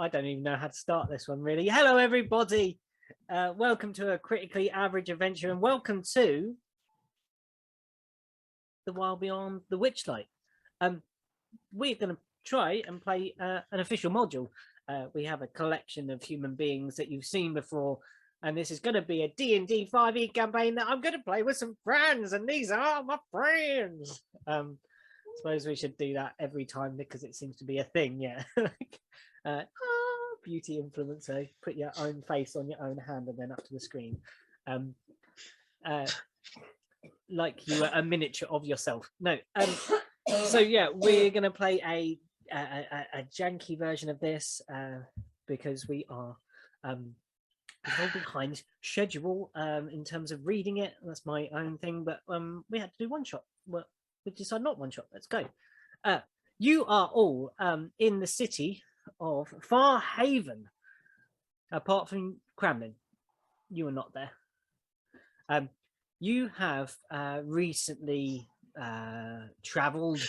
I don't even know how to start this one, really. Hello, everybody. Welcome to a critically average adventure, and welcome to the Wild Beyond The Witchlight. We're going to try and play an official module. We have a collection of human beings that you've seen before, and this is going to be a D&D 5e campaign that I'm going to play with some friends, and these are my friends. I suppose we should do that every time because it seems to be a thing, yeah. Beauty influencer, put your own face on your own hand and then up to the screen. Like you were a miniature of yourself. No. So yeah, we're going to play a janky version of this because we are behind schedule in terms of reading it. That's my own thing, but we had to do one shot. Well, we decided not one shot. Let's go. You are all in the city of Far Haven, apart from Kremlin. You are not there. You have recently traveled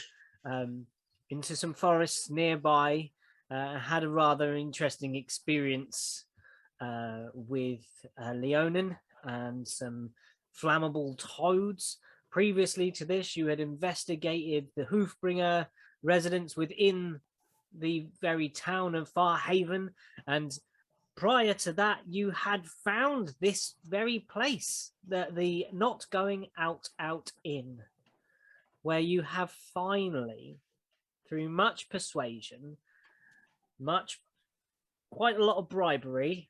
into some forests nearby, had a rather interesting experience with Leonin and some flammable toads. Previously to this, you had investigated the Hoofbringer residents within the very town of Far Haven, and prior to that, you had found this very place, the Not Going Out Inn, where you have finally, through much persuasion, quite a lot of bribery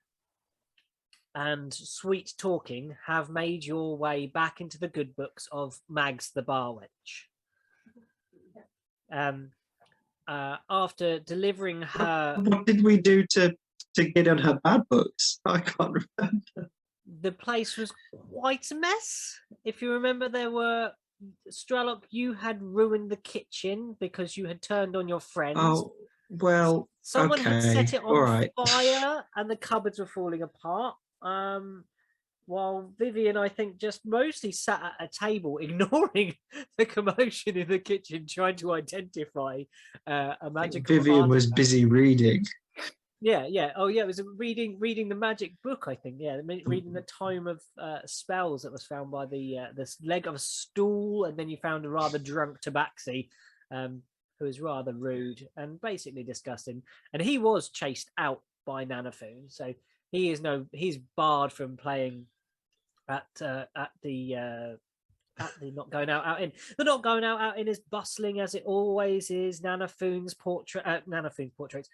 and sweet talking, have made your way back into the good books of Mags the Bar Wench. After delivering her... What did we do to get on her bad books? I can't remember. The place was quite a mess. If you remember, there were... Strelok, you had ruined the kitchen because you had turned on your friends. Oh, well, someone okay. had set it on right. fire and the cupboards were falling apart. While Vivian, I think, just mostly sat at a table, ignoring the commotion in the kitchen, trying to identify a magical Vivian was artifact. busy reading. Yeah. Oh, yeah. It was reading the magic book, I think. Yeah, reading the tome of spells that was found by the leg of a stool, and then you found a rather drunk tabaxi, who was rather rude and basically disgusting. And he was chased out by Nanafoon, so he's barred from playing at the Not Going Out Inn. The Not Going Out Inn is bustling as it always is. Nanafoon's portraits.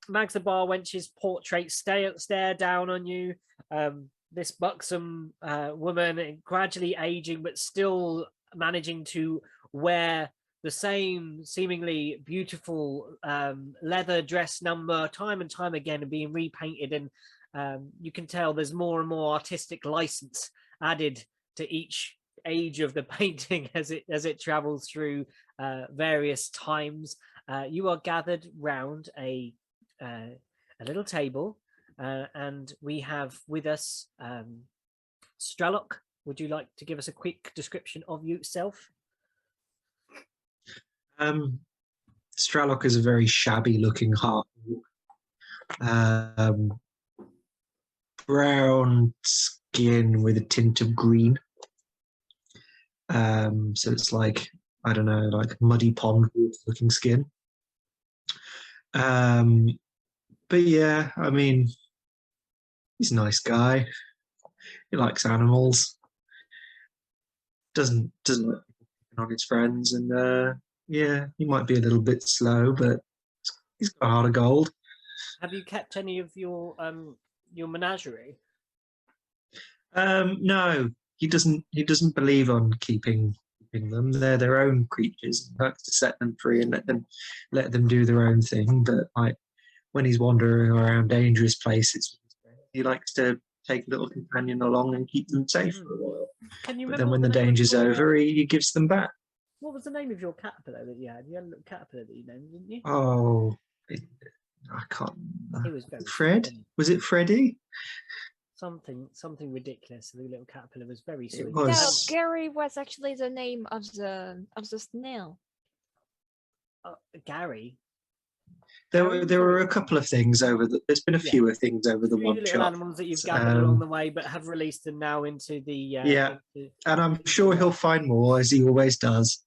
Mags the Bar Wench's portraits stare down on you. This buxom woman, gradually aging, but still managing to wear the same seemingly beautiful leather dress number time and time again, and being repainted. And you can tell there's more and more artistic license added to each age of the painting as it travels through various times. You are gathered round a little table, and we have with us Strelok. Would you like to give us a quick description of yourself? Strelok is a very shabby looking half. Brown skin with a tint of green. So it's like, I don't know, like muddy pond looking skin. But yeah, I mean, he's a nice guy. He likes animals. Doesn't like picking on his friends, and yeah, he might be a little bit slow, but he's got a heart of gold. Have you kept any of your menagerie? No, he doesn't believe on keeping them. They're their own creatures. He likes to set them free and let them do their own thing. But like when he's wandering around dangerous places, he likes to take a little companion along and keep them safe for a while. Can you but remember then when the danger's over, he gives them back. What was the name of your caterpillar that you had? You had a little caterpillar that you named, didn't you? Oh, I can't remember. It was very Fred? sweet. Was it Freddie? Something ridiculous. The little caterpillar was very sweet. It was. No, Gary was actually the name of the snail. Gary. There were a couple of things there's been a Yeah. fewer things over the Three one little shot. animals that you've gathered along the way, but have released them now into the Yeah. And I'm sure he'll find more, as he always does.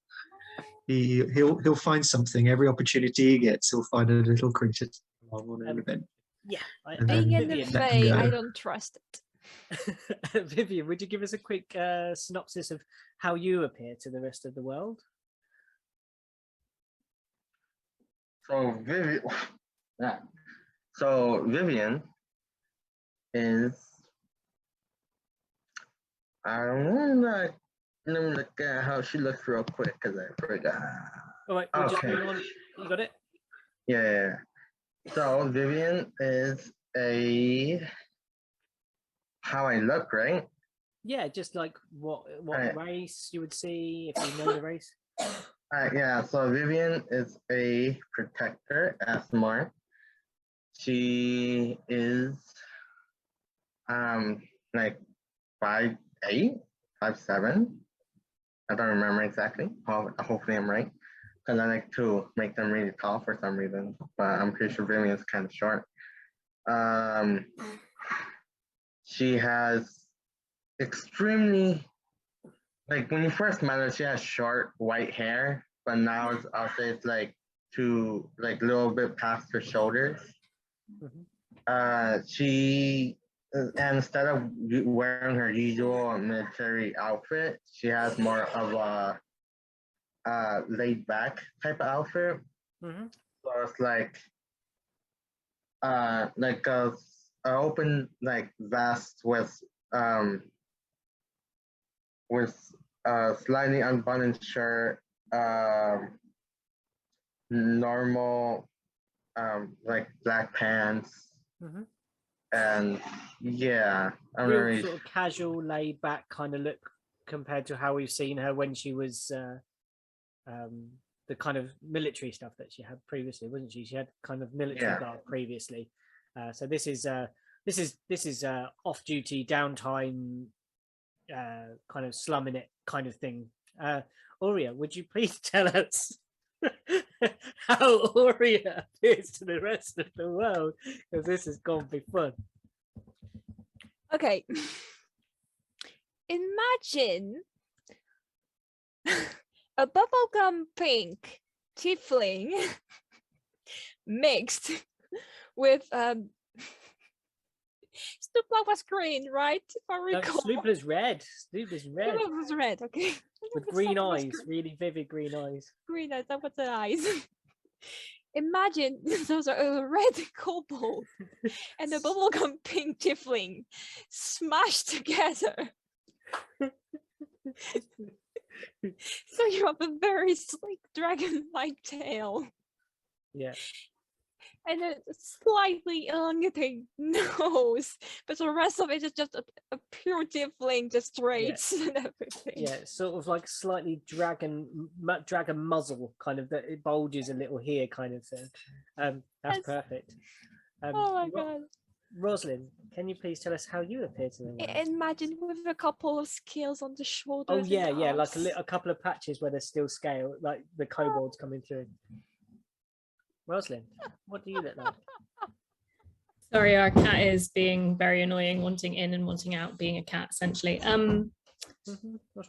He'll find something every opportunity he gets. He'll find a little creature along on an event. Yeah, And Being then in the Vivian, let them Fae, go. I don't trust it. Vivian, would you give us a quick synopsis of how you appear to the rest of the world? So Vivian, yeah. So Vivian is I'm not. Let me look at how she looks real quick because I forgot. All right, we'll just Okay. move on. You got it? Yeah. So Vivian is how I look, right? Yeah, just like what Right. race you would see if you know the race. Yeah. So Vivian is a protector, smart. She is like 5'8", 5'7". I don't remember exactly. Hopefully I'm right. Because I like to make them really tall for some reason. But I'm pretty sure Vivian is kind of short. She has extremely, like when you first met her, she has short white hair. But now I'll say it's like a little bit past her shoulders. She and instead of wearing her usual military outfit, she has more of a laid back type of outfit. So it's like a open like vest with slightly unbuttoned shirt, normal like black pants. And yeah, I'm Real really sort of casual, laid back kind of look compared to how we've seen her when she was the kind of military stuff that she had previously, wasn't she? She had kind of military garb previously. So this is off-duty downtime, kind of slumming it kind of thing. Aurea, would you please tell us how Aurea appears to the rest of the world? Because this is going to be fun. Okay. Imagine a bubblegum pink tiefling mixed with Snowblock was green, right? If I recall. Sloopler's red. Sloopler's red. Snowblock was red, okay. With green eyes, really vivid green eyes. Green eyes, that was the eyes. Imagine those are a red kobold and a bubblegum pink tiefling smashed together. So you have a very sleek dragon-like tail. Yeah. And a slightly elongated nose, but the rest of it is just a pure tiefling, just straight and everything. Yeah, sort of like slightly dragon muzzle, kind of that it bulges a little here, kind of thing. That's perfect. Oh my god. Rosalind, can you please tell us how you appear to the world? Imagine with a couple of scales on the shoulders. Oh yeah, and yeah, like arms. a couple of patches where there's still scale, like the kobolds coming through. Rosalind, what do you look like? Sorry, our cat is being very annoying, wanting in and wanting out, being a cat essentially.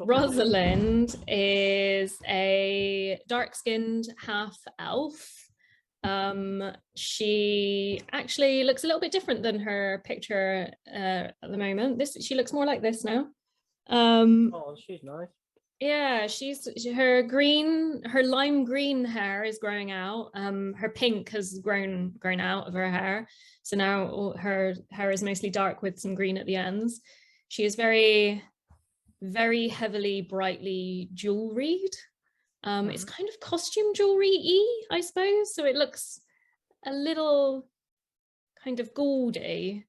Rosalind is a dark-skinned half elf. She actually looks a little bit different than her picture at the moment. She looks more like this now. Oh, she's nice. Yeah, her lime green hair is growing out. Her pink has grown out of her hair, so now her hair is mostly dark with some green at the ends. She is very, very heavily, brightly jewelried. It's kind of costume jewelry-y, I suppose. So it looks a little kind of gaudy.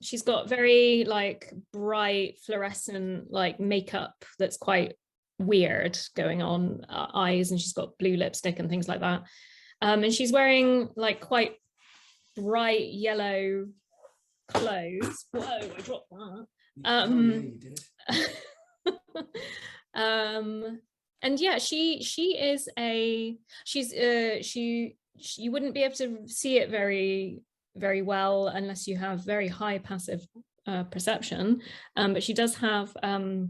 She's got very like bright fluorescent like makeup that's quite weird going on, eyes, and she's got blue lipstick and things like that. And she's wearing like quite bright yellow clothes. Whoa, I dropped that. And yeah, she you wouldn't be able to see it very well unless you have very high passive perception, but she does have a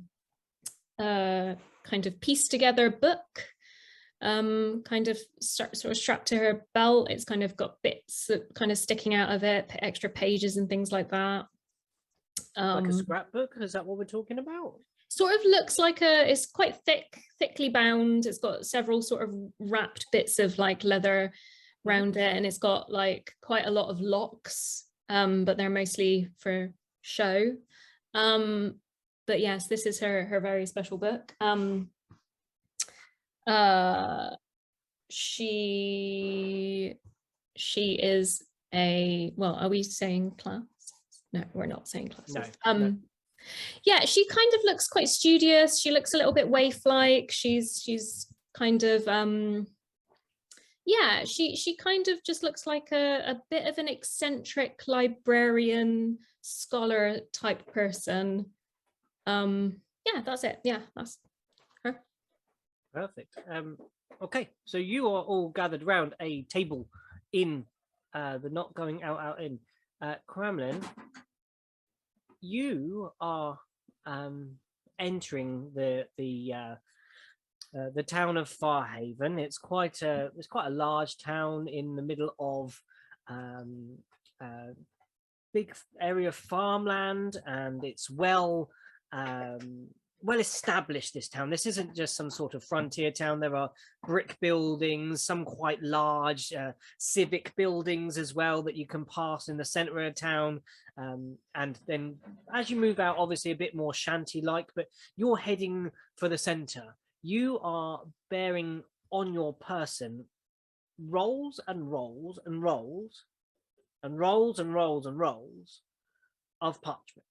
kind of pieced together book, kind of sort of strapped to her belt. It's kind of got bits that kind of sticking out of it, extra pages and things like that. Like a scrapbook? Is that what we're talking about? Sort of looks like it's quite thickly bound. It's got several sort of wrapped bits of like leather around it, and it's got like quite a lot of locks, but they're mostly for show. But yes, this is her very special book. She is a, well, are we saying class? No, we're not saying classes. No. Yeah, she kind of looks quite studious. She looks a little bit waif-like. She's kind of yeah, she kind of just looks like a bit of an eccentric librarian scholar type person. Yeah, that's it. Yeah, that's her. Perfect. Okay, so you are all gathered around a table in the Not Going Out Inn. Kremlin, you are entering the town of Farhaven. It's quite a large town in the middle of big area of farmland, and it's well established, this town. This isn't just some sort of frontier town. There are brick buildings, some quite large civic buildings as well that you can pass in the center of town. And then as you move out, obviously a bit more shanty-like, but you're heading for the center. You are bearing on your person rolls and rolls and rolls and rolls and rolls and rolls of parchment.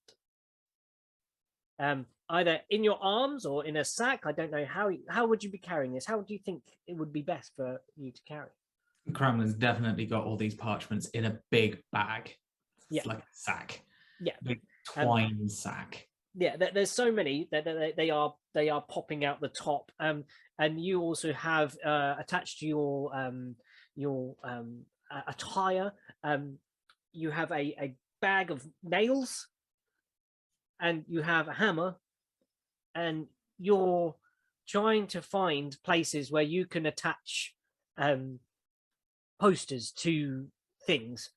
Either in your arms or in a sack. I don't know how would you be carrying this? How do you think it would be best for you to carry? Kremlin's definitely got all these parchments in a big bag. Yeah, it's like a sack. Yeah, big twine sack. Yeah, there's so many that they are popping out the top. And you also have attached to your attire. You have a bag of nails, and you have a hammer, and you're trying to find places where you can attach posters to things,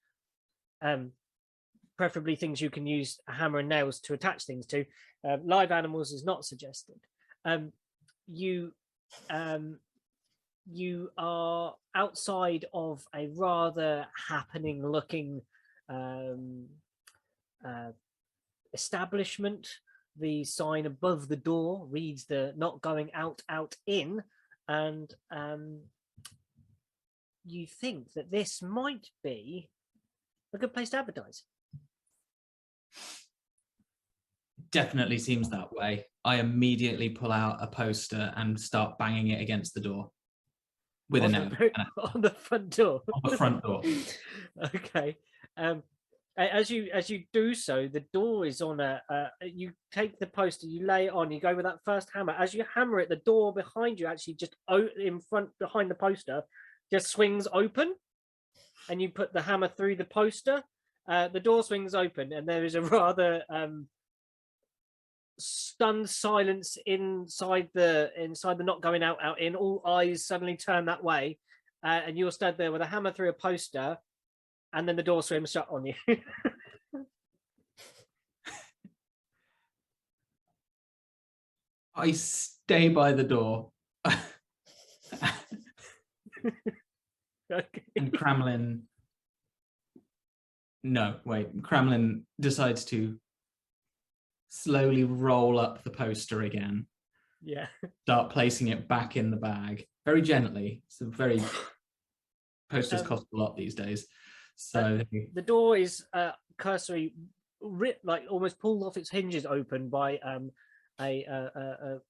preferably things you can use a hammer and nails to attach things to. Live animals is not suggested. You are outside of a rather happening looking establishment. The sign above the door reads the Not Going Out Inn, and you think that this might be a good place to advertise. Definitely seems that way. I immediately pull out a poster and start banging it against the door with a nail on the front door. On the front door. Okay. As you do so, the door is on you take the poster, you lay it on, you go with that first hammer. As you hammer it, the door behind you, actually just in front behind the poster, just swings open, and you put the hammer through the poster. The door swings open, and there is a rather stunned silence inside the Not Going Out Inn. All eyes suddenly turn that way, and you're stood there with a hammer through a poster. And then the door swings shut on you. I stay by the door. Okay. And Kremlin... No, wait. Kremlin decides to slowly roll up the poster again. Yeah. Start placing it back in the bag. Very gently. So very... Posters cost a lot these days. So the door is cursory, like almost pulled off its hinges open by a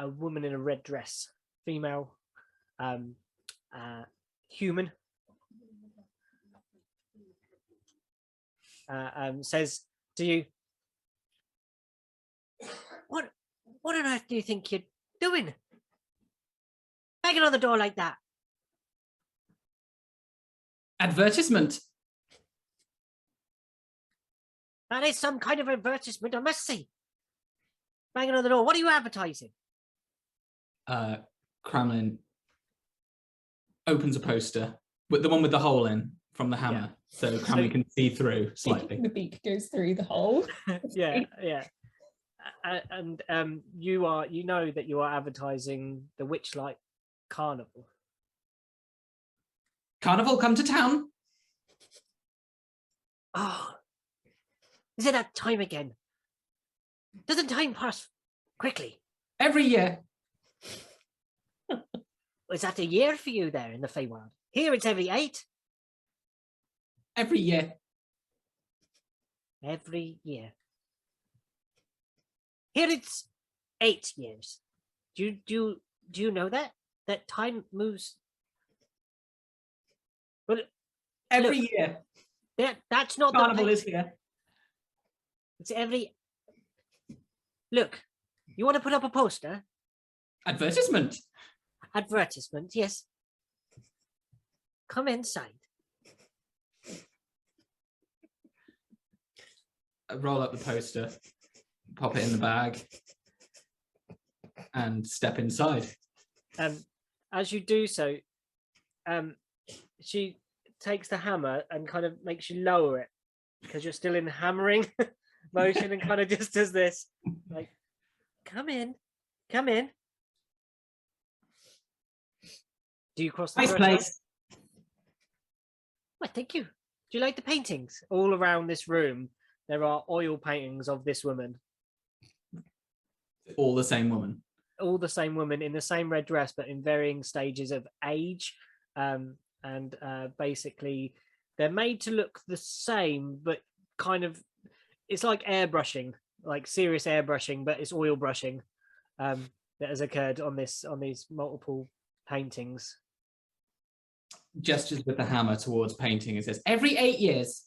woman in a red dress, female, human, says to you, what on earth do you think you're doing, banging on the door like that? Advertisement. That is some kind of advertisement, I must say. Banging on the door. What are you advertising? Kremlin opens a poster with the one with the hole in from the hammer, so Kremlin can see through slightly. The beak goes through the hole. Yeah. And you know that you are advertising the Witchlight Carnival. Carnival, come to town. Oh, is it that time again? Doesn't time pass quickly? Every year. Is that a year for you there in the Feywild? Here it's every 8. Every year. Every year. Here it's 8 years. Do you know that time moves? Well, Every look, year. that's not Carnival the is here. It's every. Look, you want to put up a poster? Advertisement. Advertisement, yes. Come inside. Roll up the poster, pop it in the bag, and step inside. As you do so, she takes the hammer and kind of makes you lower it because you're still in hammering motion, and kind of just does this, like, come in. Do you cross the Nice threshold? place. Well, thank you. Do you like the paintings? All around this room, there are oil paintings of this woman. All the same woman. All the same woman in the same red dress, but in varying stages of age. Basically, they're made to look the same, but kind of, it's like airbrushing, like serious airbrushing, but it's oil brushing that has occurred on these multiple paintings. Gestures with the hammer towards painting and says, every 8 years.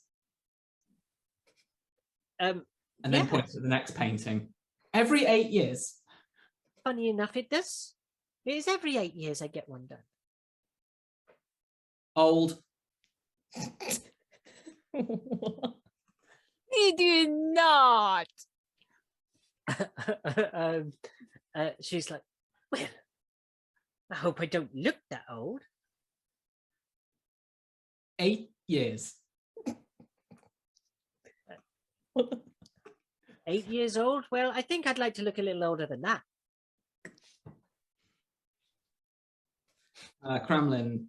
And then points to the next painting. Every 8 years. Funny enough, it does. It is every 8 years I get one done. Old. You do not. She's like, well, I hope I don't look that old. 8 years. 8 years old? Well, I think I'd like to look a little older than that. Kremlin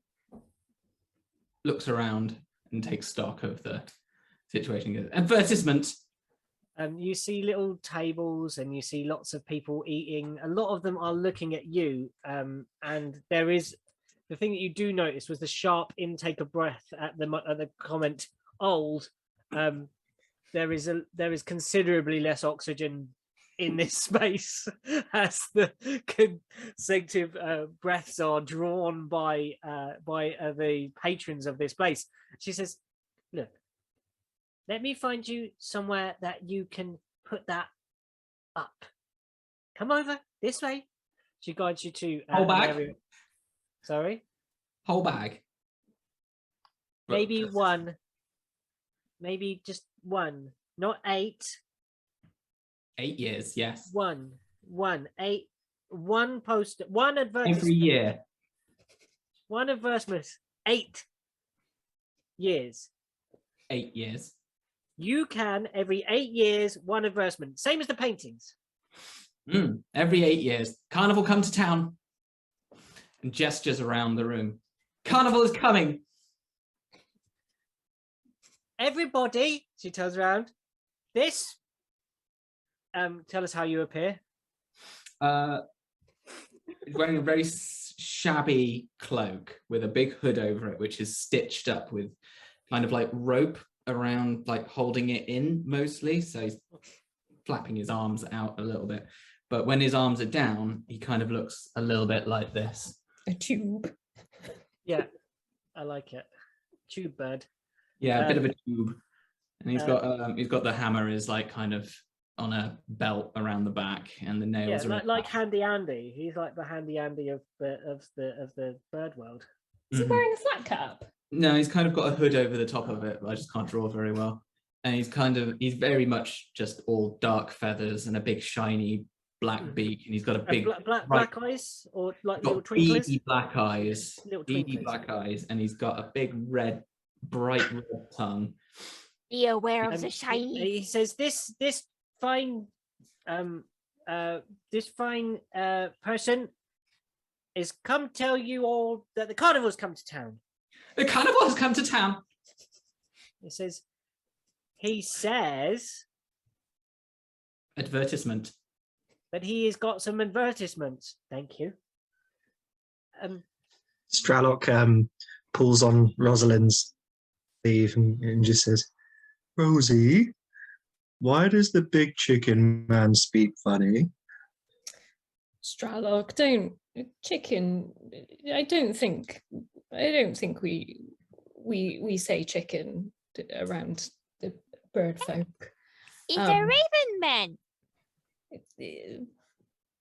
looks around and takes stock of the situation. Advertisement. You see little tables and you see lots of people eating. A lot of them are looking at you. And there is, the thing that you do notice was the sharp intake of breath at the comment old. There is considerably less oxygen in this space as the consecutive breaths are drawn by the patrons of this place. She says, look, let me find you somewhere that you can put that up. Come over this way. She guides you to whole bag. area. Sorry, Whole bag. maybe one, maybe just one, not 8. 8 years, yes. One, 8, one poster, one advertisement. Every year. One advertisement, 8 years. 8 years. You can, every 8 years, one advertisement. Same as the paintings. Every 8 years. Carnival, come to town. And gestures around the room. Carnival is coming. Everybody, she turns around. This, tell us how you appear. Wearing a very shabby cloak with a big hood over it, which is stitched up with kind of like rope around, like holding it in mostly. So he's flapping his arms out a little bit. But when his arms are down, he kind of looks a little bit like this. A tube. Yeah, I like it. Tube bird. Yeah, a bit of a tube. And he's got the hammer is like kind of on a belt around the back, and the nails are like Handy Andy. He's like the Handy Andy of the bird world. Is he wearing a flat cap? No, he's kind of got a hood over the top of it, but I just can't draw very well. And he's very much just all dark feathers and a big shiny black beak, and he's got a big black eyes, or like little got twinklers? beady black eyes, Little beady twinklers. black eyes, and he's got a big bright red tongue. Be aware of Um, the shiny. He says this fine person is come tell you all that the carnival's come to town. The carnival has come to town. He says Advertisement. that he has got some advertisements. Thank you. Stralock pulls on Rosalind's sleeve and just says, Rosie, why does the big chicken man speak funny? Stralock, chicken. I don't think we say chicken around the bird folk. It's a raven man.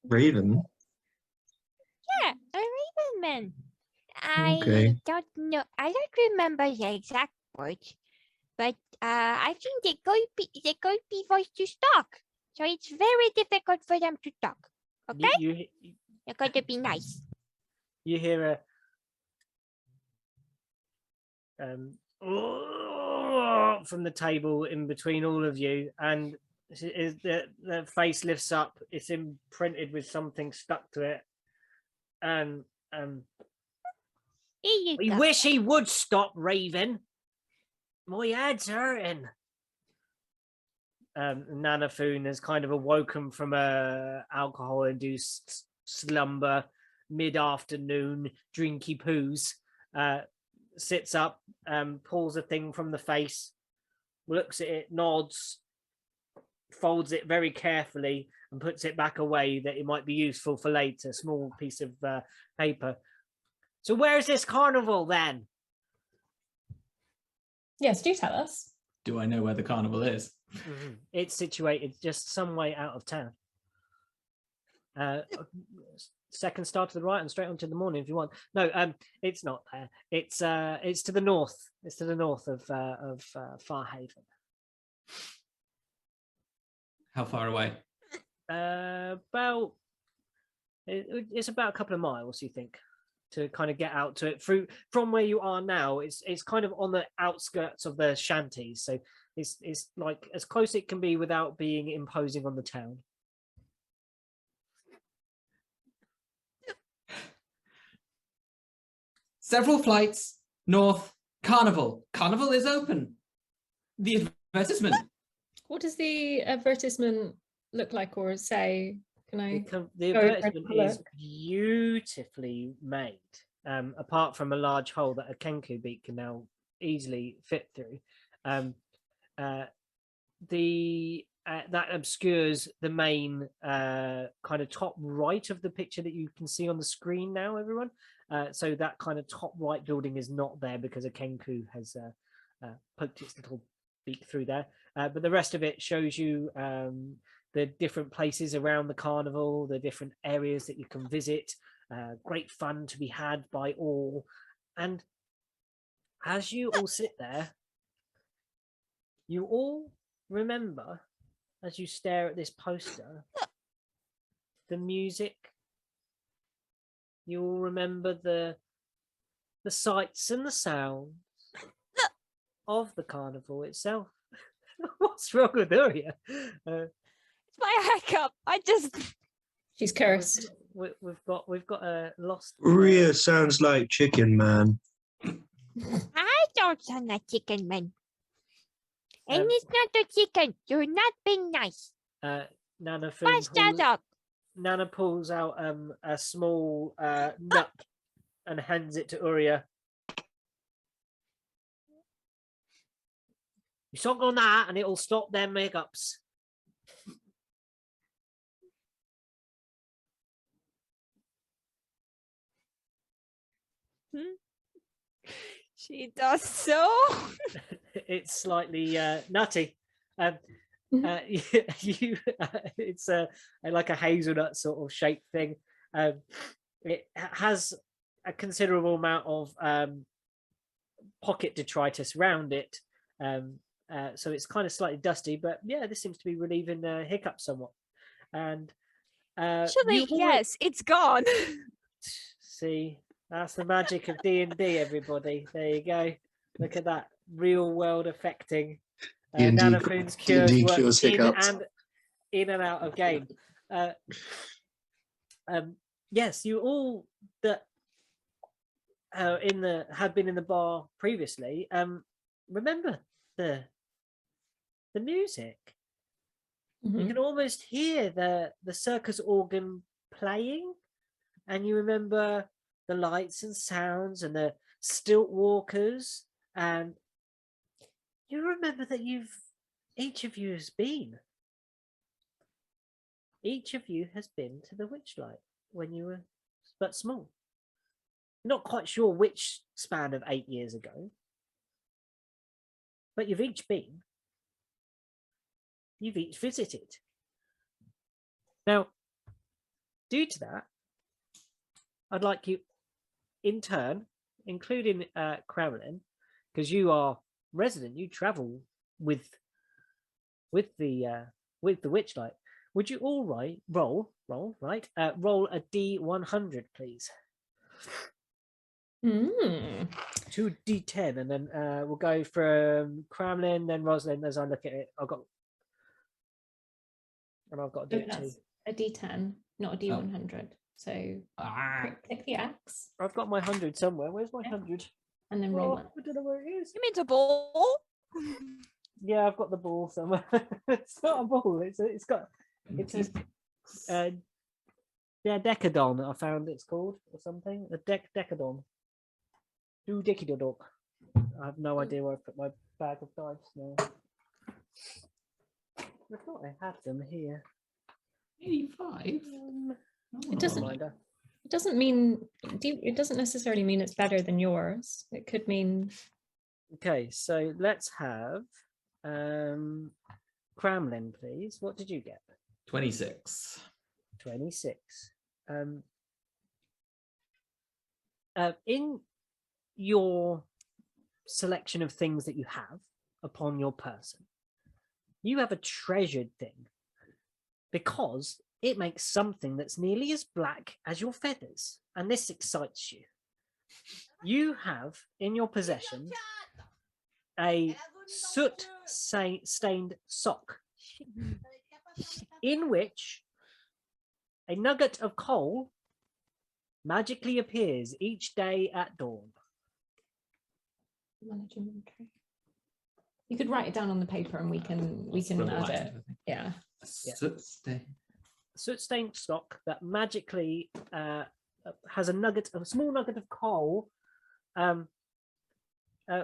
Raven? Yeah, a raven man. Okay. I don't know. I don't remember the exact words, but I think they could be forced to talk. So it's very difficult for them to talk. Okay? They're going to be nice. You hear a from the table in between all of you, and the face lifts up. It's imprinted with something stuck to it, and we wish he would stop raving. My head's hurting. Nanafoon has kind of awoken from a alcohol-induced slumber, mid-afternoon, drinky poos. Sits up, pulls a thing from the face, looks at it, nods, folds it very carefully, and puts it back away that it might be useful for later. Small piece of paper. So where's this carnival then? Yes, do tell us. Do I know where the carnival is? Mm-hmm. It's situated just some way out of town. Second star to the right and straight onto the morning if you want. No, it's not there. It's to the north. It's to the north of Farhaven. How far away? It's about a couple of miles, you think, to kind of get out to it from where you are now. It's kind of on the outskirts of the shanties, so it's like as close it can be without being imposing on the town. Several flights north. Carnival. Carnival is open. The advertisement. What does the advertisement look like or say? Can I? The go over and advertisement have a is look? beautifully made. Apart from a large hole that a kenku beak can now easily fit through. That obscures the main kind of top right of the picture that you can see on the screen now, everyone. So that kind of top right building is not there because a kenku has poked its little beak through there. But the rest of it shows you the different places around the carnival, the different areas that you can visit. Great fun to be had by all. And as you all sit there, you all remember, as you stare at this poster, the music. You all remember the sights and the sounds of the carnival itself. What's wrong with Uria? It's my hiccup. She's cursed. We've got a lost. Uria sounds like Chicken Man. I don't sound like chicken man. And it's not a chicken. You're not being nice. Nana pulls out a small nut and hands it to Uria. You suck on that and it'll stop them hiccups. She does so. It's slightly nutty. It's like a hazelnut sort of shaped thing. It has a considerable amount of pocket detritus around it. So it's kind of slightly dusty, but yeah, this seems to be relieving the hiccup somewhat. And Actually, yes, it's gone. see, that's the magic of D&D, everybody. There you go. Look at that real world affecting. Nanofoon's cures D&D work cures hiccups. in and out of game. Yes, you all that had been in the bar previously. Remember the music. You can almost hear the circus organ playing, and you remember the lights and sounds and the stilt walkers, and you remember that each of you has been to the Witchlight when you were but small. Not quite sure which span of 8 years ago, but you've each been. You've each visited. Now, due to that, I'd like you, in turn, including Kremlin, because you are resident, you travel with the Witchlight. Would you all roll a D100, please? 2 D10, and then we'll go from Kremlin, then Rosalind. As I look at it, I've got to do it too. A D10, not a D100. So click the X. I've got my 100 somewhere. Where's my 100? And then roll it. I don't know where it is. You mean the ball? Yeah, I've got the ball somewhere. It's not a ball. It's a decadon. I found it's called or something. A decadon. Do dicky-dodok. I have no idea where I put my bag of dice now. I thought I had them here. 85. It doesn't mean it doesn't necessarily mean it's better than yours. It could mean. Okay, so let's have Kremlin, please. What did you get? 26. 26. In your selection of things that you have upon your person, you have a treasured thing because it makes something that's nearly as black as your feathers, and this excites you. You have in your possession a soot-stained sock in which a nugget of coal magically appears each day at dawn. You could write it down on the paper, and we can add it. Yeah. Soot-stained sock that magically has a small nugget of coal.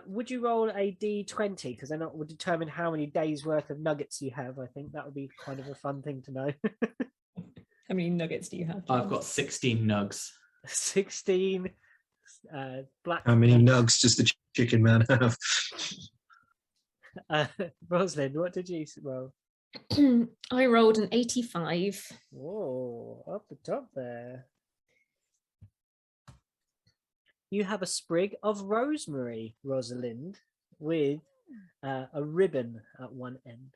Would you roll a D20? Because then it will determine how many days worth of nuggets you have. I think that would be kind of a fun thing to know. How many nuggets do you have? I've got 16 nugs. 16 black. How many nugs does the chicken man have? Rosalind, what did you roll? I rolled an 85. Whoa, up the top there. You have a sprig of rosemary, Rosalind, with a ribbon at one end.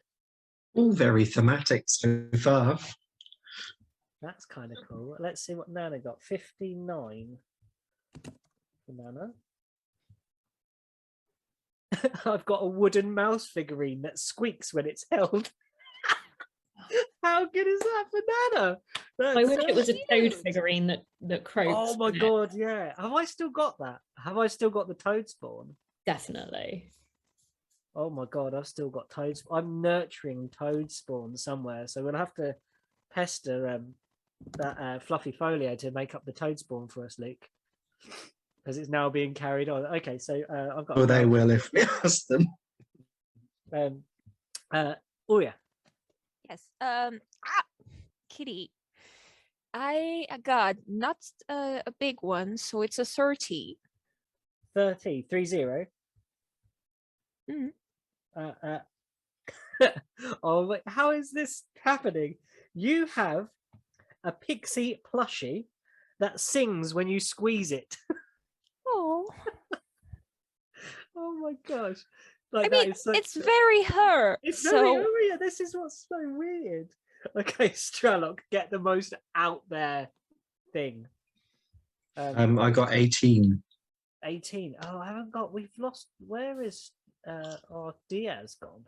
All very thematic so far. That's kind of cool. Let's see what Nana got. 59 for Nana. I've got a wooden mouse figurine that squeaks when it's held. How good is that for Nana? I wish it was a toad figurine that croaks. Oh my god, yeah. Have I still got that? Have I still got the toad spawn? Definitely. Oh my god, I've still got toads. I'm nurturing toad spawn somewhere, so we'll have to pester that fluffy folio to make up the toad spawn for us, Luke, because it's now being carried on. Okay, so I've got. Well, they will if we ask them. Uria. Yes. Kitty. I got not a big one, so it's a 30. 30. Oh, wait, how is this happening? You have a pixie plushie that sings when you squeeze it. Oh. Oh my gosh! I Like that mean, is such it's very her. It's so very Aria. This is what's so weird. Okay, Strelok, get the most out there thing. I got 18. 18. Oh, I haven't got. We've lost. Where is our Diaz gone?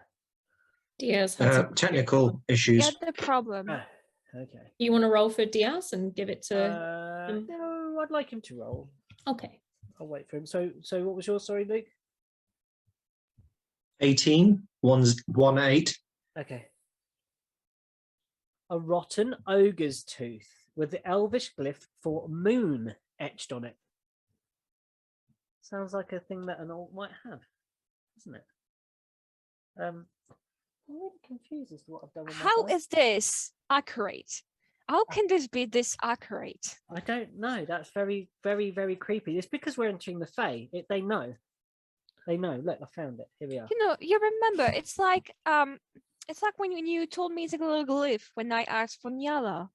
Diaz has a- Technical issues. get the problem. Ah, okay. You want to roll for Diaz and give it to? No, I'd like him to roll. Okay. I'll wait for him. So what was your sorry, Luke? 18. 1-8. Okay. A rotten ogre's tooth with the elvish glyph for moon etched on it. Sounds like a thing that an alt might have, doesn't it? I'm really confused as to what I've done with my How dice. is this accurate? How can this be this accurate? I don't know. That's very, very, very creepy. It's because we're entering the Fae. They know. They know. Look, I found it. Here we are. You know, you remember, it's like when you told me it's a little glyph when I asked for Nyala.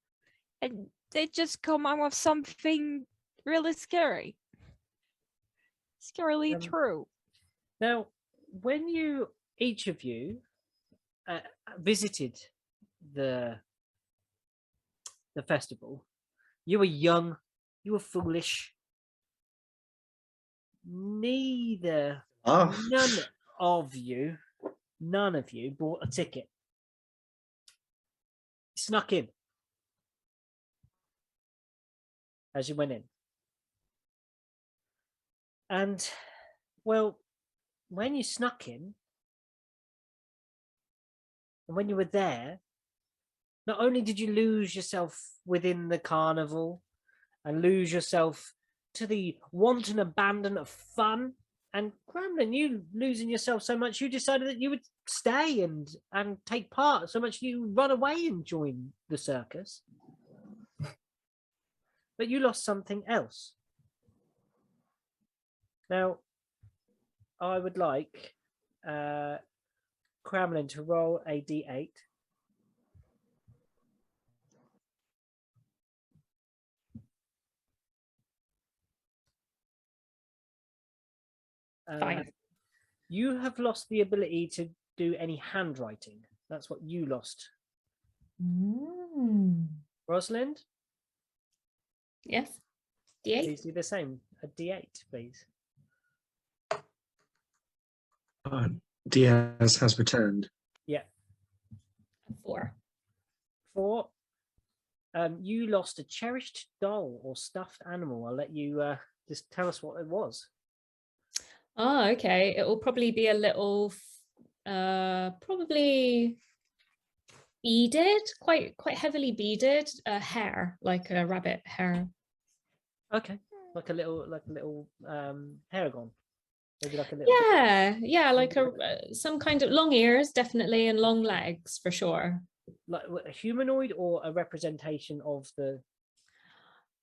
And they just come out with something really scary. Scarily true. Now, when each of you visited the festival, you were young, you were foolish. None of you bought a ticket. You snuck in as you went in. And, well, when you snuck in, and when you were there, not only did you lose yourself within the carnival and lose yourself to the wanton abandon of fun, and Gremlin, you losing yourself so much, you decided that you would stay and take part so much you run away and join the circus. But you lost something else. Now, I would like Kremlin to roll a d8. Fine. You have lost the ability to do any handwriting. That's what you lost. Rosalind? Yes. D8. Please do the same. A d8, please. Diaz has returned. Yeah. 4. 4. You lost a cherished doll or stuffed animal. I'll let you just tell us what it was. Oh, okay. It will probably be a little, probably beaded, quite heavily beaded hair, like a rabbit hair. Okay, like a little paragon. Maybe like a little. Yeah, like some kind of long ears, definitely, and long legs for sure. Like a humanoid or a representation of the.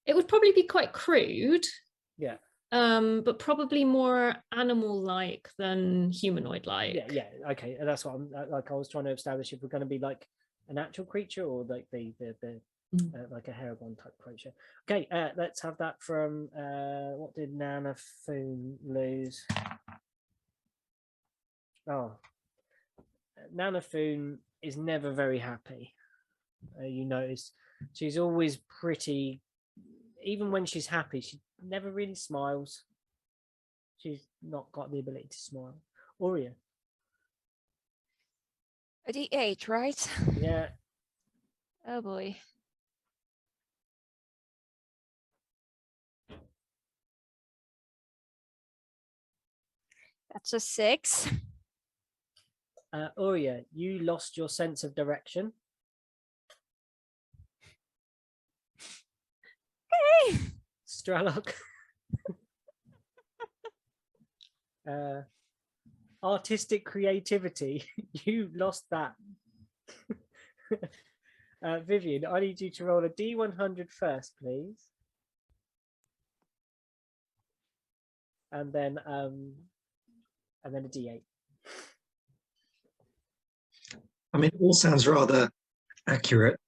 It would probably be quite crude. Yeah. But probably more animal-like than humanoid-like. Yeah. Okay, and that's what I'm like. I was trying to establish if we're going to be like an actual creature or like the like a Haragon type creature. Okay, let's have that from what did Nana Foon lose? Oh, Nana Foon is never very happy. You notice she's always pretty. Even when she's happy, she never really smiles. She's not got the ability to smile. Aurea. A D8, right? Yeah. Oh boy. That's a 6. Aurea, you lost your sense of direction. Hey! Stralok. Artistic creativity. You lost that. Vivian, I need you to roll a D100 first, please. And then a D8. I mean, it all sounds rather accurate.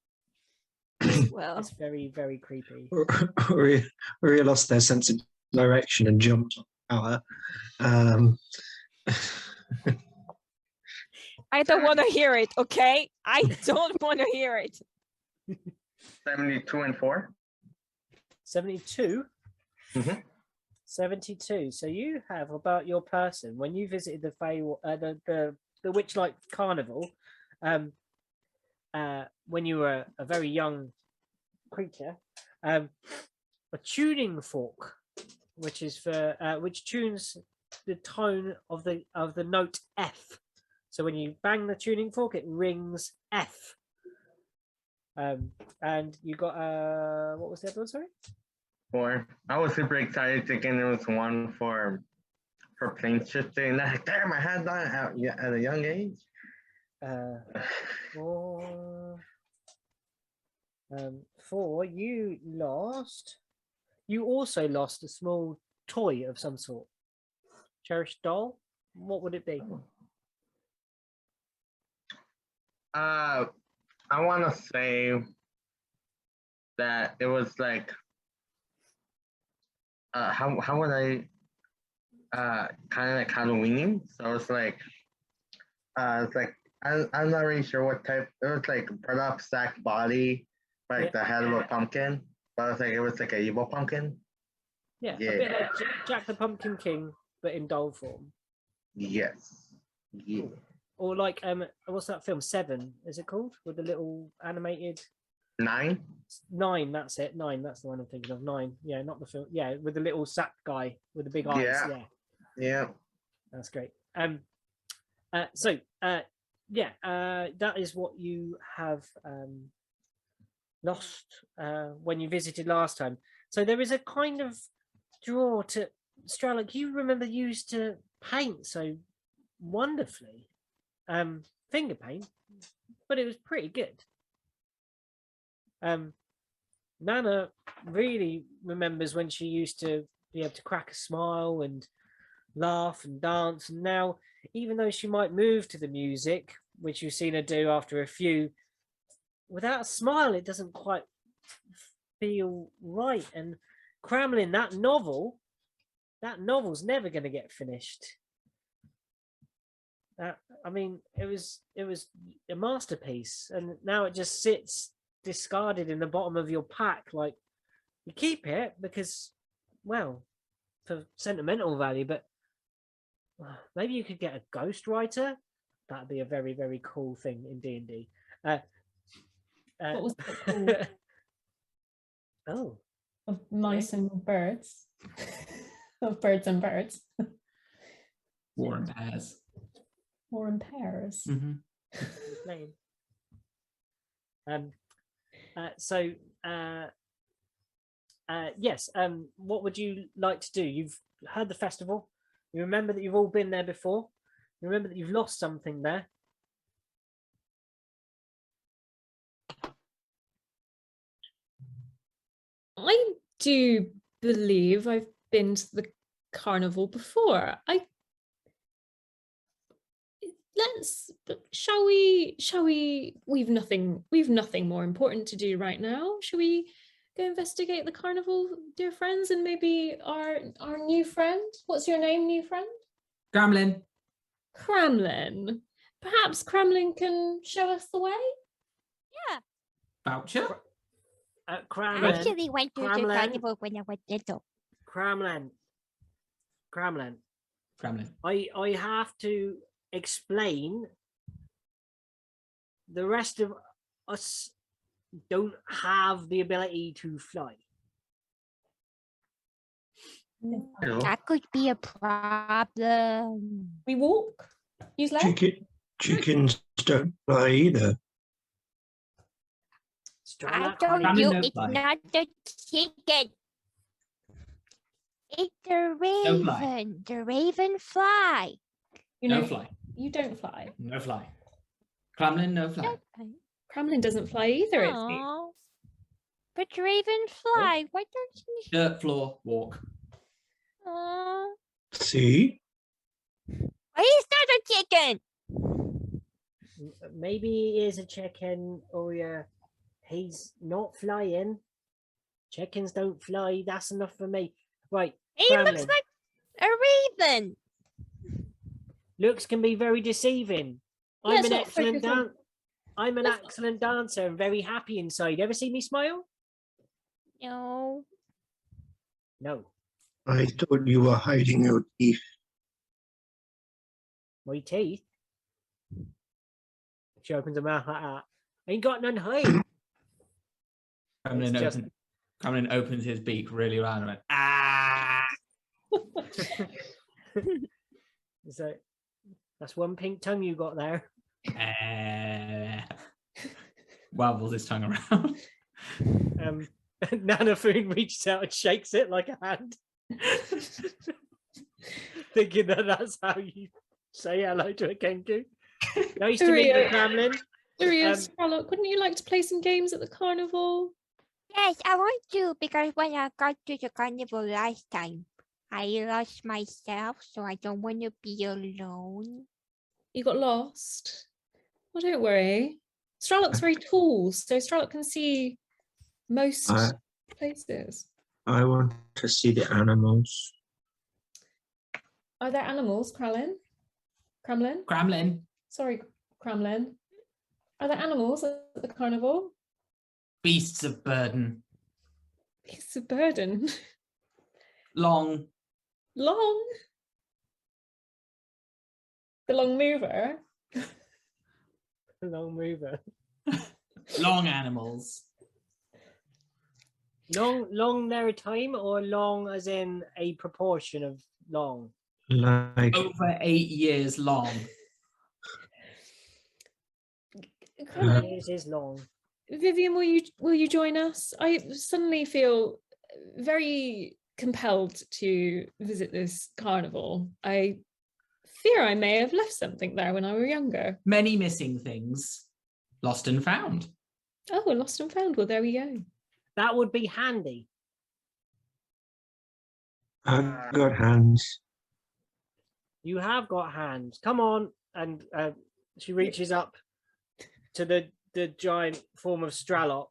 Well, It's very, very creepy. Aurea lost their sense of direction and jumped on power. I don't want to hear it, okay? I don't want to hear it. 72 and 4. 72? Mhm. 72. So you have about your person when you visited the the Witchlight Carnival, when you were a very young creature, a tuning fork, which is for which tunes the tone of the note F. So when you bang the tuning fork, it rings F. And you got what was the other one? Sorry. 4. I was super excited thinking there was one for plane shifting. Like, damn, I had that at a young age. 4. 4. You lost. You also lost a small toy of some sort. Cherished doll. What would it be? I want to say that it was like, how would I, kind of like Halloween. So it's like, I'm not really sure what type. It was like brought up sack body, like the head of a pumpkin. But it was like an evil pumpkin. Yeah, a bit like Jack the Pumpkin King, but in doll form. Yes. Yeah. Or like what's that film? 7, is it called? With the little animated 9. 9, that's it. 9, that's the one I'm thinking of. 9. Yeah, not the film. Yeah, with the little sack guy with the big eyes. Yeah. Yeah. That's great. That is what you have lost when you visited last time. So there is a kind of draw to Stralic. You remember you used to paint so wonderfully, finger paint, but it was pretty good. Nana really remembers when she used to be able to crack a smile and laugh and dance, and now even though she might move to the music, which you've seen her do after a few, without a smile it doesn't quite feel right. And Cramlin, that novel's never going to get finished. I mean, it was a masterpiece, and now it just sits discarded in the bottom of your pack. Like, you keep it because, well, for sentimental value, but maybe you could get a ghostwriter. That'd be a very, very cool thing in D&D. What was it called? Oh, Of mice and birds. Of birds and birds. War and pairs. War and pairs. playing. Yes. What would you like to do? You've had the festival. You remember that you've all been there before. You remember that you've lost something there. I do believe I've been to the carnival before. Shall we we've nothing more important to do right now. Shall we go investigate the carnival, dear friends, and maybe our new friend? What's your name, new friend? Gremlin. Cramlin. Perhaps Cramlin can show us the way? Yeah. Voucher. I Cramlin. actually went to the carnival when I was little. Cramlin. Gremlin. I have to explain. The rest of us don't have the ability to fly. That could be a problem. We walk? Use legs? Chickens don't fly either. I Stralic, told Cramlin you no it's fly. not the chicken. It's the No fly. raven. The raven fly. You No know, fly. you don't fly. No fly. Gremlin, no fly. Cramlin doesn't fly either, it seems. Aw. But raven fly. Why don't you? Dirt floor walk. Aw. See? Why is not a chicken? maybe he is a chicken, or he's not flying. Chickens don't fly. That's enough for me. Right. He looks Cramlin. like a raven. Looks can be very deceiving. Let's not focus on- I'm an let's- excellent dancer and very happy inside. Ever see me smile? No. No. I thought you were hiding your teeth. My teeth. She opens her mouth like that. Ain't got none hide. It's Kremlin opens his beak really loud and went, ah! So that's one pink tongue you got there. Wobbles his tongue around. Nanafoon reaches out and shakes it like a hand. Thinking that that's how you say hello to a Kenku. Nice to meet you, Kremlin. Stralock, wouldn't you like to play some games at the carnival? Yes, I want to, because when I got to the carnival last time, I lost myself, so I don't want to be alone. You got lost? Well, don't worry. Stralock's very tall, so Stralock can see most places. I want to see the animals. Are there animals, Kremlin? Kremlin. Sorry, Kremlin. Are there animals at the carnival? Beasts of burden. Beasts of burden. Long. Long. The long mover. Long mover. Long animals. Long their time, or long as in a proportion of long? Like Over 8 years long. Years is long. Vivian, will you join us? I suddenly feel very compelled to visit this carnival. I fear I may have left something there when I were younger. Many missing things. Lost and found. Oh, lost and found. Well, there we go. That would be handy. I've got hands. You have got hands. Come on. And she reaches up to the giant form of Stralock.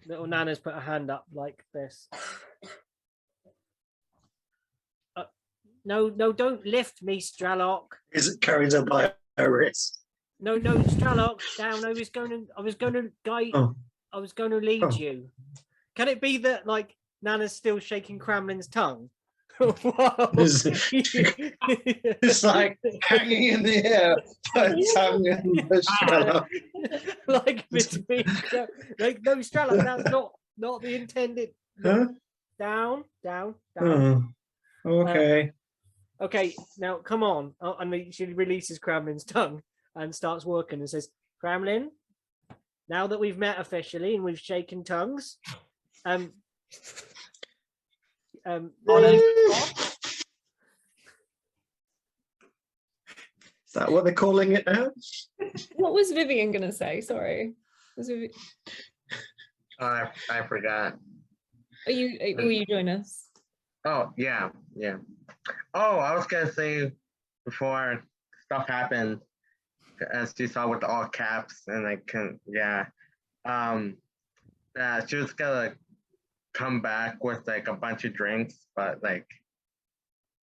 Little Nana's put her hand up like this. No, don't lift me, Stralock. Is it carries her by her wrist? No, Stralock, down. I was going to guide. Oh. I was going to lead Oh. you. Can it be that like Nana's still shaking Kremlin's tongue? It's like hanging in the air, but tongue and the Stralock. Like between, like no, Stralock. That's not the intended. Huh? Down. Oh, okay. Okay, now come on. And she releases Kremlin's tongue and starts working and says, Kremlin, now that we've met officially and we've shaken tongues, Is that what they're calling it now? What was Vivian gonna say? Sorry. I forgot. Will you join us? Oh, yeah. Oh, I was gonna say before stuff happened, as you saw with all caps, and she was gonna come back with like a bunch of drinks, but like,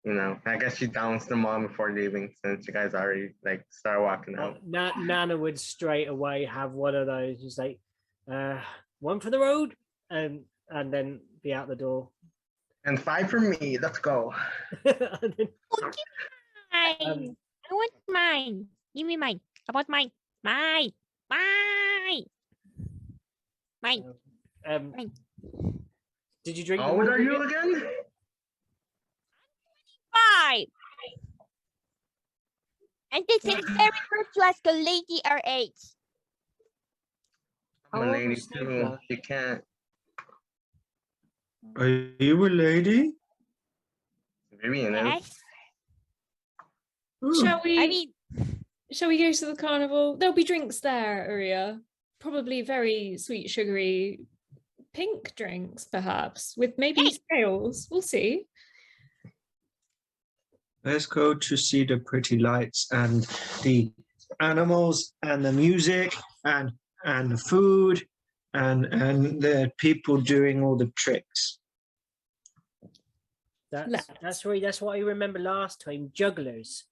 I guess she downs them all before leaving since you guys already like start walking out. Nana would straight away have one of those, just like, one for the road, and then be out the door. And 5 for me. Let's go. And then, I want mine. Give me mine. I want mine. Mine. did you drink? How old are you again? 5. And this is very good to ask a lady our age. I'm a lady too. You can't. Are you a lady? Vivian is. Yes. Oh. Shall we go to the carnival? There'll be drinks there, Uria. Probably very sweet, sugary, pink drinks, perhaps, with maybe snails. We'll see. Let's go to see the pretty lights and the animals and the music and the food and the people doing all the tricks. That's what I remember last time. Jugglers.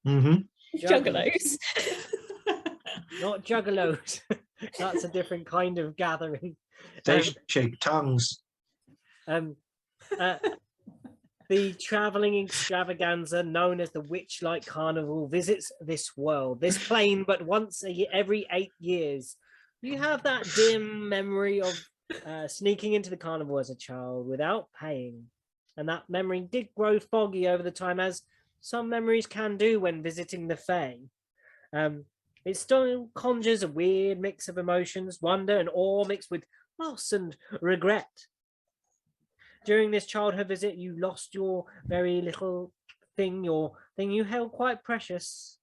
Mm-hmm. Juggalos. Not juggalos. That's a different kind of gathering. They shake tongues. The traveling extravaganza known as the Witchlight Carnival visits this world, this plane, but once a year, every 8 years. You have that dim memory of sneaking into the carnival as a child without paying. And that memory did grow foggy over the time, as some memories can do when visiting the Fae. It still conjures a weird mix of emotions, wonder and awe mixed with loss and regret. During this childhood visit, you lost your very little thing, your thing you held quite precious.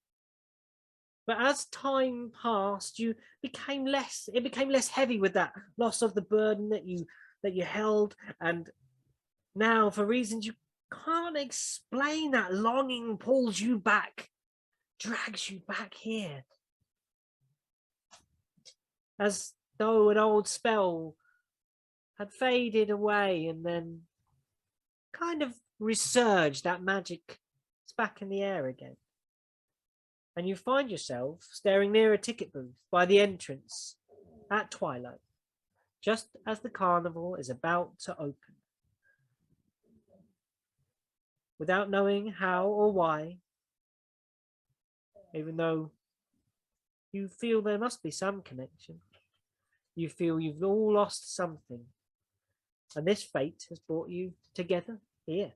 But as time passed, it became less heavy with that loss of the burden that you held. And now, for reasons you can't explain, that longing pulls you back, drags you back here. As though an old spell had faded away and then kind of resurged, that magic is back in the air again. And you find yourself staring near a ticket booth by the entrance at twilight, just as the carnival is about to open. Without knowing how or why, even though you feel there must be some connection, you feel you've all lost something. And this fate has brought you together here.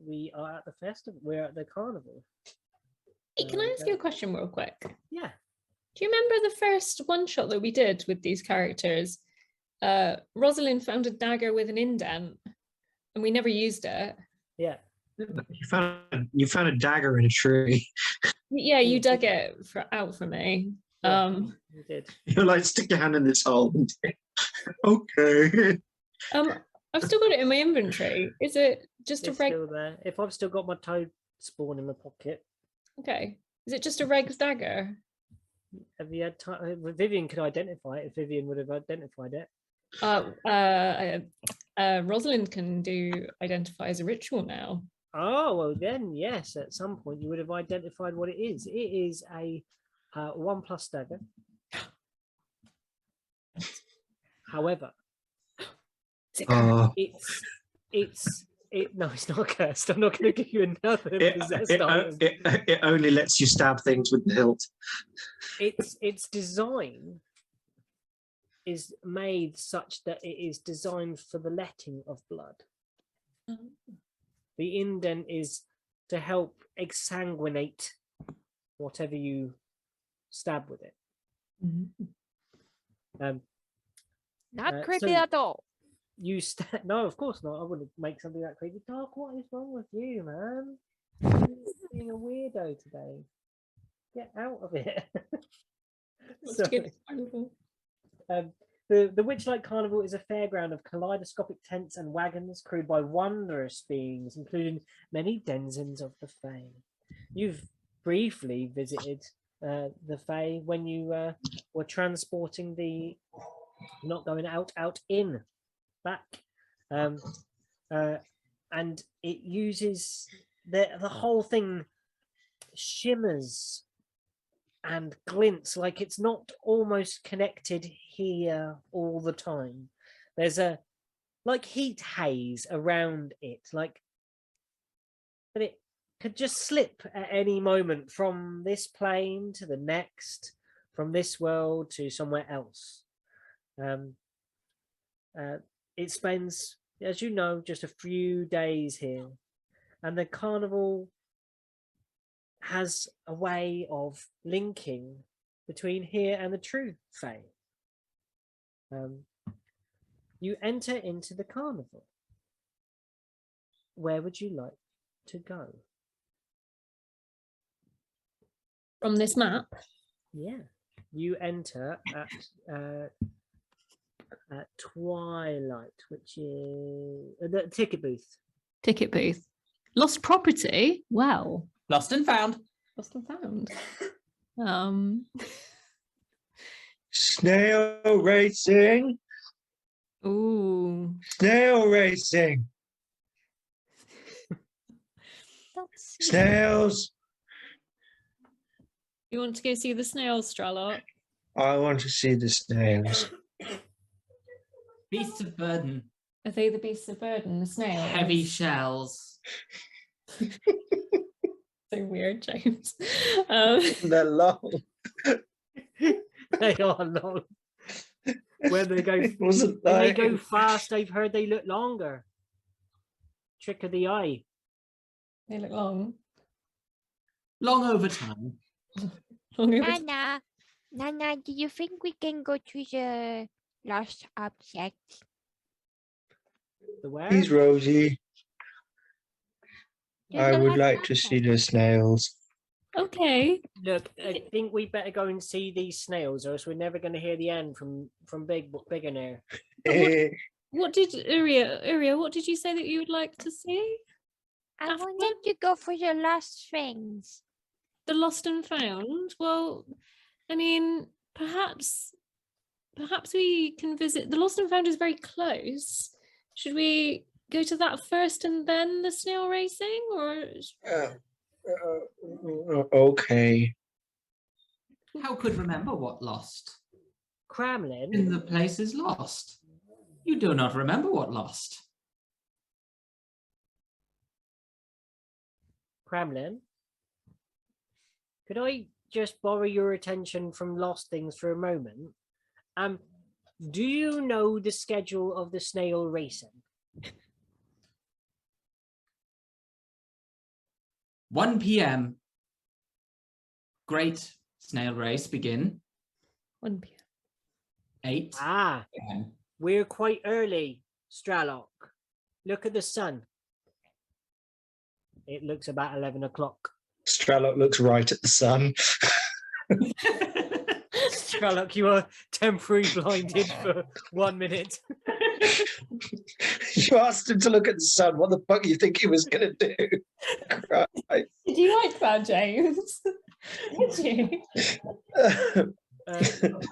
We are at the festival. We're at the carnival. Hey, can I ask you a question real quick? Yeah. Do you remember the first one shot that we did with these characters? Rosalind found a dagger with an indent, and we never used it. Yeah. You found a dagger in a tree. Yeah, you dug it out for me. Yeah, you did. You're like, stick your hand in this hole. Okay. I've still got it in my inventory. Is it just It's a reg? still there. If I've still got my toad spawn in my pocket. Okay. Is it just a Reg's dagger? Have you had time? Vivian could identify it if Vivian would have identified it. Rosalind can identify as a ritual now. Oh, well then, yes, at some point you would have identified what it is. It is a 1+ dagger. However, no, it's not cursed. I'm not going to give you another possessed item. It only lets you stab things with the hilt. Its design is made such that it is designed for the letting of blood. The indent is to help exsanguinate whatever you stab with it. Not creepy at all. No, of course not. I wouldn't make something that creepy. Doc, what is wrong with you, man? You're being a weirdo today. Get out of it. The Witchlight Carnival is a fairground of kaleidoscopic tents and wagons crewed by wondrous beings, including many denizens of the Fae. You've briefly visited the Fae when you were transporting the not going out in back, and it uses the whole thing shimmers and glints like it's not almost connected here all the time. There's a like heat haze around it, like that it could just slip at any moment from this plane to the next, from this world to somewhere else. It spends, as you know, just a few days here, and the carnival has a way of linking between here and the true Fae. You enter into the carnival. Where would you like to go? From this map? Yeah, you enter at twilight, which is the ticket booth. Ticket booth. Lost property? Well. Lost and found. Lost and found. Snail racing. Ooh. Snail racing. That's Snails. You want to go see the snails, Stralot? I want to see the snails. Beasts of burden, Are they the beasts of burden, the snails? heavy shells. So weird, James. They're long. They are long. When they go, Wasn't when they like go fast, I've heard they look longer. Trick of the eye. They look long. Long over time. Long over Nana, do you think we can go to the lost object? The where? He's Rosie. To I the would lost like to see object? the snails. Okay. Look, I think we better go and see these snails, or else we're never going to hear the end from Big and there. What did Uria, what did you say that you would like to see? I After wanted to go for the lost things. The lost and found? Well, I mean, perhaps we can visit the lost and found is very close. Should we go to that first and then the snail racing, or Okay. How could remember what lost? Kremlin? In the place is lost. You do not remember what lost. Kremlin? Could I just borrow your attention from lost things for a moment? Do you know the schedule of the snail racing? 1 p.m. Great snail race begin. 1 p.m. 8 Ah, p.m. we're quite early, Stralok. Look at the sun. It looks about 11 o'clock. Stralok looks right at the sun. Stralok, you are temporarily blinded for 1 minute. You asked him to look at the sun. What the fuck do you think he was going to do? Christ. Did you like that, James? Did you?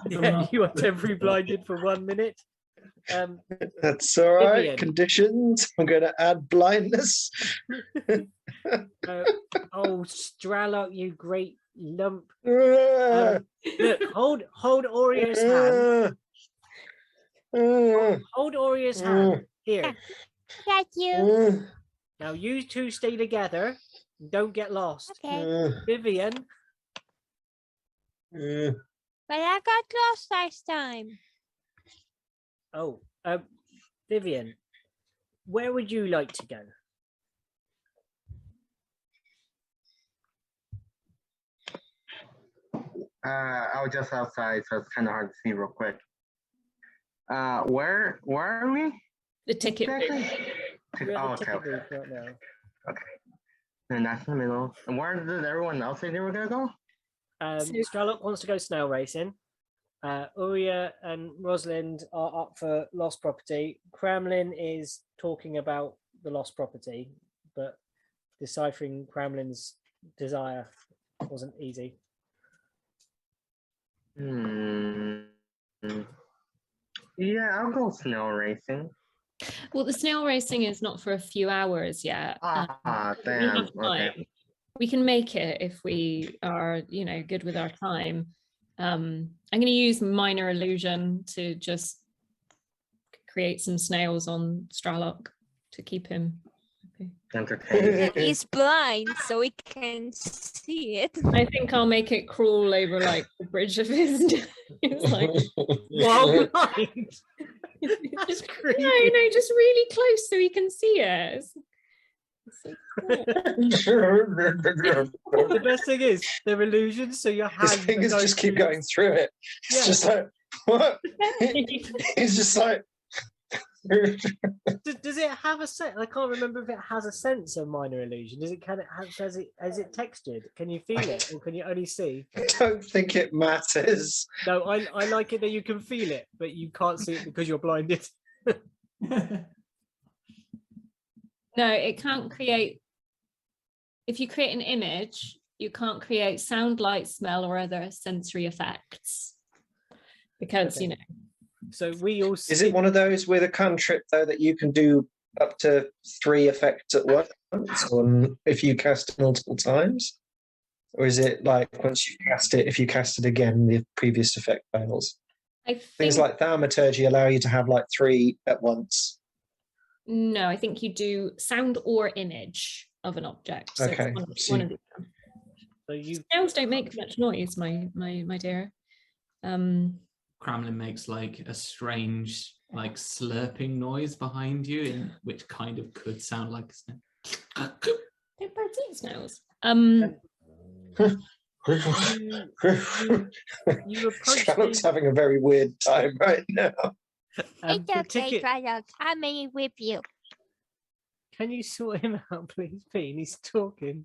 Yeah, you are temporarily blinded for 1 minute. That's all right. Vivian. Conditions. I'm going to add blindness. Oh, Stralok, you great lump. Ah, Look, hold Oria's hand. Hold Oria's hand. Here. Got you. Now you two stay together. Don't get lost. Okay. Vivian, But I got lost last time. oh, Vivian, where would you like to go? I was just outside, so it's kind of hard to see real quick. Where are we? The ticket booth. Exactly? We're Oh, at the okay, ticket okay. booth right now. And that's in the middle. And where did everyone else say they were gonna go? Stralok wants to go snail racing. Uria and Rosalind are up for lost property. Kremlin is talking about the lost property, but deciphering Kremlin's desire wasn't easy. Yeah, I'll go snail racing. Well, the snail racing is not for a few hours yet. Ah, We damn. have Okay. time. We can make it if we are, good with our time. I'm going to use minor illusion to just create some snails on Stralok to keep him happy. Entertaining. He's blind, so he can see it. I think I'll make it crawl over like the bridge of his. It's like, While blind. That's no, creepy. just really close so he can see it. The best thing is they're illusions, so your hands. His fingers are just keep through- going through it. It's Yeah. just like, what? He's just like, Does it have a sense? I can't remember if it has a sense of minor illusion. Does it? Can it? Is it textured? Can you feel it, or can you only see? I don't think it matters. No, I like it that you can feel it, but you can't see it because you're blinded. No, it can't create. If you create an image, you can't create sound, light, smell, or other sensory effects because Okay. So we all. Is it one of those with a cantrip though that you can do up to 3 effects at once, or if you cast it multiple times? Or is it like once you cast it, if you cast it again, the previous effect fails? I Things think like thaumaturgy allow you to have like 3 at once. no, I think you do sound or image of an object. So Okay, it's so one of the So you. snails don't make much noise, my dear. Kremlin makes like a strange, like slurping noise behind you, which kind of could sound like a snail. Don't birds eat snails? You approach Shallock's the, having a very weird time right now. It's the okay, ticket. Sherlock. I'm in with you. Can you sort him out, please, Pete? He's talking.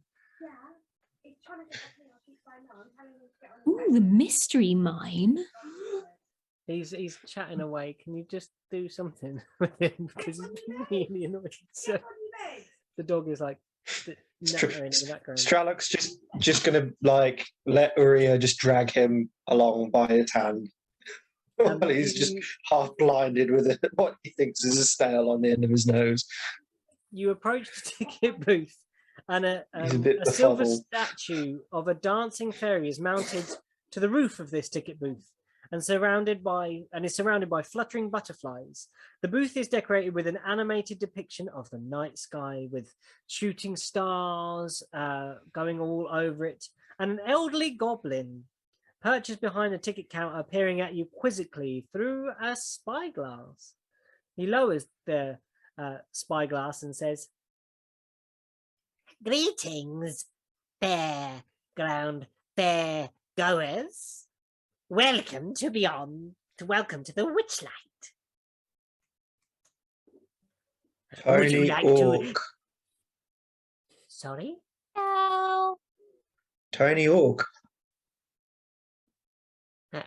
Ooh, the mystery mine. He's chatting away. Can you just do something with him? Because he's really annoying. So the dog is like nattering in the background. Stralock's just gonna like let Uria just drag him along by his hand. While he's just half blinded with what he thinks is a snail on the end of his nose. You approach the ticket booth, and a silver befuddled. statue of a dancing fairy is mounted to the roof of this ticket booth, and is surrounded by fluttering butterflies. The booth is decorated with an animated depiction of the night sky with shooting stars going all over it, and an elderly goblin perched behind the ticket counter, peering at you quizzically through a spyglass. He lowers the spyglass and says, "Greetings, fair ground fair goers. Welcome to the Witchlight. Would you Tony like Orc. to? Sorry? No. Tony Orc.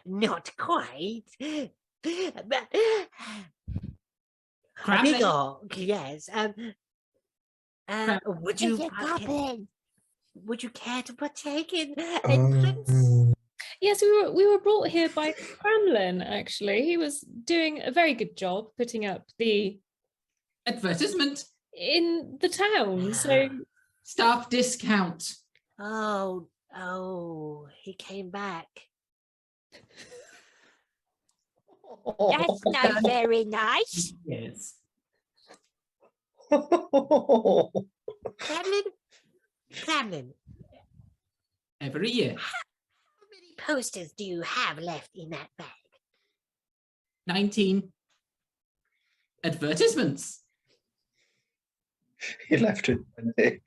Not quite. But a Kremlin. big orc, yes. Would It's you a goblin. would you care to partake in entrance? Yes, we were brought here by Kremlin, actually. He was doing a very good job putting up the Advertisement. in the town. So Staff discount. Oh, he came back. That's not very nice. Yes. Kremlin, Every year. how many posters do you have left in that bag? 19. Advertisements. He left it.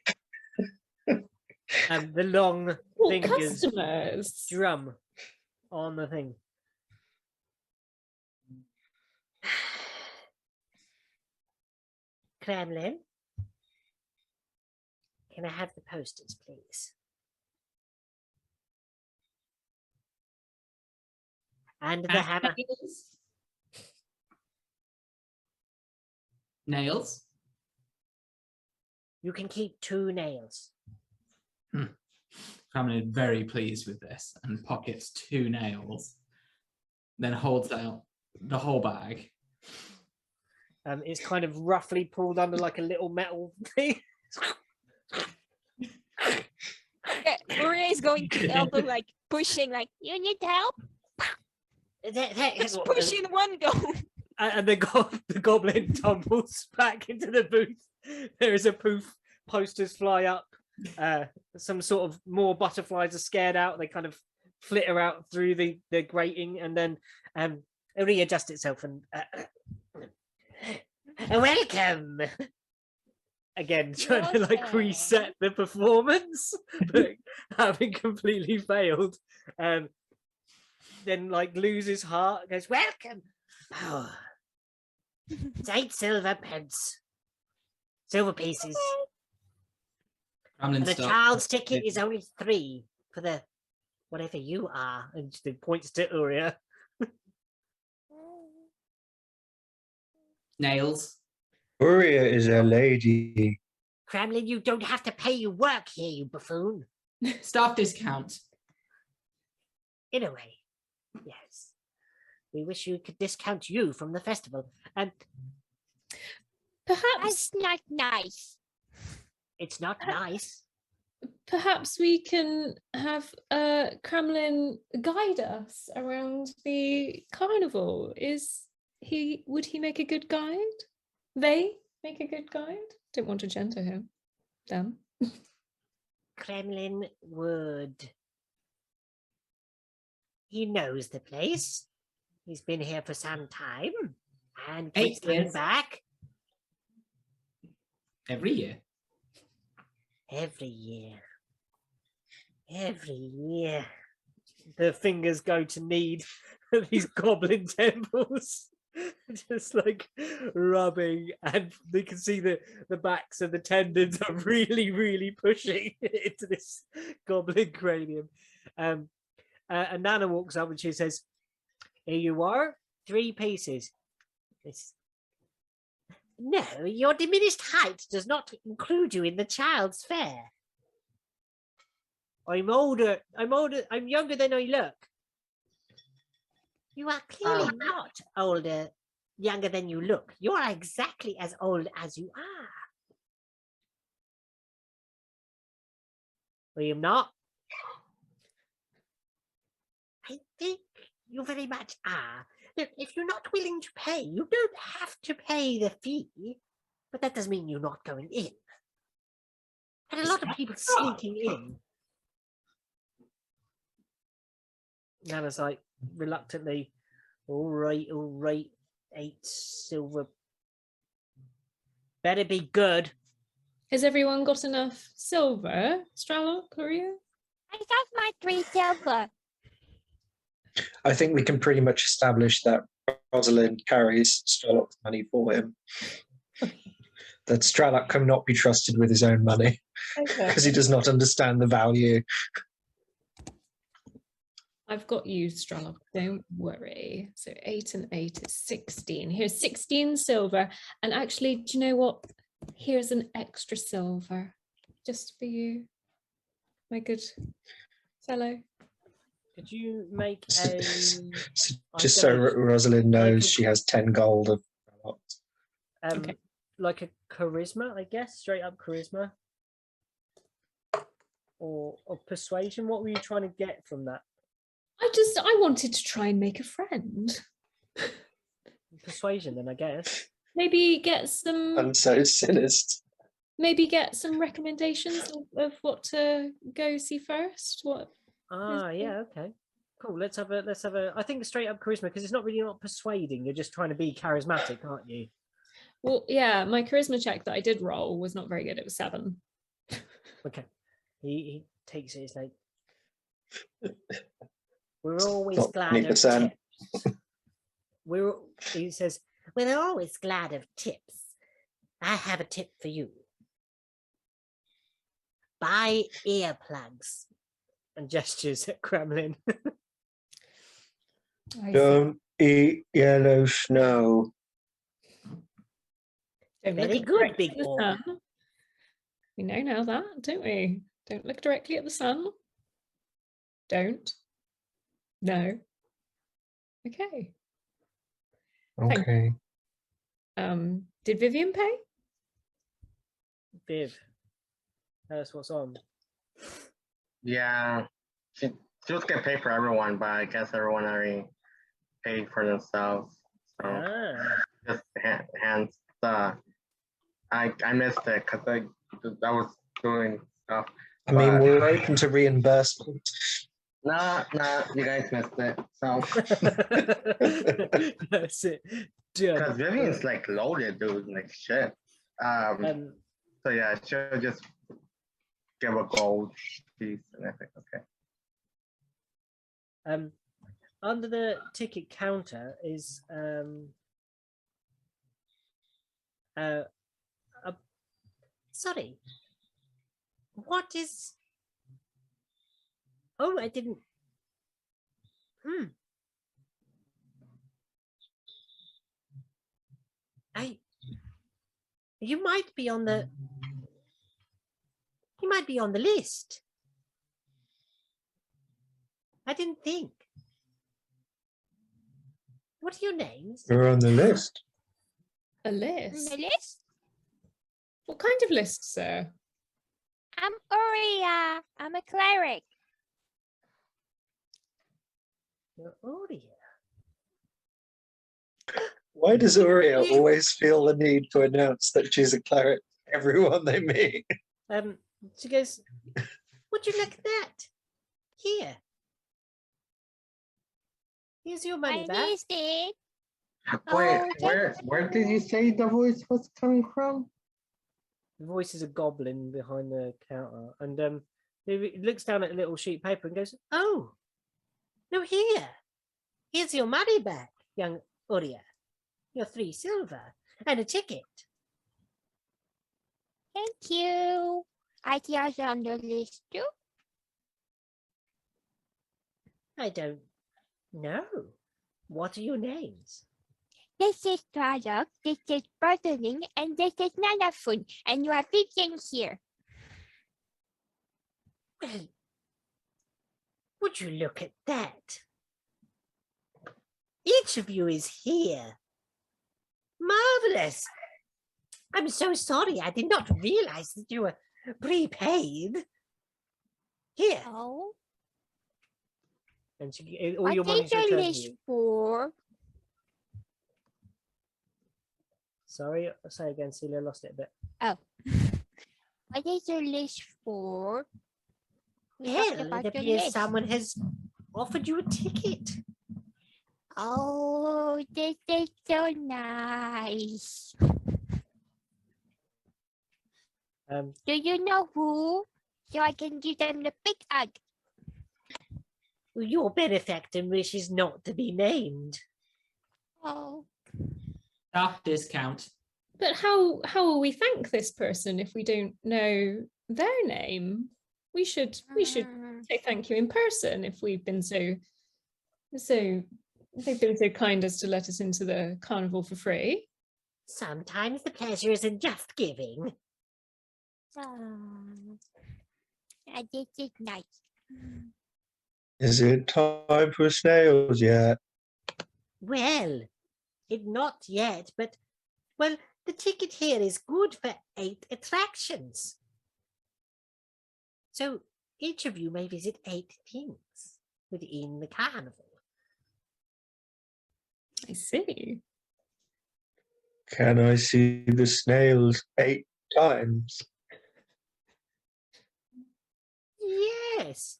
And the long well, fingers customers. drum on the thing. Kremlin, can I have the posters, please? And the hammer. Nails. You can keep 2 nails. Kremlin is very pleased with this and pockets 2 nails, then holds out the whole bag. It's kind of roughly pulled under like a little metal thing. Maria is going to elbow, like pushing, like, you need help? That is Just what pushing one go. and the goblin tumbles back into the booth. There is a poof, posters fly up. Some sort of more butterflies are scared out. They kind of flitter out through the grating, and then it readjusts itself and welcome again, trying to like reset the performance, but having completely failed. Then like loses heart, goes, welcome. Oh, it's 8 silver pieces. Kremlin And the starts- child's ticket is only 3 for the whatever you are. And she points to Uria. Nails. Uria is a lady. Kremlin, you don't have to pay your work here, you buffoon. Staff discount. In a way, yes. We wish we could discount you from the festival. And Perhaps That's not nice. it's not nice. perhaps we can have Kremlin guide us around the carnival. Would he make a good guide? They make a good guide? Don't want to gender him. Them. Kremlin would. He knows the place. He's been here for some time and keeps 8 coming years. back Every year. every year. Every year. The fingers go to knead these goblin temples. Just like rubbing, and they can see the backs of the tendons are really, really pushing into this goblin cranium. And Nana walks up and she says, "Here you are, 3 pieces." No, your diminished height does not include you in the child's fare. I'm older. I'm younger than I look. You are clearly not younger than you look. You are exactly as old as you are. I am not. I think you very much are. Look, if you're not willing to pay, you don't have to pay the fee. But that doesn't mean you're not going in. And a lot of people sneaking in. Nana's like, reluctantly, all right, 8 silver. Better be good. Has everyone got enough silver? Strala, Courier? I got my 3 silver. I think we can pretty much establish that Rosalind carries Strelok's money for him. That Strelok cannot be trusted with his own money because he does not understand the value. I've got you, Strala. Don't worry. So 8 and 8 is 16. Here's 16 silver. And actually, do you know what? Here's an extra silver just for you, my good fellow. Could you make So- a... Just so Rosalind knows, she has 10 gold of Okay. like a charisma, I guess, straight up charisma, or persuasion? What were you trying to get from that? I wanted to try and make a friend. Persuasion, then, I guess. Maybe get some and so sinister. maybe get some recommendations of what to go see first. What Yeah, okay, cool. Let's have a. I think straight up charisma, because it's not really not persuading. You're just trying to be charismatic, aren't you? Well, yeah, my charisma check that I did roll was not very good. It was 7. Okay, he takes it. It's like, we're always Not glad of 20%. tips. He says, we're always glad of tips. I have a tip for you. Buy earplugs. And gestures at Kremlin. Don't eat yellow snow. Don't Very look good, directly big at the boy. sun. We know now that, don't we? Don't look directly at the sun. Don't. No. Okay. Okay. Did Vivian pay? Viv, tell us what's on. Yeah, she was gonna pay for everyone, but I guess everyone already paid for themselves. So just hands. I missed it because I was doing stuff. I mean, but- we're open to reimbursement. Nah, you guys missed it. So That's it. because Vivian's like loaded, dude, like shit. So yeah, she'll just give a gold piece, and I think okay. Under the ticket counter is sorry. What is? Oh, I didn't. You might be on the. You might be on the list. I didn't think. What are your names? We're on the list. A On list? the list? What kind of list, sir? I'm Uria. I'm a cleric. You're Aurea. Why does Uria always feel the need to announce that she's a cleric to everyone they meet? She goes, would you look at that? Here. Here's your money I back. missed it. Wait, Oh, where did you say the voice was coming from? The voice is a goblin behind the counter. And he looks down at a little sheet of paper and goes, oh, no, here. Here's your money back, young Uria. Your 3 silver and a ticket. Thank you. I was on the list too. I don't know. What are your names? This is Tradok, this is Burtling, and this is Nanafun, and you are fishing here. Well, would you look at that? Each of you is here. Marvelous. I'm so sorry. I did not realize that you were prepaid. Here. Oh, And all what your money's is the returned to list you. for? Sorry, say again, Celia, lost it a bit. Oh. What is the list for? We Well, talked about it the appears list. someone has offered you a ticket. Oh, this is so nice. Do you know who? So I can give them the big hug. Your benefactor wishes not to be named. Oh, Staff discount. But how will we thank this person if we don't know their name? We should say thank you in person if we've been so they've been so kind as to let us into the carnival for free. Sometimes the pleasure isn't just giving. This is nice. Is it time for snails yet? Well, it not yet, but, well, the ticket here is good for 8 attractions. So each of you may visit 8 things within the carnival. I see. Can I see the snails 8 times? Yes,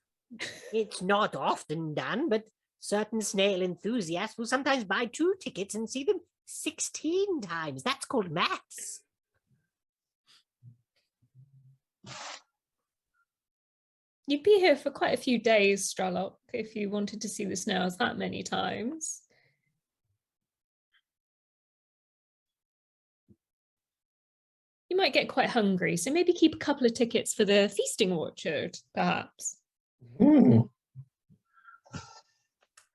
it's not often done, but certain snail enthusiasts will sometimes buy 2 tickets and see them 16 times. That's called maths. You'd be here for quite a few days, Stralock, if you wanted to see the snails that many times. You might get quite hungry, so maybe keep a couple of tickets for the feasting orchard, perhaps. Ooh.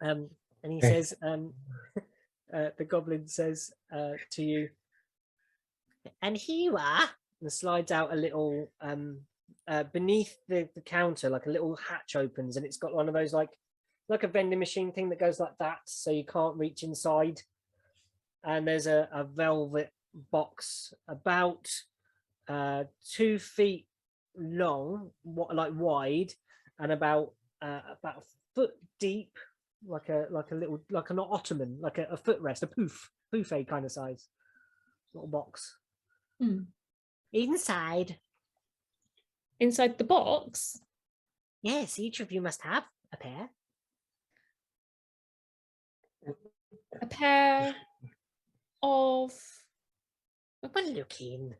And he says, the goblin says to you, and here you are, and slides out a little, beneath the counter, like a little hatch opens, and it's got one of those like a vending machine thing that goes like that, so you can't reach inside. And there's a velvet box about 2 feet long, like wide, and about a foot deep, like an ottoman, like a footrest, a poufet kind of size little box. Inside the box? Yes, each of you must have a pair. A pair of... Well, look in.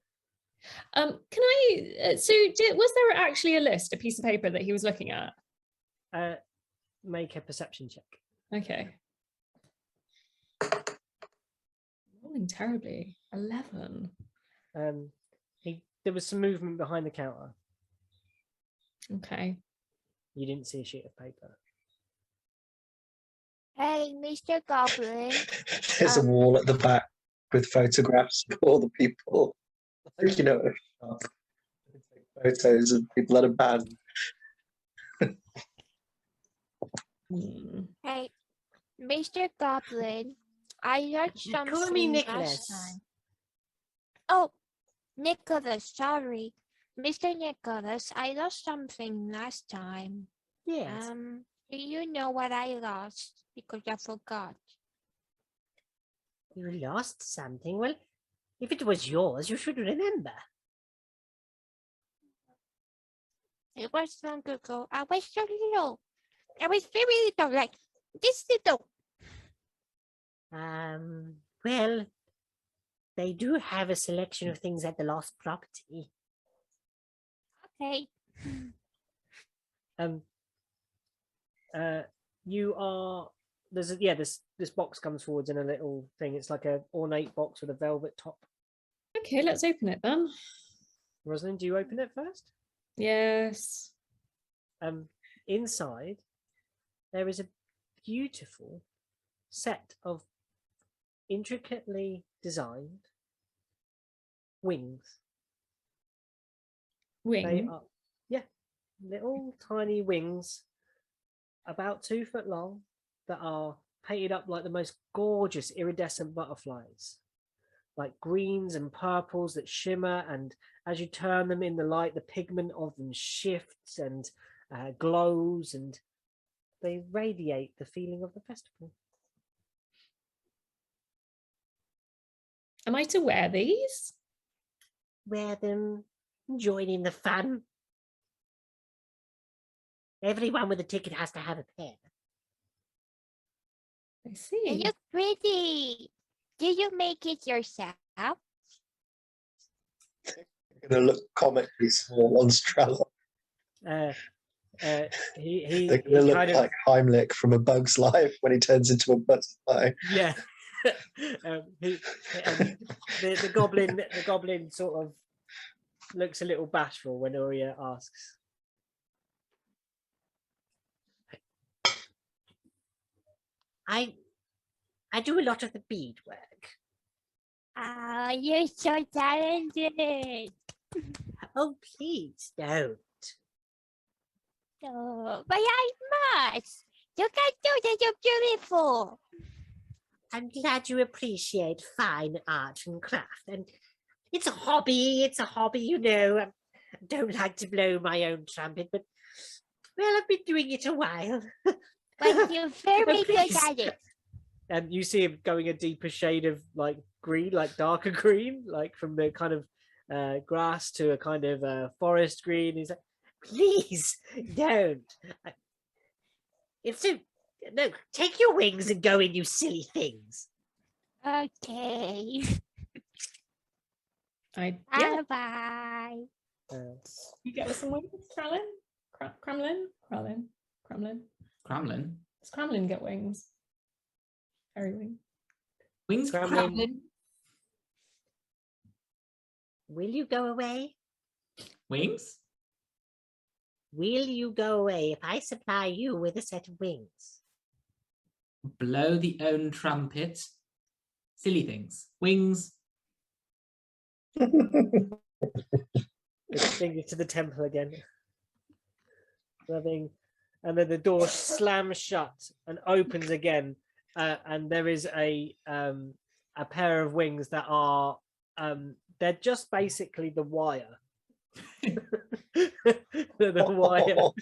Can I... was there actually a list, a piece of paper that he was looking at? Make a perception check. Okay. Rolling terribly. 11. There was some movement behind the counter. Okay. You didn't see a sheet of paper. Hey, Mr. Goblin. There's a wall at the back with photographs of all the people. Like, you know, photos of people at a band. Hey, Mr. Goblin. I lost something Call me last Nicholas. time. Oh, Nicholas, sorry. Mr. Nicholas, I lost something last time. Yes. Do you know what I lost? Because I forgot. You lost something? Well, if it was yours, you should remember. It was long ago. I was so little. I was very little, like this little. Well, they do have a selection of things at the lost property. Okay. You are this box comes forwards in a little thing. It's like a ornate box with a velvet top. Okay, let's open it then. Rosalind, do you open it first? Yes. Inside there is a beautiful set of intricately designed wings. They Wing. are, little tiny wings, about 2 foot long, that are painted up like the most gorgeous iridescent butterflies, like greens and purples that shimmer, and as you turn them in the light, the pigment of them shifts and glows, and they radiate the feeling of the festival. Am I to wear these? Wear them, join in the fun. Everyone with a ticket has to have a pair. I They see. look pretty. Did you make it yourself? Going to look comically small on Strelok. He They're going to look kind of, like Heimlich from A Bug's Life when he turns into a butterfly. yeah. The goblin sort of looks a little bashful when Uria asks. I do a lot of the beadwork. Ah, you're so talented. Oh, please don't. No, but I must. You can do that. You're beautiful. I'm glad you appreciate fine art and craft. And it's a hobby, you know. I don't like to blow my own trumpet, but, well, I've been doing it a while. But you're very good please. at it. And you see him going a deeper shade of like green, like darker green, like from the kind of grass to a kind of forest green. He's like, please don't. No, take your wings and go in, you silly things. Okay. Yeah. Bye. You get us some wings, Kremlin? Kremlin? Kremlin. Does Kremlin get wings? Fairy wing. Wings Kremlin. Kremlin. Will you go away? Wings? Will you go away if I supply you with a set of wings? Blow the own trumpet. Silly things. Wings. Finger to the temple again. Nothing. And then the door slams shut and opens again, and there is a pair of wings that are they're just basically the wire. They're the wire.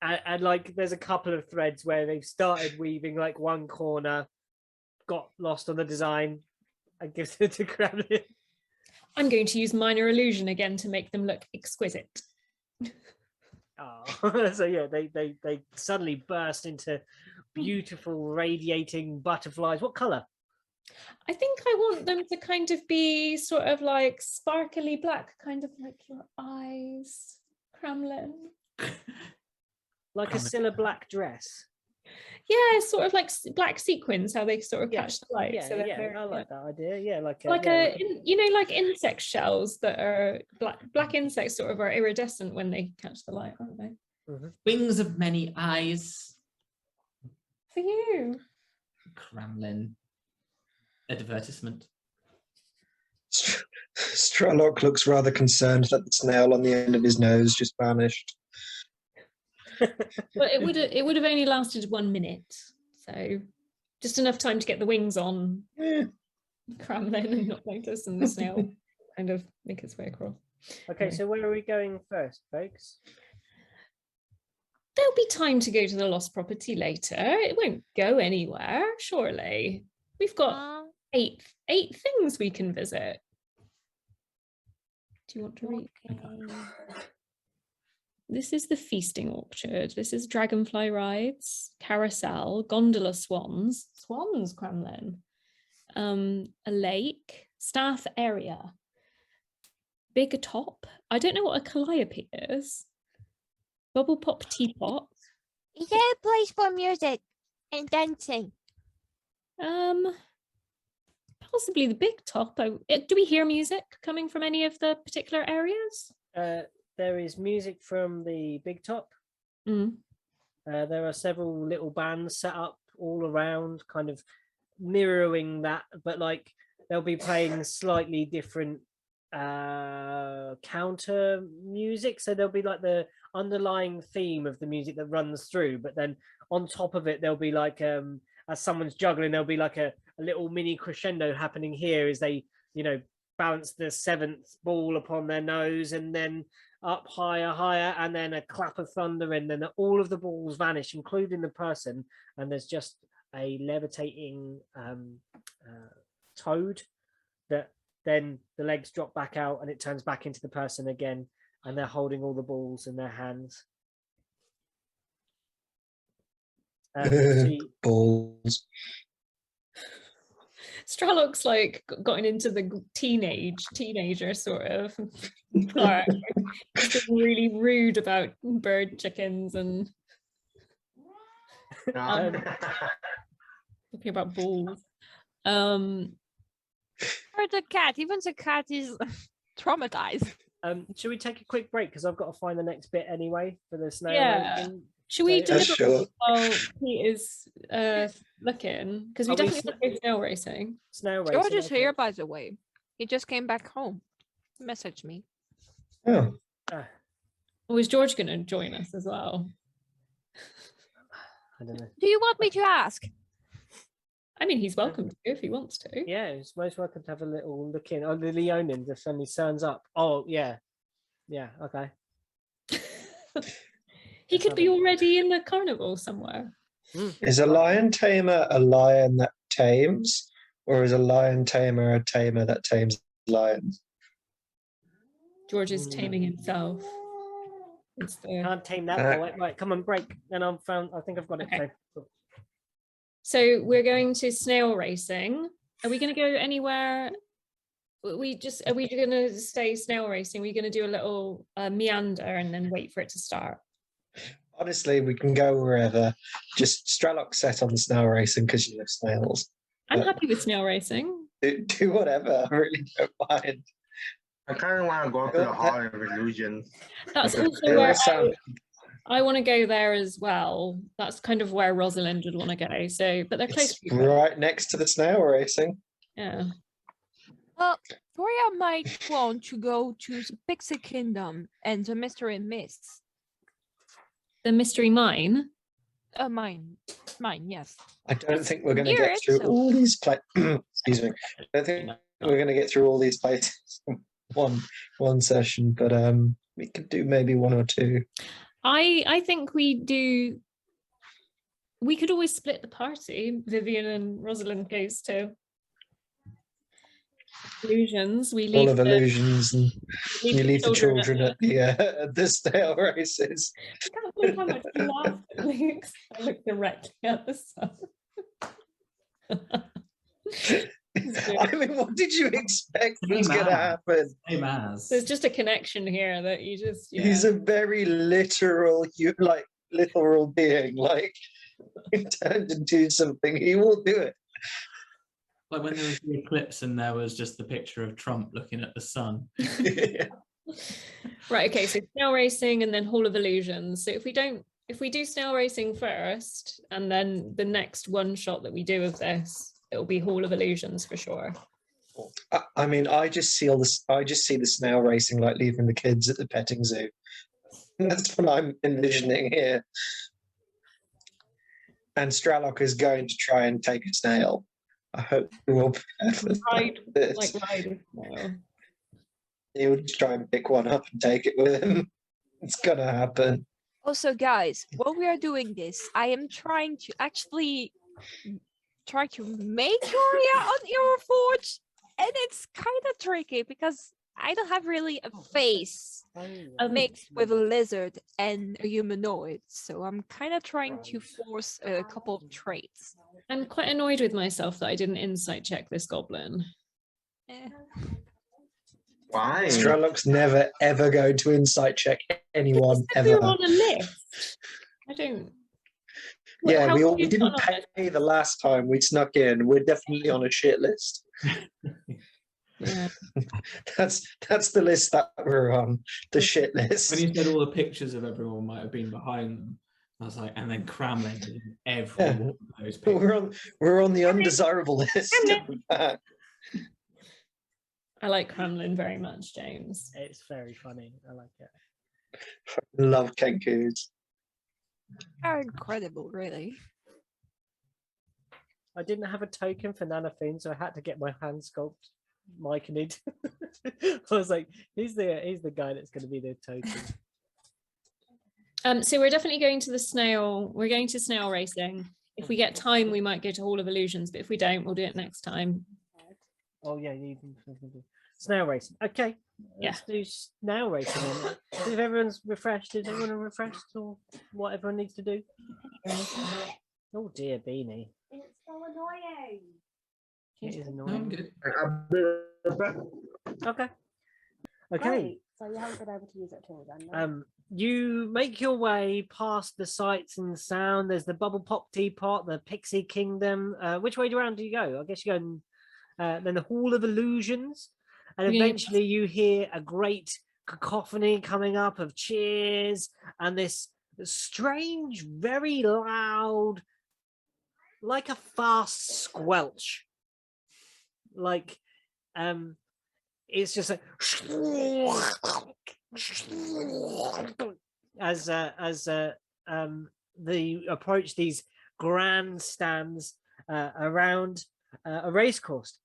And like there's a couple of threads where they've started weaving, like one corner got lost on the design and gives it to Kremlin. I'm going to use minor illusion again to make them look exquisite. Oh, so yeah, they suddenly burst into beautiful radiating butterflies. What color? I think I want them to kind of be sort of like sparkly black, kind of like your eyes, Kremlin. Like Kremlin. a Scylla black dress. Yeah, sort of like black sequins, how they sort of catch the light. Yeah, So that yeah, they're- I like that idea. Yeah, like like insect shells that are black insects sort of are iridescent when they catch the light, aren't they? Wings of many eyes. For you. Kremlin. Advertisement. Strelok looks rather concerned that the snail on the end of his nose just vanished. But it would have only lasted 1 minute, so just enough time to get the wings on Cramlin and not notice, and the snail kind of make its way across. Okay, Anyway. so where are we going first, folks? There'll be time to go to the lost property later. It won't go anywhere, surely. We've got 8 things we can visit. Do you want to read? Okay. This is the feasting orchard. This is dragonfly rides, carousel, gondola swans, Cramlin, a lake, staff area, big top. I don't know what a calliope is. Bubble pop teapot. Is there a place for music and dancing? Possibly the big top. Do we hear music coming from any of the particular areas? There is music from the big top. Mm. There are several little bands set up all around, kind of mirroring that, but like they'll be playing slightly different counter music. So there'll be like the underlying theme of the music that runs through, but then on top of it there'll be like as someone's juggling, there'll be like a little mini crescendo happening here as they, you know, bounce the 7th ball upon their nose, and then up higher, and then a clap of thunder, and then all of the balls vanish, including the person, and there's just a levitating toad that then the legs drop back out and it turns back into the person again, and they're holding all the balls in their hands. Balls. Stralock's like gotten into the teenager sort of part. Just being really rude about bird chickens and talking about balls. Or the cat. Even the cat is traumatized. Should we take a quick break, because I've got to find the next bit anyway for the snail racing? Should we So- deliver Sure. while Pete is looking? Because we Are we definitely want to go snail racing. Snail racing. George is okay. here, by the way. He just came back home. Message me. Oh, Or is George going to join us as well? I don't know. Do you want me to ask? I mean, he's welcome to if he wants to. Yeah, he's most welcome to have a little look in. Oh, the Leonin just suddenly turns up. Oh, yeah. Yeah, okay. He could be already in the carnival somewhere. is a lion tamer a lion that tames, or is a lion tamer a tamer that tames lions? George is taming himself. It's the... Can't tame that boy. Right, come on, break. Then I think I've got it. Okay. So- So we're going to snail racing. Are we going to go anywhere? Are we going to stay snail racing? Are we going to do a little meander and then wait for it to start? Honestly, we can go wherever. Just Stralock set on the snail racing because you love snails. I'm But- happy with snail racing. Do whatever. I really don't mind. I kind of want to go to the Hall of Illusions. That's also It where does sound- I want to go there as well. That's kind of where Rosalind would want to go. So, but they're close It's to each other. right next to the snail racing. Yeah. Well, Gloria might want to go to the Pixie Kingdom and the Mystery Mists. The mystery mine. Mine, yes. I don't think we're going to Near get it, through so- all these excuse me. I don't think we're going to get through all these places in one session, but we could do maybe 1 or 2. I think we could always split the party. Vivian and Rosalind goes to illusions. We All leave of the, illusions, and you leave the children at at the snail races. I can't believe how much you laughed at me 'cause I looked directly at the sun. I mean, what did you expect was Same going to as. happen? Same as. There's just a connection here that you just He's a very literal, literal being. Like, he turned into something, he will do it. Like when there was the eclipse and there was just the picture of Trump looking at the sun. Right, okay, so snail racing and then Hall of Illusions. So if we do snail racing first, and then the next one shot that we do of this, it'll be Hall of Illusions for sure. I mean, I just see the snail racing like leaving the kids at the petting zoo. That's what I'm envisioning here. And Stralock is going to try and take a snail. I hope he will. Ride a snail. He'll just try and pick one up and take it with him. It's gonna happen. Also, guys, while we are doing this, I am trying to actually try to make Yoria on Forge, and it's kind of tricky because I don't have really a face mixed with a lizard and a humanoid, so I'm kind of trying to force a couple of traits. I'm quite annoyed with myself that I didn't insight check this goblin. Eh. Why? Stralock's never ever going to insight check anyone We were ever. on a list. I don't. Yeah, How we can you didn't not on pay the last time we snuck in. We're definitely on a shit list. Yeah. That's the list that we're on. The shit list. When you said all the pictures of everyone might have been behind them, I was like, and then Cramlin in every Yeah. one of those But pictures. we're on the undesirable list. I like Kremlin very much, James. It's very funny. I like it. Love Kenkus. Are incredible, really. I didn't have a token for Nanophene, so I had to get my hand sculpt Myconid. I was like, he's the guy that's going to be the token. So we're definitely going to the snail. We're going to snail racing. If we get time, we might go to Hall of Illusions, but if we don't, we'll do it next time. Oh yeah, you can do snail racing. Okay, let's do snail racing. Then. If everyone's refreshed, is everyone refreshed or what everyone needs to do? Oh dear, Beanie. It's so annoying. It is No, I'm annoying. good. Okay. Okay. Great. So you haven't been able to use it at all then? No? You make your way past the sights and sound. There's the Bubble Pop Teapot, the Pixie Kingdom. Which way around do you go? I guess you go then the Hall of Illusions, and eventually you hear a great cacophony coming up of cheers and this strange, very loud, like a fast squelch. Like, it's just like as they approach these grandstands around a racecourse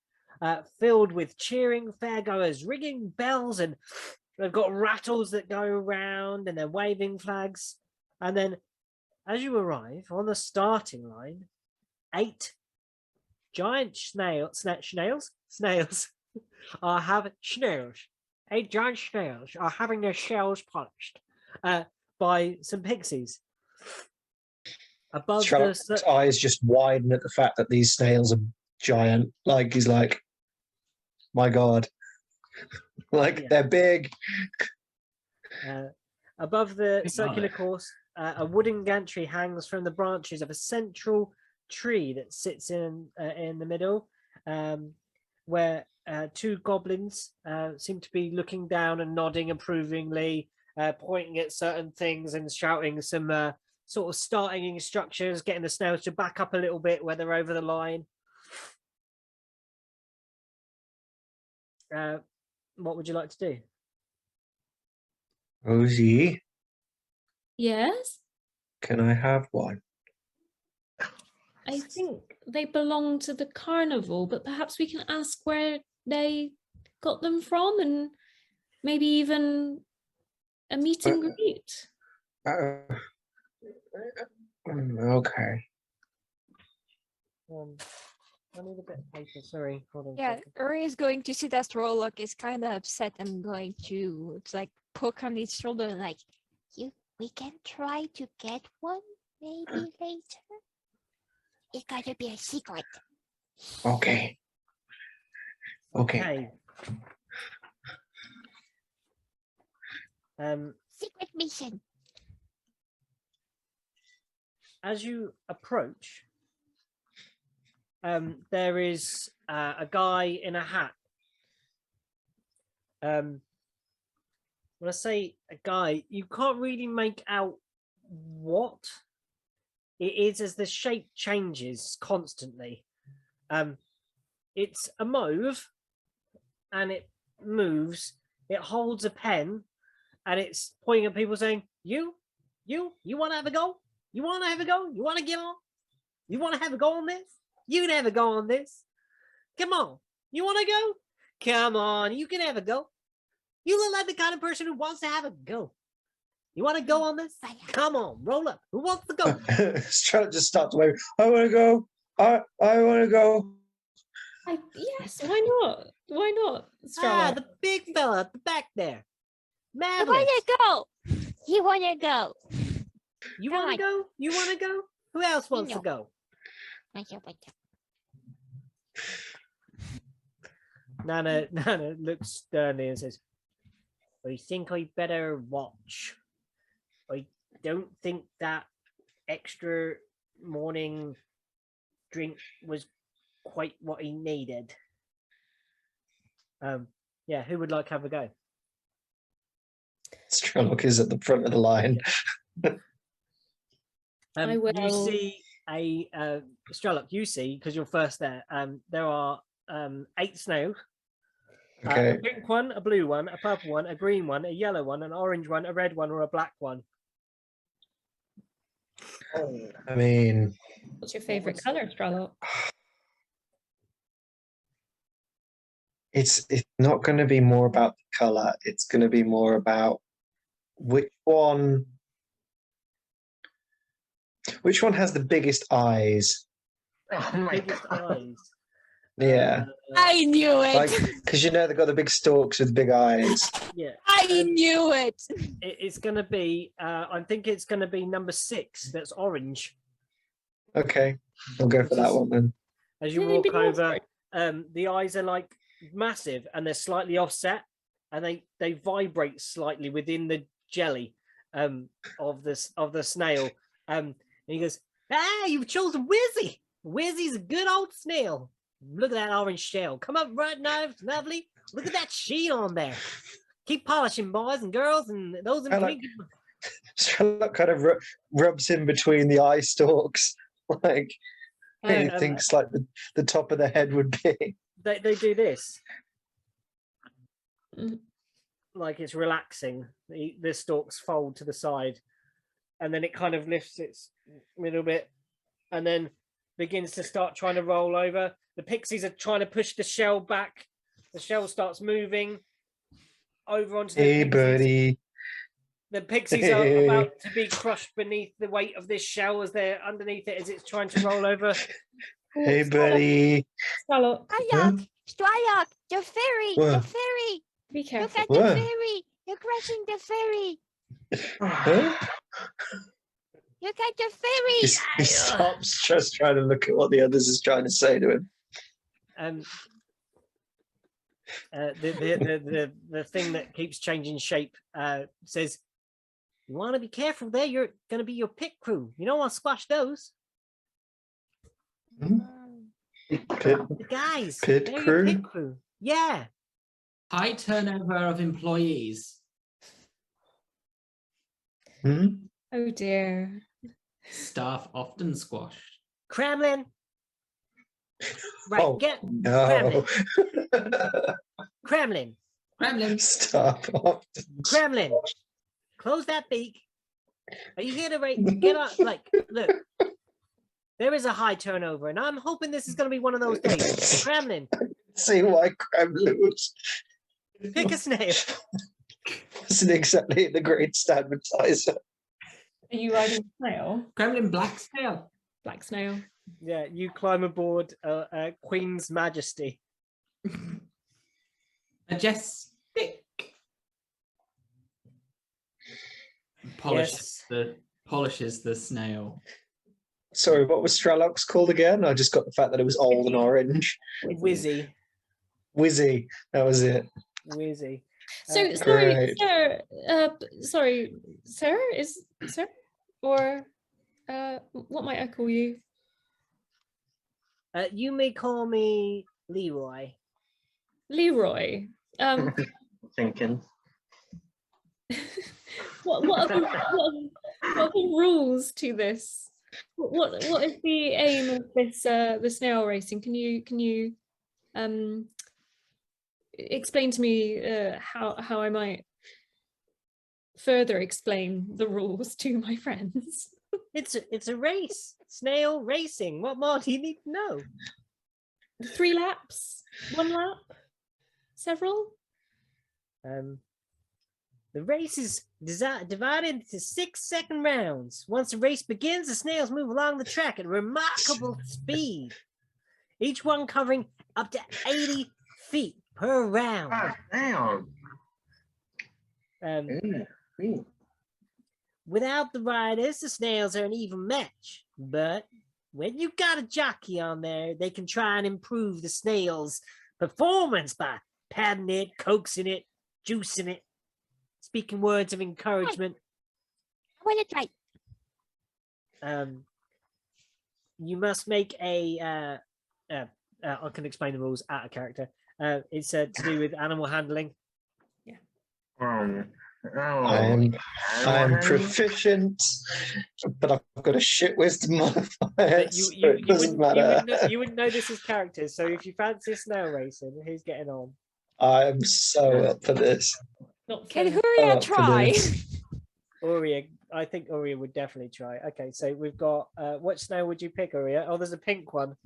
filled with cheering fairgoers, ringing bells, and they've got rattles that go around and they're waving flags. And then as you arrive on the starting line, 8 giant snails are having 8 giant snails are having their shells polished by some pixies. Above Stralock's eyes just widen at the fact that these snails are giant. Like he's like, my God. Like they're big. Above the circular course, a wooden gantry hangs from the branches of a central tree that sits in the middle, where 2 goblins seem to be looking down and nodding approvingly, pointing at certain things and shouting some sort of starting instructions, getting the snails to back up a little bit where they're over the line. What would you like to do? Rosie, Yes? can I have one? I think they belong to the carnival, but perhaps we can ask where they got them from and maybe even a meet and greet. Okay. I need a bit of paper, sorry. Hold on. Yeah, Uri is going to see that Strolok is kind of upset and going to, it's like, poke on his shoulder like, we can try to get one maybe later. It's gotta be a secret. Okay. Okay. Secret mission. As you approach, there is a guy in a hat. When I say a guy, you can't really make out what it is as the shape changes constantly. It's a mauve and it moves. It holds a pen and it's pointing at people saying, you want to have a go? You want to have a go? You want to get on? You want to have a go on this? You can have a go on this. Come on. You want to go? Come on. You can have a go. You look like the kind of person who wants to have a go. You want to go on this? Come on, roll up. Who wants to go? Strelok just starts waving. I want to go. I want to go. Yes, why not? Why not? Ah, Strelok? the big fella at the back there. I Marvelous. want to go. You want to go. You Come want to on. go? You want to go? Who else wants to know. go? Nana Nana looks sternly and says, I think I better watch. I don't think that extra morning drink was quite what he needed. Yeah, who would like to have a go? Strelok is at the front of the line. I You will. see a Strelok, you see, because you're first there, there are 8 snails. Okay. A pink one, a blue one, a purple one, a green one, a yellow one, an orange one, a red one, or a black one. I mean, What's your favorite color, Strelok? it's not going to be more about the color. It's going to be more about which one has the biggest eyes. Oh my Biggest god. eyes. Yeah, I knew it. like because they've got the big stalks with big eyes. Yeah. I knew it. It's going to be, I think it's going to be number 6. That's orange. Okay, I'll go for that one then. As you Is anybody walk else over, the eyes are like massive and they're slightly offset, and they vibrate slightly within the jelly of the snail. And he goes, "Ah, you've chosen Wizzy. Wizzy's a good old snail. Look at that orange shell. Come up right now, lovely. Look at that sheen on there. Keep polishing, boys and girls, and those in I like- between." Strelok kind of rubs in between the eye stalks, like he thinks like the top of the head would be. They do this. Mm. Like it's relaxing. The stalks fold to the side, and then it kind of lifts its middle bit, and then begins to start trying to roll over. The pixies are trying to push the shell back. The shell starts moving over onto the Hey, pixies. buddy. The pixies are about to be crushed beneath the weight of this shell as they're underneath it as it's trying to roll over. Hey, buddy. Strelok, Strelok, the fairy, the What? fairy. be Look careful. at the What? fairy. You're crushing the fairy. Huh? Look at the fairy. He stops just trying to look at what the others is trying to say to him. The thing that keeps changing shape says, "You want to be careful there. You're going to be your pit crew. You don't want to squash those. Pit, The guys. Pit they're crew? Your pit crew. Yeah. High turnover of employees. hmm? Oh dear. Staff often squashed. Kremlin. Right. Oh, Get no. Kremlin. Kremlin. Stop. Kremlin. Close that beak. Are you here to get up? Like, look. There is a high turnover, and I'm hoping this is going to be one of those days. Kremlin, See why Kremlin was pick a snail. wasn't exactly the greatest advertiser. Are you riding snail? Kremlin black snail. Black snail. Yeah, you climb aboard Queen's Majesty. Majestic. Polishes the snail. Sorry, what was Strelok's called again? I just got the fact that it was old and orange. Wizzy. Wizzy, that was it. Wizzy. So sorry, Great. sir. Sorry, sir is sir, or what might I call you? You may call me Leroy. Leroy. Thinking. What are the rules to this? What is the aim of this the snail racing? Can you explain to me how I might further explain the rules to my friends. It's a race. Snail racing. What more do you need to know? 3 laps, 1 lap, several. The race is divided into 6-second rounds. Once the race begins, the snails move along the track at remarkable speed, each one covering up to 80 feet per round. Ah, damn. Without the riders, the snails are an even match. But when you've got a jockey on there, they can try and improve the snail's performance by patting it, coaxing it, juicing it, speaking words of encouragement. I want to try. You must make I can explain the rules out of character. It's to do with animal handling. I am proficient, but I've got a shit wisdom modifier, so it doesn't matter. You wouldn't know this as characters, so if you fancy snail racing, who's getting on? I'm so up for this. Can Huria try? Uria, I think Uria would definitely try. Okay, so we've got what snail would you pick, Uria? Oh, there's a pink one. It's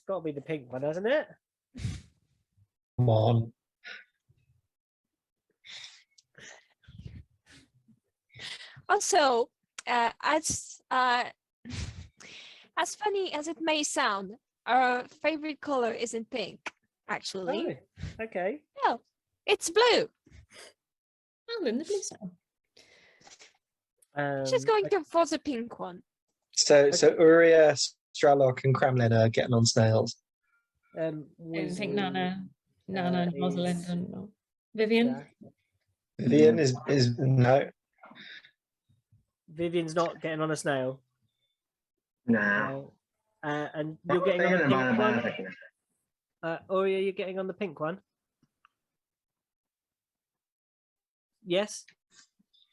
got to be the pink one, hasn't it? Come on. Also, as funny as it may sound, our favorite color isn't pink, actually. Oh, okay. No, it's blue. Oh, in the blue side. She's going to force a pink one. So Uria, Stralock, and Kremlin are getting on snails. I don't think Nana, Rosalind, and Vivian. Vivian is no. Vivian's not getting on a snail. Nah. And you're getting on the pink one. Uria, you're getting on the pink one. Yes.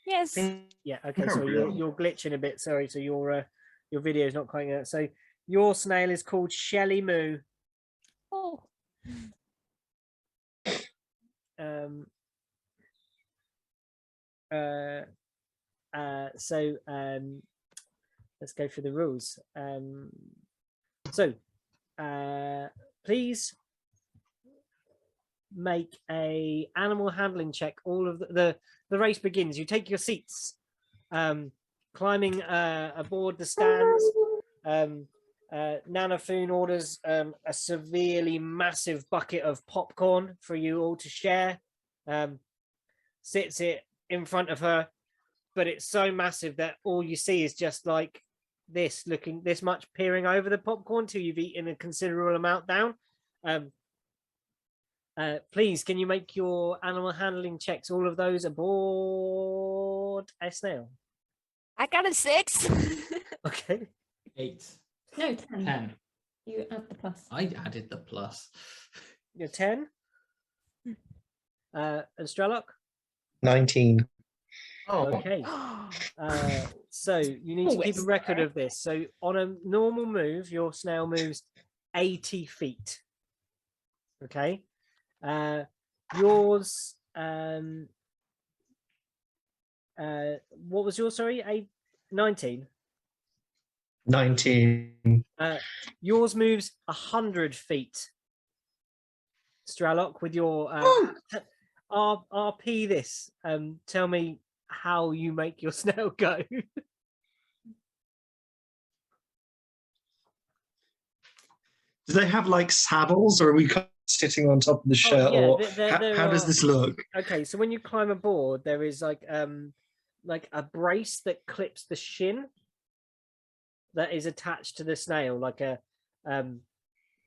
Yes. Yeah. Okay. So you're glitching a bit. Sorry. So your video is not quite out. So your snail is called Shelly Moo. Oh. So let's go through the rules. Please make a animal handling check. All of the race begins. You take your seats, climbing aboard the stands. Nanafoon orders a severely massive bucket of popcorn for you all to share. Sits it in front of her, but it's so massive that all you see is just like this, looking this much, peering over the popcorn till you've eaten a considerable amount down. Please, can you make your animal handling checks? All of those aboard a snail. I got a 6. Okay. 8. No, 10. 10. You add the plus. I added the plus. You're 10. And Stralock? 19. Oh, Okay. So you need to keep a record of this. So on a normal move, your snail moves 80 feet. Okay. Yours, what was yours? Sorry, 19. 19. Yours moves 100 feet. Stralock, with your RP this. Tell me how you make your snail go. Do they have like saddles, or are we sitting on top of the shell? Yeah, or how does this look? Okay, so when you climb aboard, there is like a brace that clips the shin that is attached to the snail, like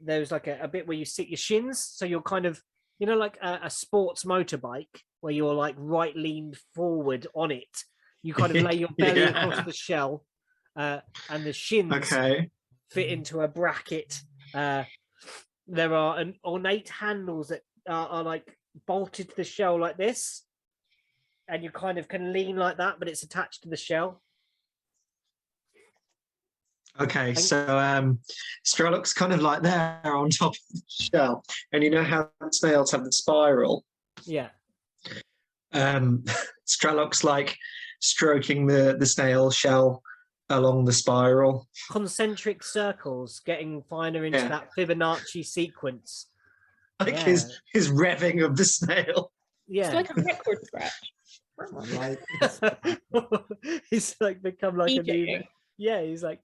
there's like a bit where you sit your shins, so you're kind of, you know, like a sports motorbike where you're like right leaned forward on it. You kind of lay your belly across the shell, and the shins fit into a bracket. There are an ornate handles that are like bolted to the shell like this, and you kind of can lean like that, but it's attached to the shell. Okay, so Stralock's kind of like there on top of the shell, and you know how snails have the spiral. Yeah. Strelok's like stroking the snail shell along the spiral. Concentric circles, getting finer into Yeah. that Fibonacci sequence. Like Yeah. his revving of the snail. It's Yeah. like a record scratch. Right. He's like become like a new. DJing. Yeah, he's like.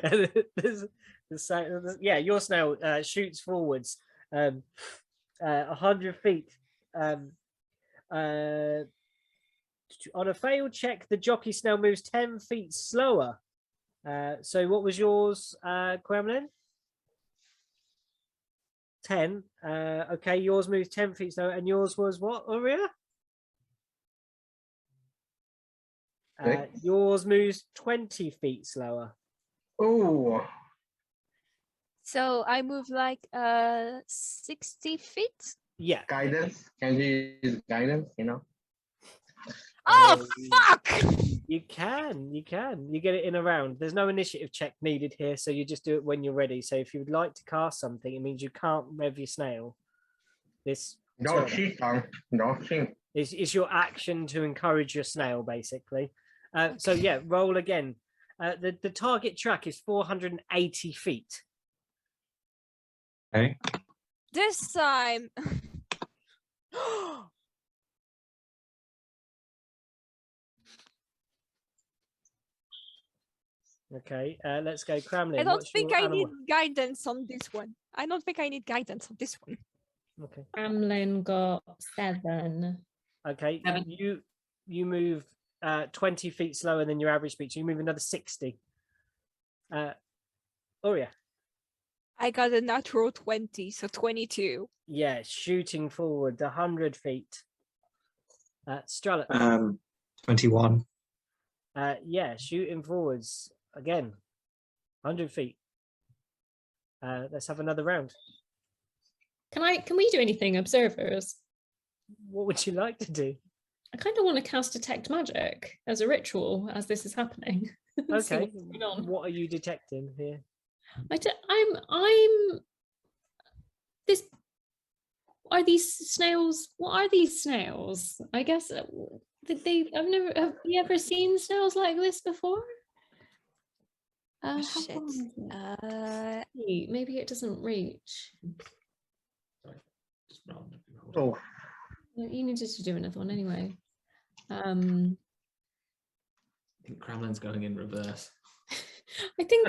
And there's the sound. Yeah, your snail shoots forwards 100 feet. On a failed check, the jockey snail moves 10 feet slower. So what was yours, Kremlin? 10. Okay, yours moves 10 feet slower, and yours was what, Aurea? Yours moves 20 feet slower. Oh, So I move like 60 feet. Yeah. guidance. Can you use guidance? You know. Oh fuck! You can. You get it in a round. There's no initiative check needed here, so you just do it when you're ready. So if you would like to cast something, it means you can't rev your snail. This Don't cheat, Tom. Don't cheat. is your action to encourage your snail, basically. So yeah, roll again. The target track is 480 feet. Okay. This time. Okay, let's go, Kremlin. I don't what's think your I animal? need guidance on this one. I don't think I need guidance on this one. Okay. Amlin got 7. Okay, Seven. you move 20 feet slower than your average speed. So you move another 60. Aurea. I got a natural 20, so 22. Yeah, shooting forward 100 feet. Strelok. 21. Yeah, shooting forwards again. 100 feet. Let's have another round. Can we do anything, observers? What would you like to do? I kind of want to cast detect magic as a ritual as this is happening. See Okay. what's going on. What are you detecting here? I'm this. Are these snails? What are these snails? I guess have you ever seen snails like this before? How Shit. far is it? Wait, maybe it doesn't reach. Oh, No, you needed to do another one anyway. I think Kremlin's going in reverse. I think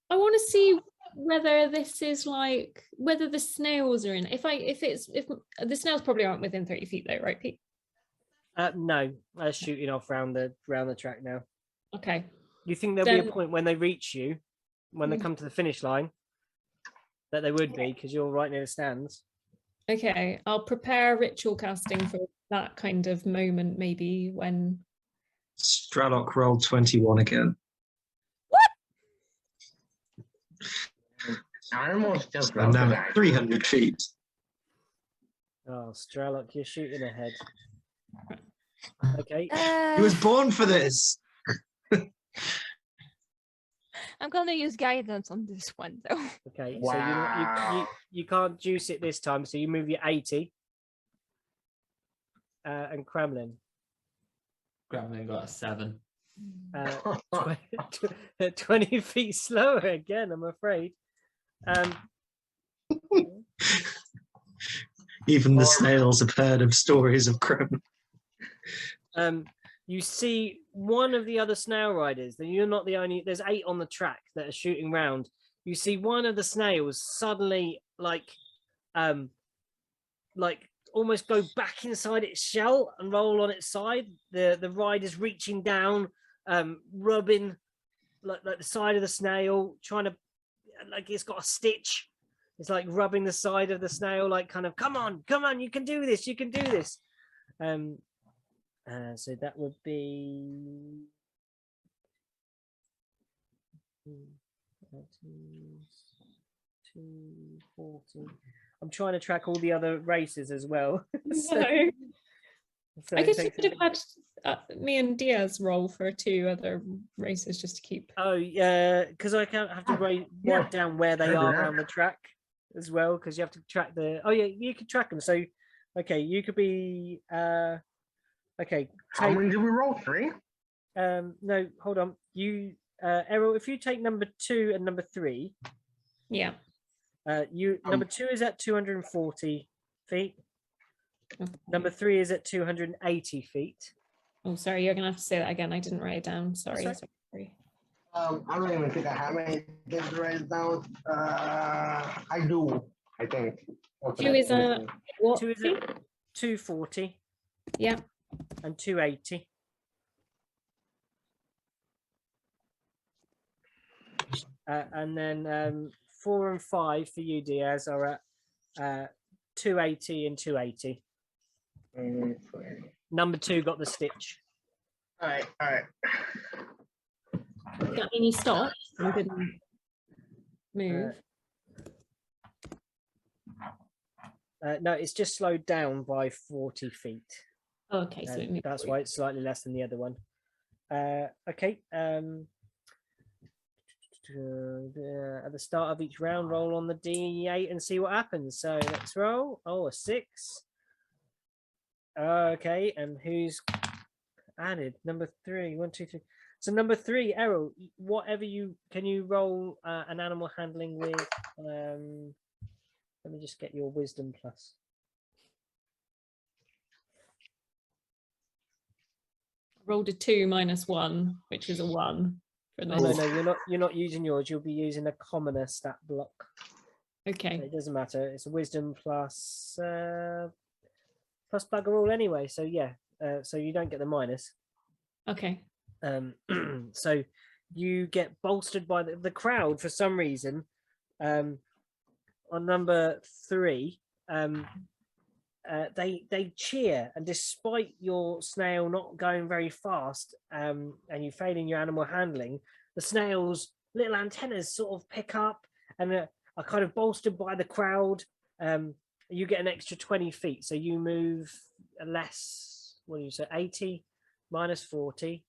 I want to see whether this is like whether the snails are in. If the snails probably aren't within 30 feet though, right, Pete? No, shooting off round the track now. Okay. You think there'll be Then- a point when they reach you, when they come to the finish line, that they would be because you're right near the stands. Okay, I'll prepare ritual casting for that kind of moment, maybe when. Strelok rolled 21 again. I almost just And love now that. 300 feet. Oh, Strelok, you're shooting ahead. Okay. He was born for this. I'm gonna use guidance on this one though. Okay. Wow. So you can't juice it this time. So you move your 80. And Kremlin. Kremlin got a 7. 20 feet slower again, I'm afraid. Even the snails have heard of stories of Kremlin. You see one of the other snail riders, then you're not the only, there's 8 on the track that are shooting round. You see one of the snails suddenly like almost go back inside its shell and roll on its side. The rider's reaching down, rubbing like the side of the snail, trying to, like it's got a stitch. It's like rubbing the side of the snail, like kind of, come on, you can do this, you can do this. So that would be 240. I'm trying to track all the other races as well. So I guess it you takes- could have had me and Diaz roll for 2 other races just to keep. Oh yeah, because I can't have to write down where they Sure, are yeah. around the track as well, because you have to track the. Oh yeah, you can track them. So Okay, you could be. Okay. How many did we roll? 3? No, hold on. You, Errol, if you take number 2 and number 3, Yeah. number 2 is at 240 feet. Okay. Number 3 is at 280 feet. Oh, sorry, you're gonna have to say that again. I didn't write it down. Sorry. right. Sorry. I don't even think I have any. Did write it down? I do. I think. 2 is what? 2 is at 240 Yeah. and 280. And then 4 and 5 for you, Diaz, are at 280 and 280. Number 2 got the stitch. All right. Got any stops? You didn't move. No, it's just slowed down by 40 feet. Okay, so it moved That's forward. why it's slightly less than the other one. Okay. At the start of each round, roll on the D8 and see what happens. So let's roll. Oh, a 6. Okay, and who's added? Number 3. 1, 2, 3. So number 3, Errol, whatever can you roll an animal handling with? Let me just get your wisdom plus. Rolled a 2 minus 1, which is a 1. For Oh, this. no, you're not using yours. You'll be using a commoner stat block. Okay. It doesn't matter. It's a wisdom plus bugger all anyway. So yeah, so you don't get the minus. Okay. So you get bolstered by the crowd for some reason. On number 3, they cheer, and despite your snail not going very fast, and you failing your animal handling, the snail's little antennas sort of pick up and are kind of bolstered by the crowd. You get an extra 20 feet, so you move less. What do you say? 80 minus 40.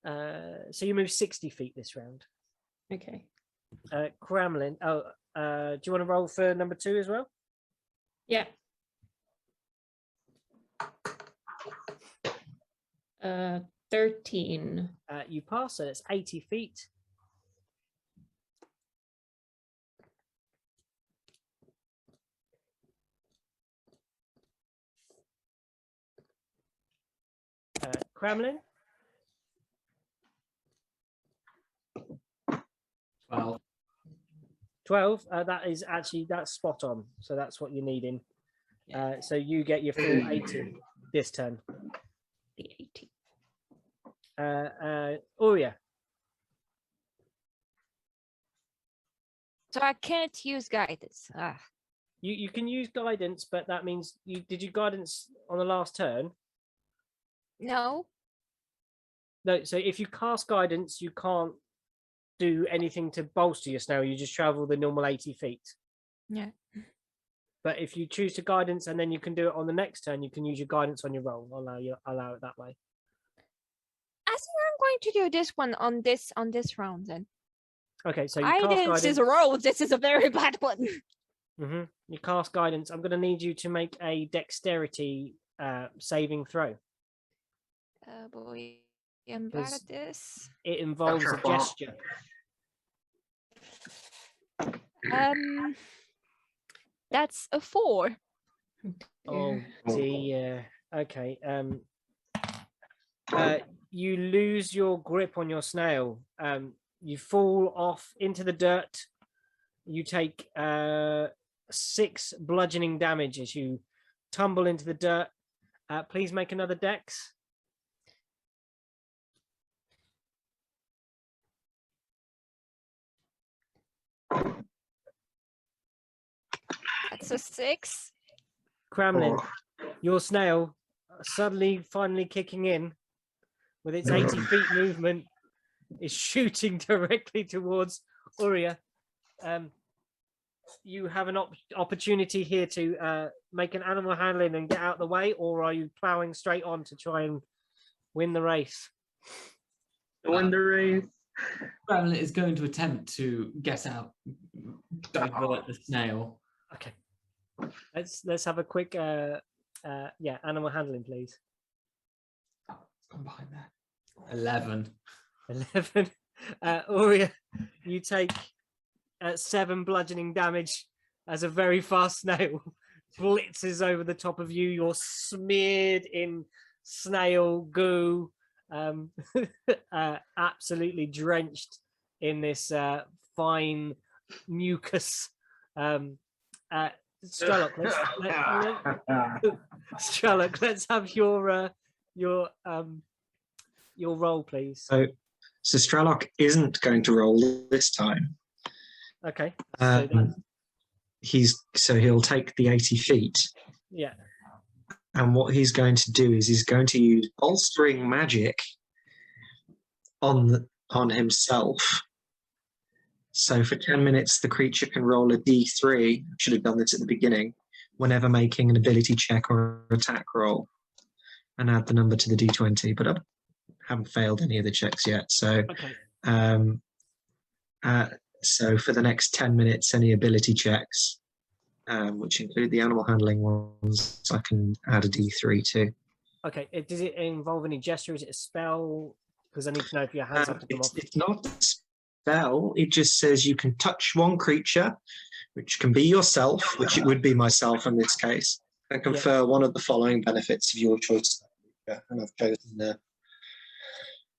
So you move 60 feet this round. Okay. Kremlin. Do you want to roll for number 2 as well? Yeah. 13. You pass, so it's 80 feet. Kremlin. 12. 12. That's spot on. So that's what you're needing. So you get your full 80 this turn. The 80. Uria. So I can't use guidance. You can use guidance, but that means did you guidance on the last turn? No. No. So if you cast guidance, you can't do anything to bolster your snail. You just travel the normal 80 feet. Yeah. But if you choose to guidance and then you can do it on the next turn, you can use your guidance on your roll. Allow it that way. I think I'm going to do this one on this round then. Okay, so you cast Guidance guidance. is a roll. This is a very bad one. You cast guidance. I'm going to need you to make a dexterity saving throw. Oh boy, I'm bad at this. It involves a gesture. That's a 4. Oh dear. Okay. You lose your grip on your snail. You fall off into the dirt. You take 6 bludgeoning damage as you tumble into the dirt. Please make another dex. That's a 6. Kremlin, your snail finally kicking in with its 80 feet movement is shooting directly towards Uria. You have an opportunity here to make an animal handling and get out of the way, or are you plowing straight on to try and win the race? Win the race. Gremlin is going to attempt to get out, divert the snail. Okay. Let's have a quick Yeah, animal handling, please. Oh, it's gone behind there. 11. 11. Aurea, you take 7 bludgeoning damage as a very fast snail blitzes over the top of you. You're smeared in snail goo, absolutely drenched in this fine mucus. Strelok, Strelok, let's have your roll, please. So Strelok isn't going to roll this time. Okay. So he'll take the 80 feet. Yeah. And what he's going to do is he's going to use bolstering magic on himself. So for 10 minutes, the creature can roll a D3. I should have done this at the beginning. Whenever making an ability check or attack roll, and add the number to the D20. But I haven't failed any of the checks yet. So, okay. So for the next 10 minutes, any ability checks, which include the animal handling ones, I can add a D3 to. Okay. Does it involve any gesture? Is it a spell? Because I need to know if your hands have to come off. It's not a spell. It just says you can touch one creature, which can be yourself, which it would be myself in this case, and confer one of the following benefits of your choice. And I've chosen the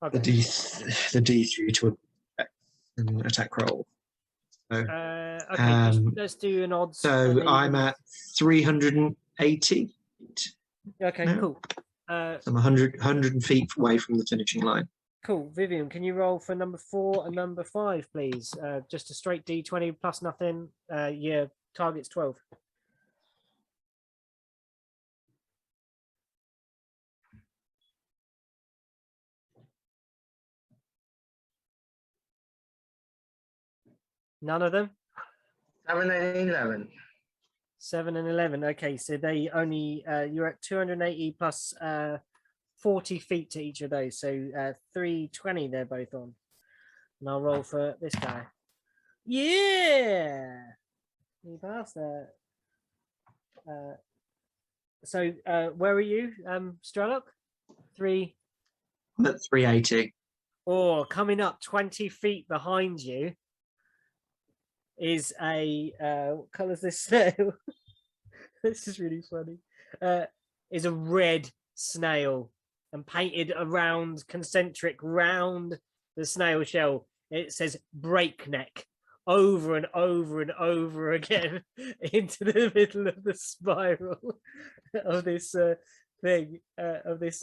D3 to an attack roll. So, okay, let's do an odds. So I'm at 380. Okay, now. cool. So I'm 100 feet away from the finishing line. Cool. Vivian, can you roll for number 4 and number 5, please? Just a straight D20 plus nothing. Yeah, target's 12. None of them? 7 and 11. 7 and 11. Okay, so they only, you're at 280 plus 40 feet to each of those. So 320 they're both on. And I'll roll for this guy. Yeah! You passed that. So where are you, Strelok? 3. I'm at 380. Oh, coming up 20 feet behind you is a what color is this snail? This is really funny. Is a red snail and painted around concentric round the snail shell. It says breakneck over and over and over again into the middle of the spiral of this thing of this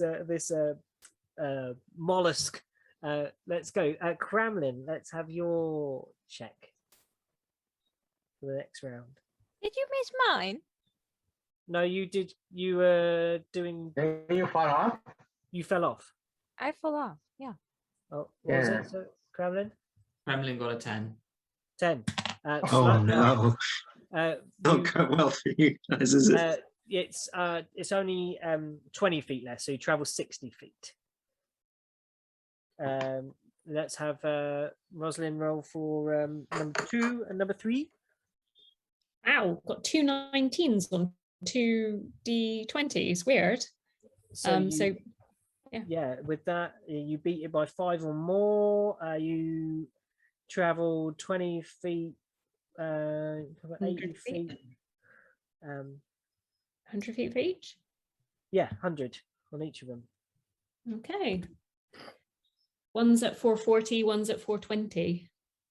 mollusk. Let's go. Kremlin, let's have your check for the next round. Did you miss mine? No, you did. You were doing. Did you fall off? You fell off. I fell off. Yeah. Oh, what was it? So, Kremlin? Kremlin got a 10. 10. Oh no! Not going well for you guys, is it? It's only 20 feet less, so you travel 60 feet. Let's have Rosalind roll for number 2 and number 3. Ow, got 2 19s on 2 D20s. Weird. So yeah, with that, you beat it by 5 or more. You travel 20 feet, 80 feet. 100 feet for each? Yeah, 100 on each of them. Okay. One's at 440, one's at 420.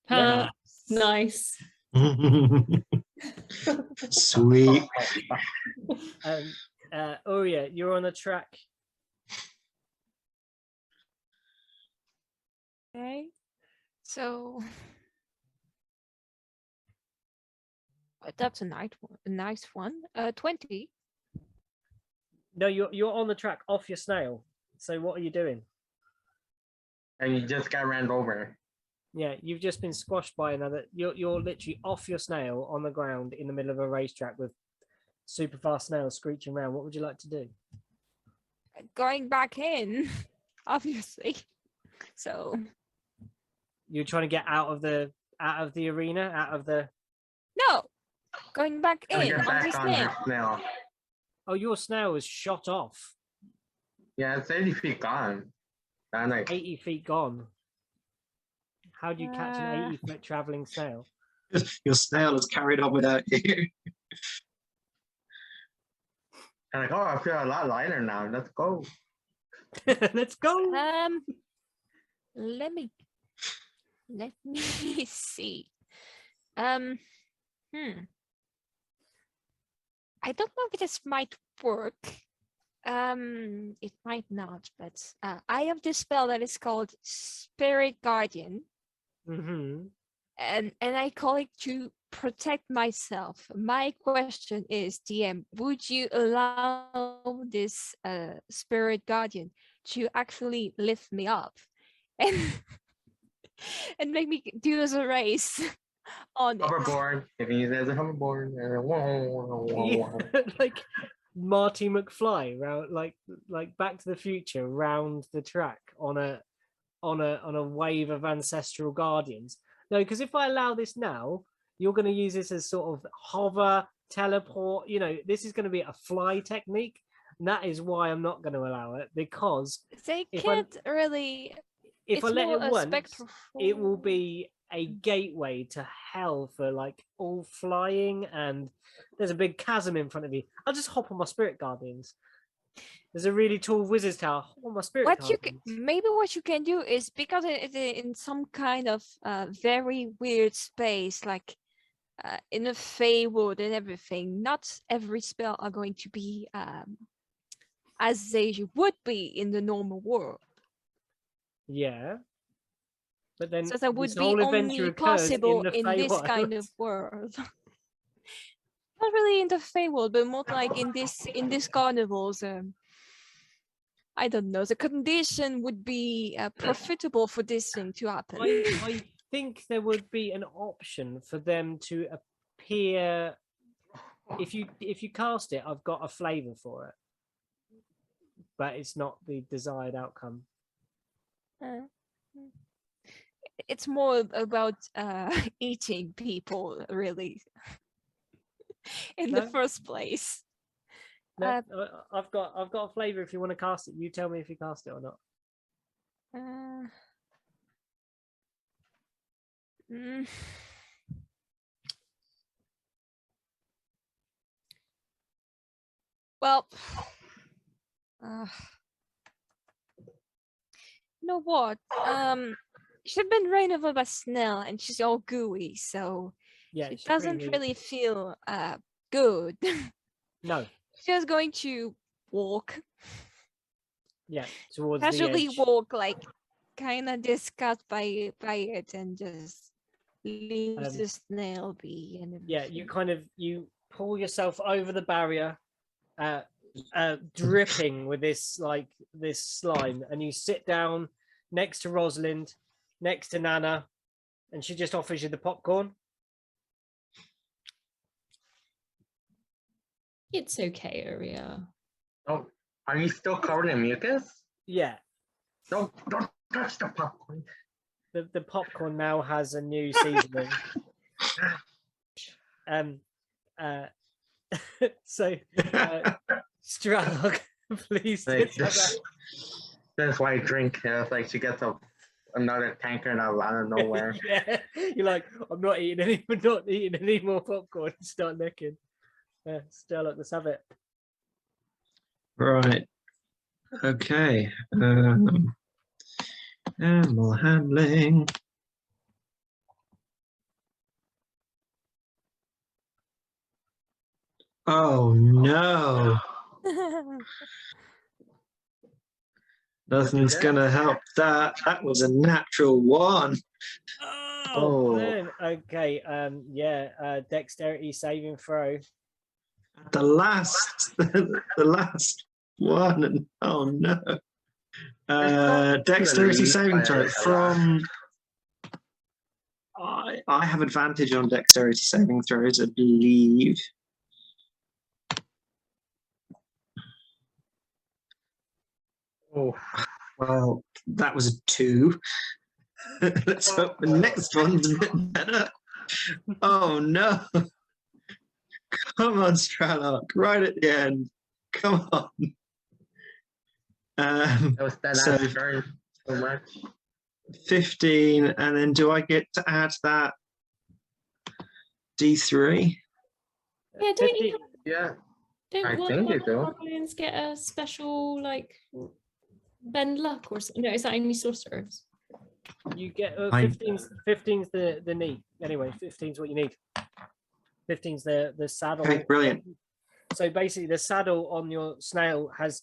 Yeah. Nice. Sweet. Aurea, you're on the track. Okay. So that's a nice one. 20. No, you're on the track off your snail. So what are you doing? And you just got ran over. Yeah, you've just been squashed by another. You're literally off your snail on the ground in the middle of a racetrack with super fast snails screeching around. What would you like to do? Going back in, obviously. So you're trying to get out of the arena, out of the. No, going back in Get on back the on snail. that snail. Oh, your snail is shot off. Yeah, it's 80 feet gone. And like 80 feet gone. How do you catch an 80-foot traveling snail? Your snail is carried on without you. and like, oh, I feel a lot lighter now. Let's go. Let's go. Let me see. I don't know if this might work. It might not, but I have this spell that is called Spirit Guardian. Mm-hmm. And I call it to protect myself. My question is, DM, would you allow this Spirit Guardian to actually lift me up and and make me do this a race on it? Hoverboard. You can use it as a hoverboard. Like Marty McFly round, like Back to the Future, round the track on a wave of ancestral guardians. No, because if I allow this now, you're going to use this as sort of hover, teleport. You know, this is going to be a fly technique, and that is why I'm not going to allow it, because they can't really. If I let it once, it will spectral. be a gateway to hell for like all flying, and there's a big chasm in front of you. I'll just hop on my spirit guardians. There's a really tall wizard's tower. I want my spirit guardians. Maybe what you can do is, because it's in some kind of very weird space, like in a Feywood and everything, not every spell are going to be as they would be in the normal world. Yeah. But then So that would be whole only adventure possible in, in this kind of world. Not really in the Feywood, but more like in this carnivals. I don't know. The condition would be profitable for this thing to happen. I think there would be an option for them to appear. If you cast it, I've got a flavor for it, but it's not the desired outcome. It's more about eating people, really, in the first place. No, I've got a flavor. If you want to cast it, you tell me if you cast it or not. Well, you know what? She's been ran over by snail, and she's all gooey, so yeah, she doesn't really feel good. No. She's going to walk. Yeah, towards casually the edge. walk, like kind of disgusted by it, and just leave the snail be. And yeah, you pull yourself over the barrier, dripping with this slime, and you sit down next to Rosalind, next to Nana, and she just offers you the popcorn. It's okay, Aria. Oh, are you still covered in mucus? Yeah. Don't touch the popcorn. The popcorn now has a new seasoning. So Stralog, please. Like, that's why I drink. It's like she gets another tanker out of nowhere. Yeah, you're like, I'm not eating any more popcorn. Start necking. Stralog, let's have it. Right. Okay. Animal handling. Oh no. Nothing's gonna help that. That was a natural one. Oh. Man. Okay. Dexterity saving throw. The last one. Oh no. Dexterity saving throw from. I have advantage on dexterity saving throws, I believe. Oh, well, that was a 2. Let's hope the next one's a bit better. Oh no. Come on, Stralog, right at the end. Come on. That was that So- last turn so much. 15, and then do I get to add that D3? Yeah, don't 50 you Yeah. don't I one think you of the do. barbarians get a special like bend luck or something? No, is that only sorcerers? You get 15's 15's 15's the need. Anyway, 15's what you need. 15's the saddle. Okay, brilliant. So basically, the saddle on your snail has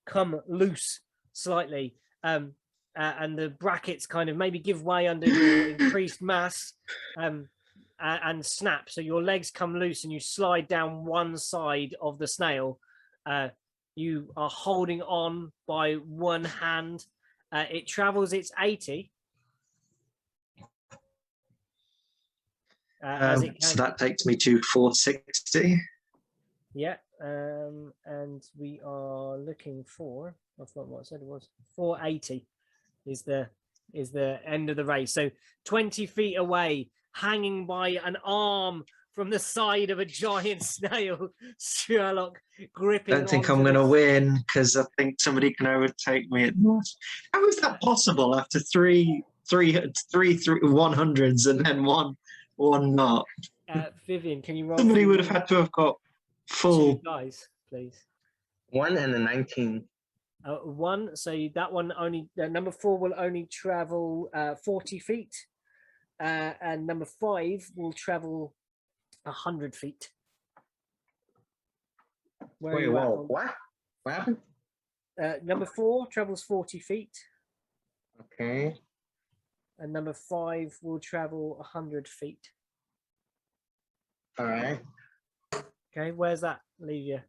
come loose slightly, and the brackets kind of maybe give way under your increased mass, and snap. So your legs come loose, and you slide down one side of the snail. You are holding on by one hand. It travels its 80. As it So can. that takes me to 460. Yeah, and we are looking for, I forgot what I said it was, 480 is the end of the race. So 20 feet away, hanging by an arm from the side of a giant snail, Sherlock gripping. I don't think onto I'm going to this. win because I think somebody can overtake me at last. How is that possible after three 100s and then one not? Vivian, can you roll? Somebody for would have had to have got two full. guys, please. 1 and a 19. One, so that one only, number 4 will only travel 40 feet, and number 5 will travel 100 feet. Where are Wait, you at whoa, on- what? What happened? Number 4 travels 40 feet, Okay. and number 5 will travel 100 feet. All right. Okay, where's that leave you?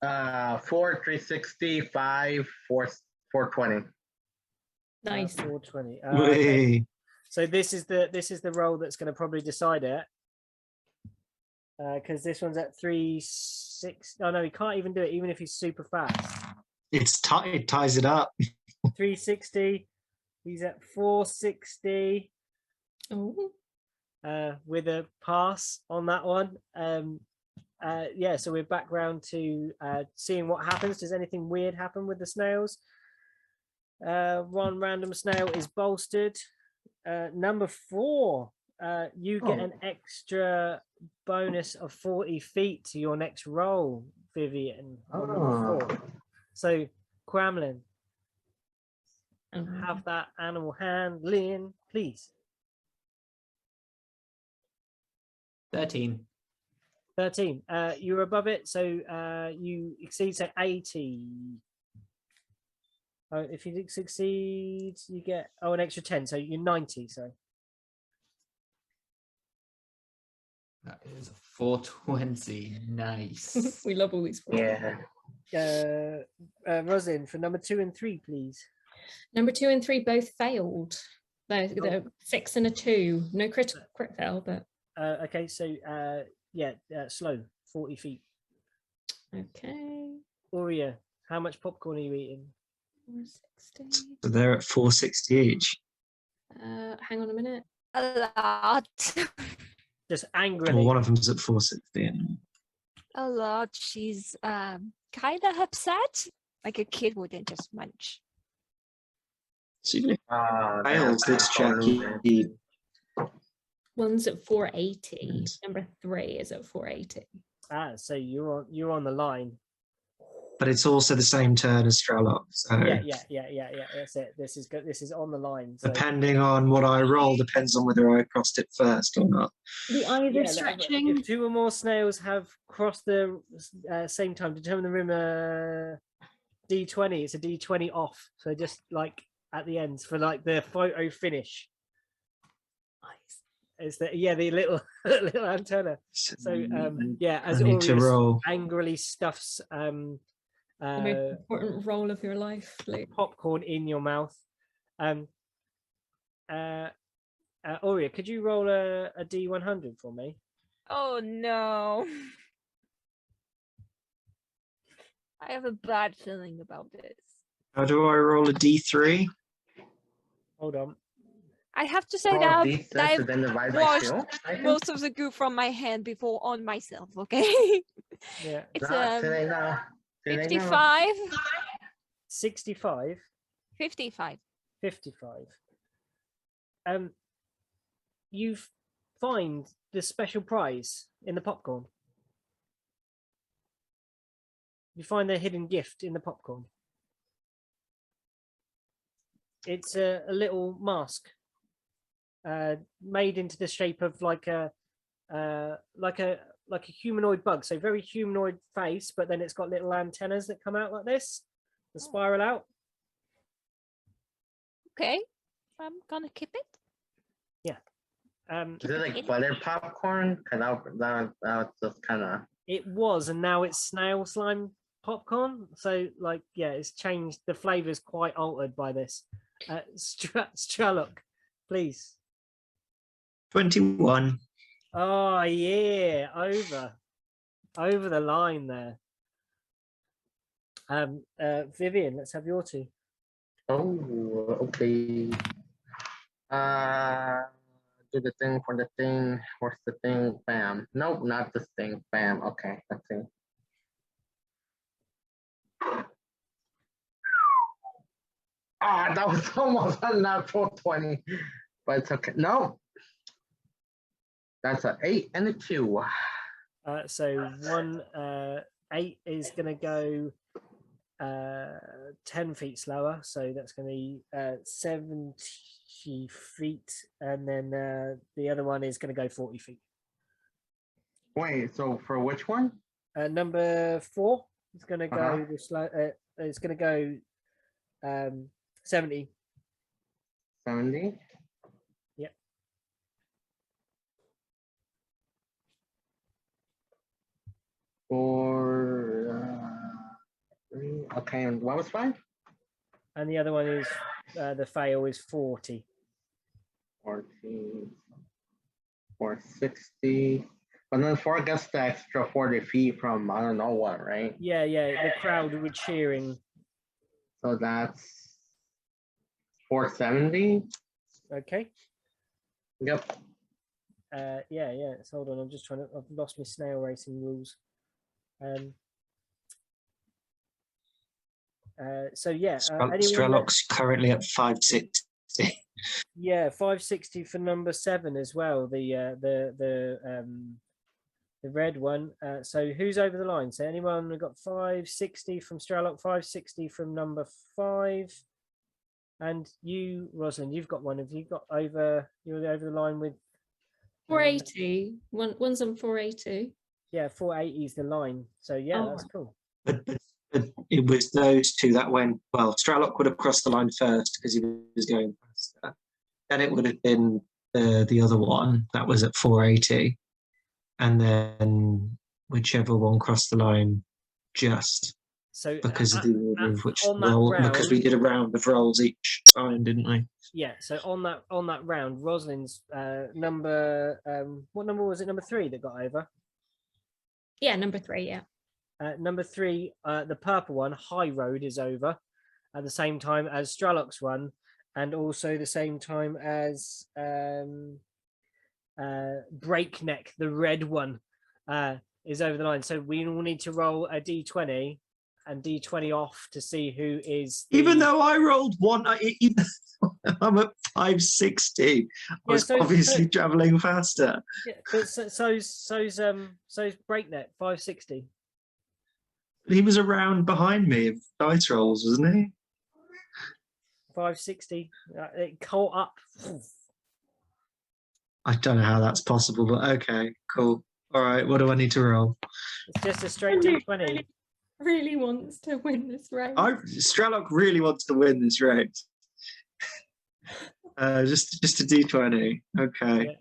4, 360, 5, 4, 420. Nice. 420. Okay. Whee. So this is the roll that's going to probably decide it, because this one's at 360. Oh no, he can't even do it, even if he's super fast. It ties it up. 360. He's at 460. Oh, With a pass on that one. Yeah, so we're back round to seeing what happens. Does anything weird happen with the snails? One random snail is bolstered. Number 4, you get an extra bonus of 40 feet to your next roll, Vivian. On number 4. So, Quamlin, have that animal handling, please. 13. 13. You're above it, so you exceed, so 80. If you succeed, you get an extra 10, so you're 90. So That is a 420. Nice. we love all these. Yeah. Rosin, for number 2 and 3, please. Number 2 and 3 both failed. They're 6 and a 2. No crit fail, but Okay, so slow, 40 feet. okay. Aurea, how much popcorn are you eating? 460. So they're at 460 each. Hang on a minute. A lot. Just Well, angrily. one of them's at 460. And A lot. She's kind of upset. Like a kid wouldn't just munch. so you Damn, fails this check. He- One's at 480. Number 3 is at 480. So you're on the line. but it's also the same turn as Strelok. So Yeah. That's it. This is good. This is on the line. So. depending on what I roll, depends on whether I crossed it first or not. The eyes Yeah, are stretching. if 2 or more snails have crossed the same time, determine the room D20. It's a D20 off. So just like at the end for like the photo finish. Is that the little little antenna? So as I need to Aureus roll. angrily stuffs The most important role of your life, Luke. popcorn in your mouth. Aurea, could you roll a D100 for me? Oh no. I have a bad feeling about this. How do I roll a D3? Hold on. I have to say Oh, that these that sets I've and then divide by washed 2, I think? most of the goo from my hand before on myself, okay? Yeah. It's Not today, no. Do they know? 55. 65. 55. 55. You find the special prize in the popcorn. You find the hidden gift in the popcorn. It's a little mask made into the shape of like a humanoid bug. So very humanoid face, but then it's got little antennas that come out like this and spiral out. Okay. I'm gonna keep it. Is it like buttered popcorn? Cause that was just kind of. It was, and now it's snail slime popcorn. So like, yeah, it's changed. The flavor's quite altered by this. Stralok, please. 21. Oh yeah, over the line there. Vivian, let's have your two. Oh, okay. Do the thing for the thing. What's the thing? Bam. Nope, not this thing. Bam. Okay, let's see. Ah, that was almost a natural 20, but it's okay. No, that's an 8 and a 2. So 8 is gonna go 10 feet slower, so that's gonna be 70 feet, and then the other one is gonna go 40 feet. Wait, so for which one? Number 4 is gonna go the slow. It's gonna go 70. 70. Yep. Okay, and what was 5? And the other one is the fail is 40. 40, 460. But then 4 gets the extra 40 feet from I don't know what, right? Yeah, the crowd were cheering. So that's 470. Okay. Yep. Yeah. So hold on, I'm just trying to. I've lost my snail racing rules. So yeah, Strelok's currently at 560. Yeah, 560 for number 7 as well. The red one. So who's over the line? So anyone? We've got 560 from Strelok, 560 from number 5, and you, Rosalind, you've got one. Have you got over? You're over the line with 480. One's on 480. Yeah, 480 is the line. So yeah, that's cool. But it was those two that went, well, Strelok would have crossed the line first because he was going faster. Then it would have been the other one that was at 480. And then whichever one crossed the line just so because of the order of which round, because we did a round of rolls each time, didn't we? Yeah, so on that round, Rosalind's number what number was it? Number 3 that got over? Yeah, number 3, yeah. Number 3, the purple one, High Road, is over at the same time as Strelok's one, and also the same time as Breakneck, the red one, is over the line. So we all need to roll a d20 and d20 off to see who is. Even though I rolled 1, I'm at 560. I was obviously traveling faster. Yeah, but so's Breakneck 560. He was around behind me of dice rolls, wasn't he? 560. It caught up. I don't know how that's possible, but okay, cool. All right, what do I need to roll? It's just a straight d20. Really wants to win this race. Strelok really wants to win this race. Just a d20. Okay. You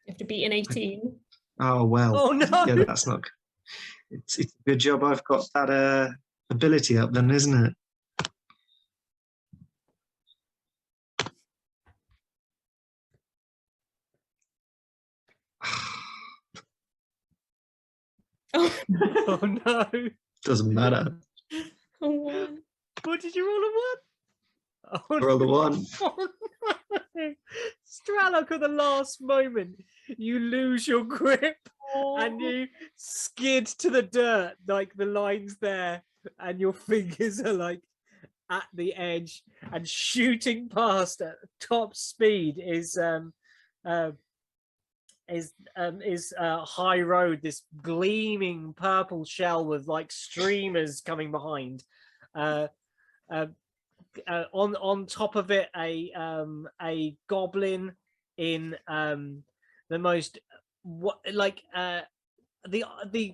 have to beat an 18. Oh well. Oh no. Yeah, that's not. It's a good job I've got that ability up then, isn't it? Oh no. Doesn't matter. A 1. What did you roll, a 1? Roll the 1. Oh, no. Stralok, at the last moment, you lose your grip and you skid to the dirt, like the line's there, and your fingers are like at the edge, and shooting past at top speed is High Road, this gleaming purple shell with like streamers coming behind. On top of it, a goblin in the most the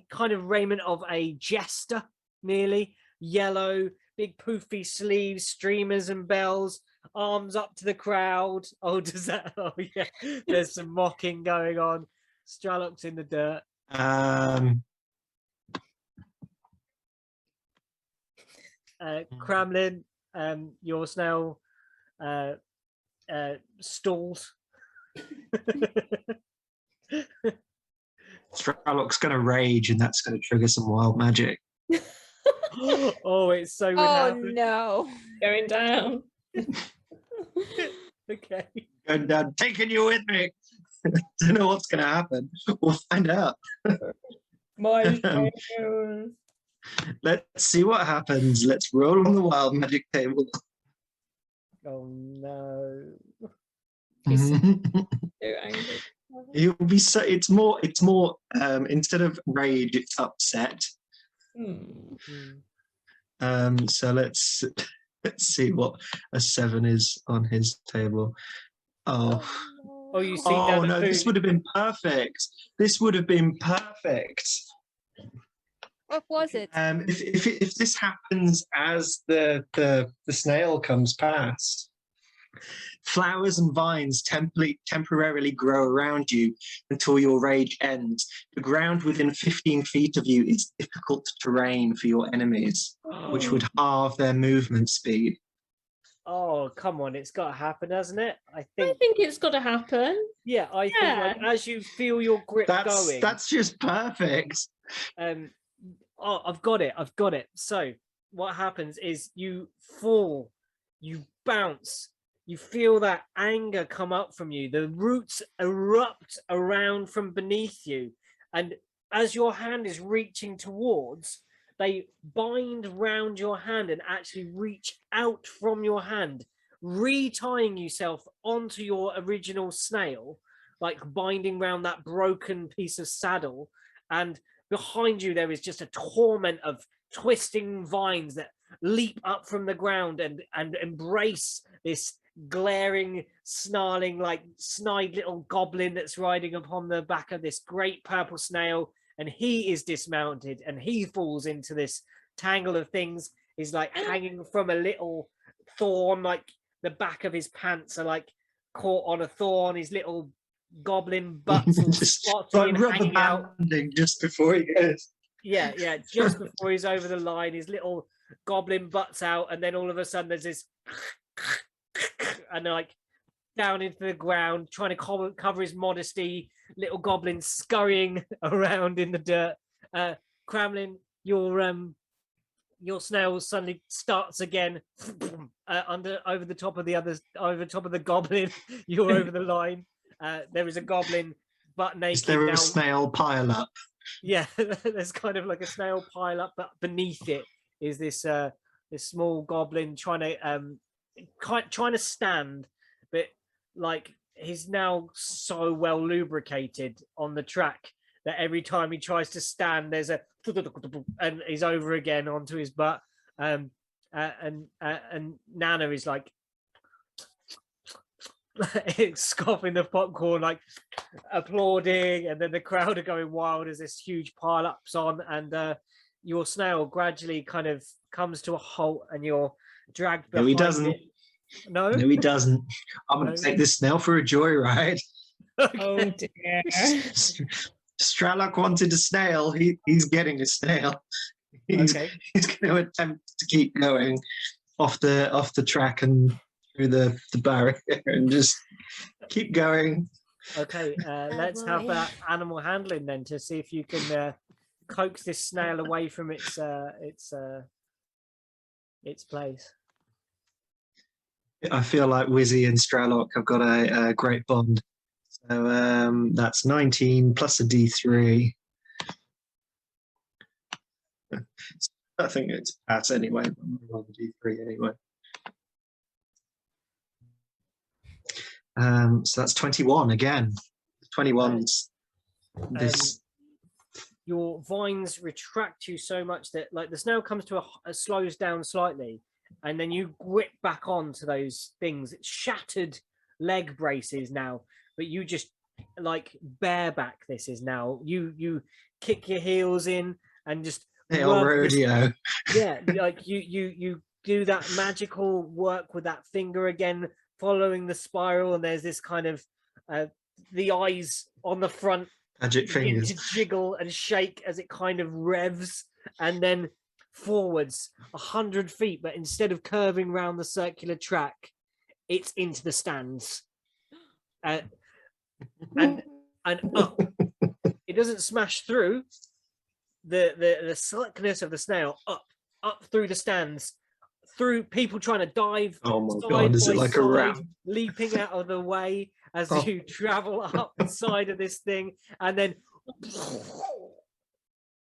kind of raiment of a jester, nearly yellow, big poofy sleeves, streamers and bells, arms up to the crowd. Oh, does that? Oh, yeah. There's some mocking going on. Stralok's in the dirt. Kremlin, your snail stalls. Stralok's going to rage, and that's going to trigger some wild magic. Oh, it's so would Oh happen. no. Going down. Okay. And taking you with me. Don't know what's going to happen. We'll find out. My Let's see what happens. Let's roll on the wild magic table. Oh no. He's so angry. It'll be so. It's more. Instead of rage, it's upset. So let's see what a 7 is on his table. Oh you see? Oh no! This would have been perfect. This would have been perfect. What was it? If this happens as the snail comes past, flowers and vines temporarily grow around you until your rage ends. The ground within 15 feet of you is difficult terrain for your enemies, which would halve their movement speed. Oh, come on. It's got to happen, hasn't it? I I think think it's got to happen. Yeah, I think like, as you feel your grip going. That's just perfect. Oh, I've got it. So what happens is you fall, you bounce, you feel that anger come up from you. The roots erupt around from beneath you. And as your hand is reaching towards, they bind round your hand and actually reach out from your hand, retying yourself onto your original snail, like binding round that broken piece of saddle. And behind you, there is just a torment of twisting vines that leap up from the ground and embrace this glaring, snarling, like snide little goblin that's riding upon the back of this great purple snail. And he is dismounted and he falls into this tangle of things. He's like hanging from a little thorn, like the back of his pants are like caught on a thorn. His little goblin butts all spotty and hanging out just before he goes. Yeah, just before he's over the line, his little goblin butts out, and then all of a sudden there's this and like down into the ground, trying to cover his modesty, little goblin scurrying around in the dirt. Kremlin, your snail suddenly starts again over the top of the goblin. You're over the line. There is a goblin butt naked. Is there a now. snail pile up? Yeah, there's kind of like a snail pile up, but beneath it is this small goblin trying to stand, but like he's now so well lubricated on the track that every time he tries to stand, there's a and he's over again onto his butt. And Nana is like scoffing the popcorn, like applauding, and then the crowd are going wild as this huge pile ups on, and your snail gradually kind of comes to a halt, and you're dragged behind. No, he doesn't. It. No, he doesn't. I'm going to take this snail for a joyride. Okay. Oh dear. Stralok wanted a snail. He's getting a snail. He's going to attempt to keep going off the track and through the barrier and just keep going. Okay, let's have that animal handling then to see if you can coax this snail away from its place. I feel like Wizzy and Stralock have got a great bond. So that's 19 plus a D3. I think it's pass anyway. I'm going to roll the D3 anyway. So that's 21 again. 21's this. Your vines retract you so much that like the snail comes to a slows down slightly, and then you grip back onto those things. It's shattered leg braces now, but you just like bareback. This is now you kick your heels in and just Rodeo. Yeah, like you do that magical work with that finger again, following the spiral, and there's this kind of the eyes on the front Magic begin fingers. to jiggle and shake as it kind of revs, and then forwards 100 feet, but instead of curving round the circular track, it's into the stands. And up. It doesn't smash through the slickness of the snail up through the stands, through people trying to dive. Oh my god, is it like a rat? Leaping out of the way as you travel up the side of this thing, and then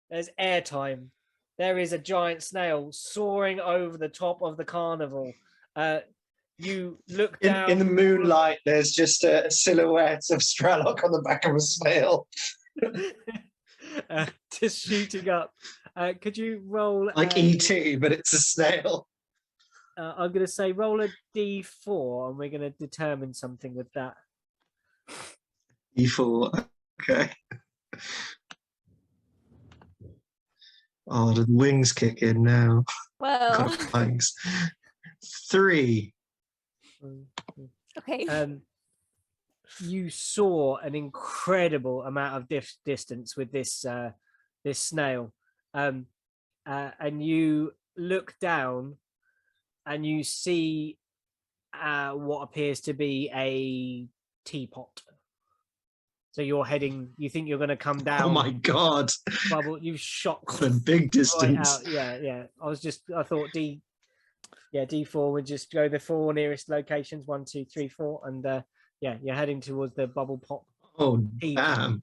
there's airtime. There is a giant snail soaring over the top of the carnival. You look down in the moonlight. There's just a silhouette of Stralock on the back of a snail. Just shooting up. Could you roll like E.T., but it's a snail? I'm going to say roll a D4, and we're going to determine something with that. D4, okay. Oh, the wings kick in now. Well, Thanks. 3. okay. You saw an incredible amount of distance with this this snail, and you look down and you see what appears to be a teapot. So you're heading. You think you're going to come down? Oh my god! Bubble, you've shot a big distance. Right out. Yeah. I thought D4 would just go the 4 nearest locations, 1, 2, 3, 4, and you're heading towards the bubble pop. Oh damn!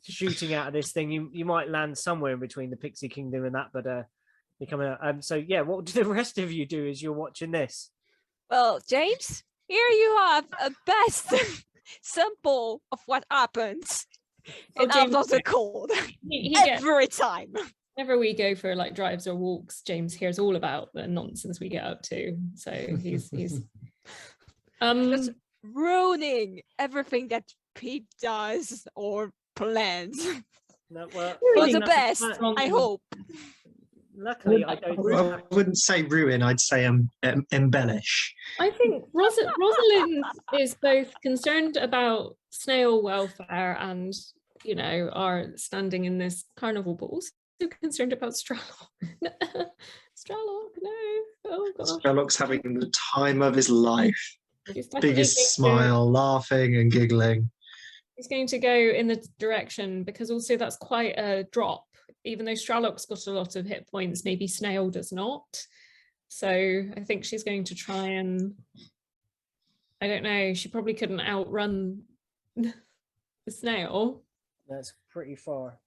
Shooting out of this thing, you might land somewhere in between the Pixie Kingdom and that, but you're coming out. So yeah, what do the rest of you do as you're watching this? Well, James, here you have a best sample of what happens in Out of the Cold every time. Whenever we go for like drives or walks, James hears all about the nonsense we get up to. So he's just ruining everything that Pete does or plans. No, well, for the best, I hope. Luckily, I wouldn't say ruin. I'd say embellish. I think Rosalind is both concerned about snail welfare and, you know, our standing in this carnival, but also concerned about Stralock. Stralock, no. Oh gosh. Stralock's having the time of his life. Biggest smile, laughing and giggling. He's going to go in the direction, because also that's quite a drop. Even though Stralock's got a lot of hit points, maybe Snail does not. So I think she's going to try and, I don't know, she probably couldn't outrun the snail. That's pretty far.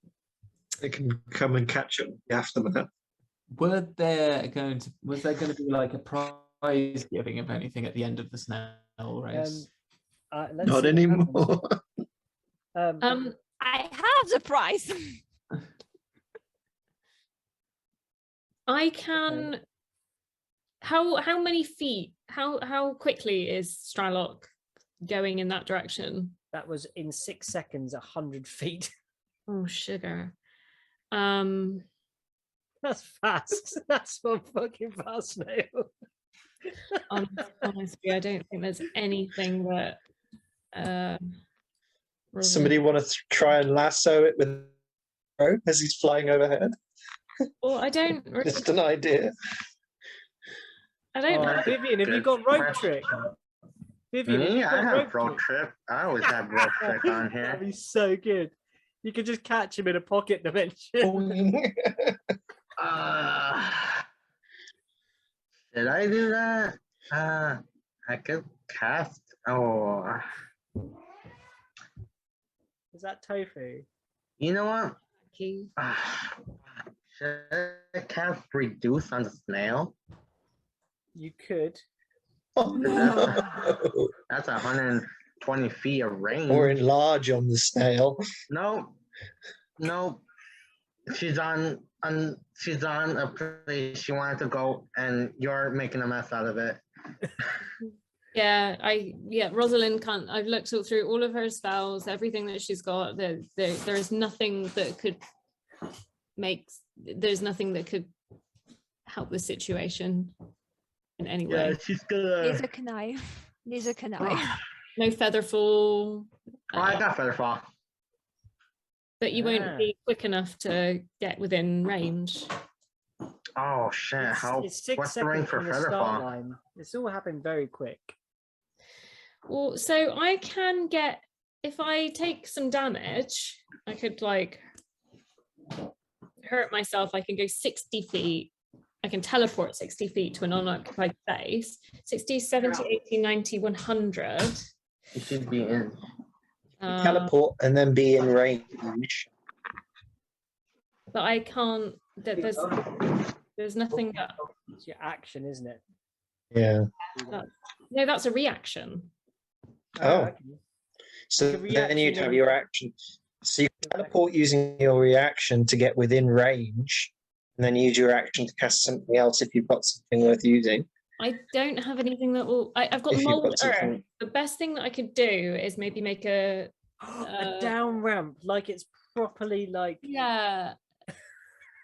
They can come and catch up after that. Was there going to be like a prize giving of anything at the end of the snail race? Not anymore. I have the prize. I can. How many feet? How quickly is Stralock going in that direction? That was in 6 seconds, 100 feet. Oh sugar. That's fast. That's one fucking fast snail. Honestly, I don't think there's anything that. Somebody want to try and lasso it with as he's flying overhead? Well, I don't. Really, just an idea. I don't know. Vivian, have you got rope trick? Vivian, I have rope trick. I always have rope trick on here. That'd be so good. You could just catch him in a pocket dimension. Did I do that? I could cast. Oh, Is that tofu? you know what? Key. Should I cast reduce on the snail? You could. Oh, no. That's 120 feet of range. Or enlarge on the snail. No, no. She's on a place she wanted to go, and you're making a mess out of it. Yeah, Rosalind can't. I've looked through all of her spells, everything that she's got. There is nothing that could there's nothing that could help the situation in any way. Yeah, she's gonna. Neither can I. Neither can I. No feather fall. Oh, I got featherfall. But you won't be quick enough to get within range. Oh shit! It's 6 What's the range seconds for from the start featherfall? line. It's all happened very quick. Well, so I can get, if I take some damage, I could like hurt myself. I can go 60 feet. I can teleport 60 feet to an unoccupied space. 60, 70, 80, 90, 100. You should be in. Teleport and then be in range. But I can't. There's nothing that. It's your action, isn't it? Yeah. No, that's a reaction. Oh. Okay. So The then you'd reaction have is- your action. So you can teleport using your reaction to get within range, and then use your action to cast something else if you've got something worth using. I don't have anything that will. I've got If you've mold got earth. something- The best thing that I could do is maybe make a. A down ramp, like it's properly like. Yeah.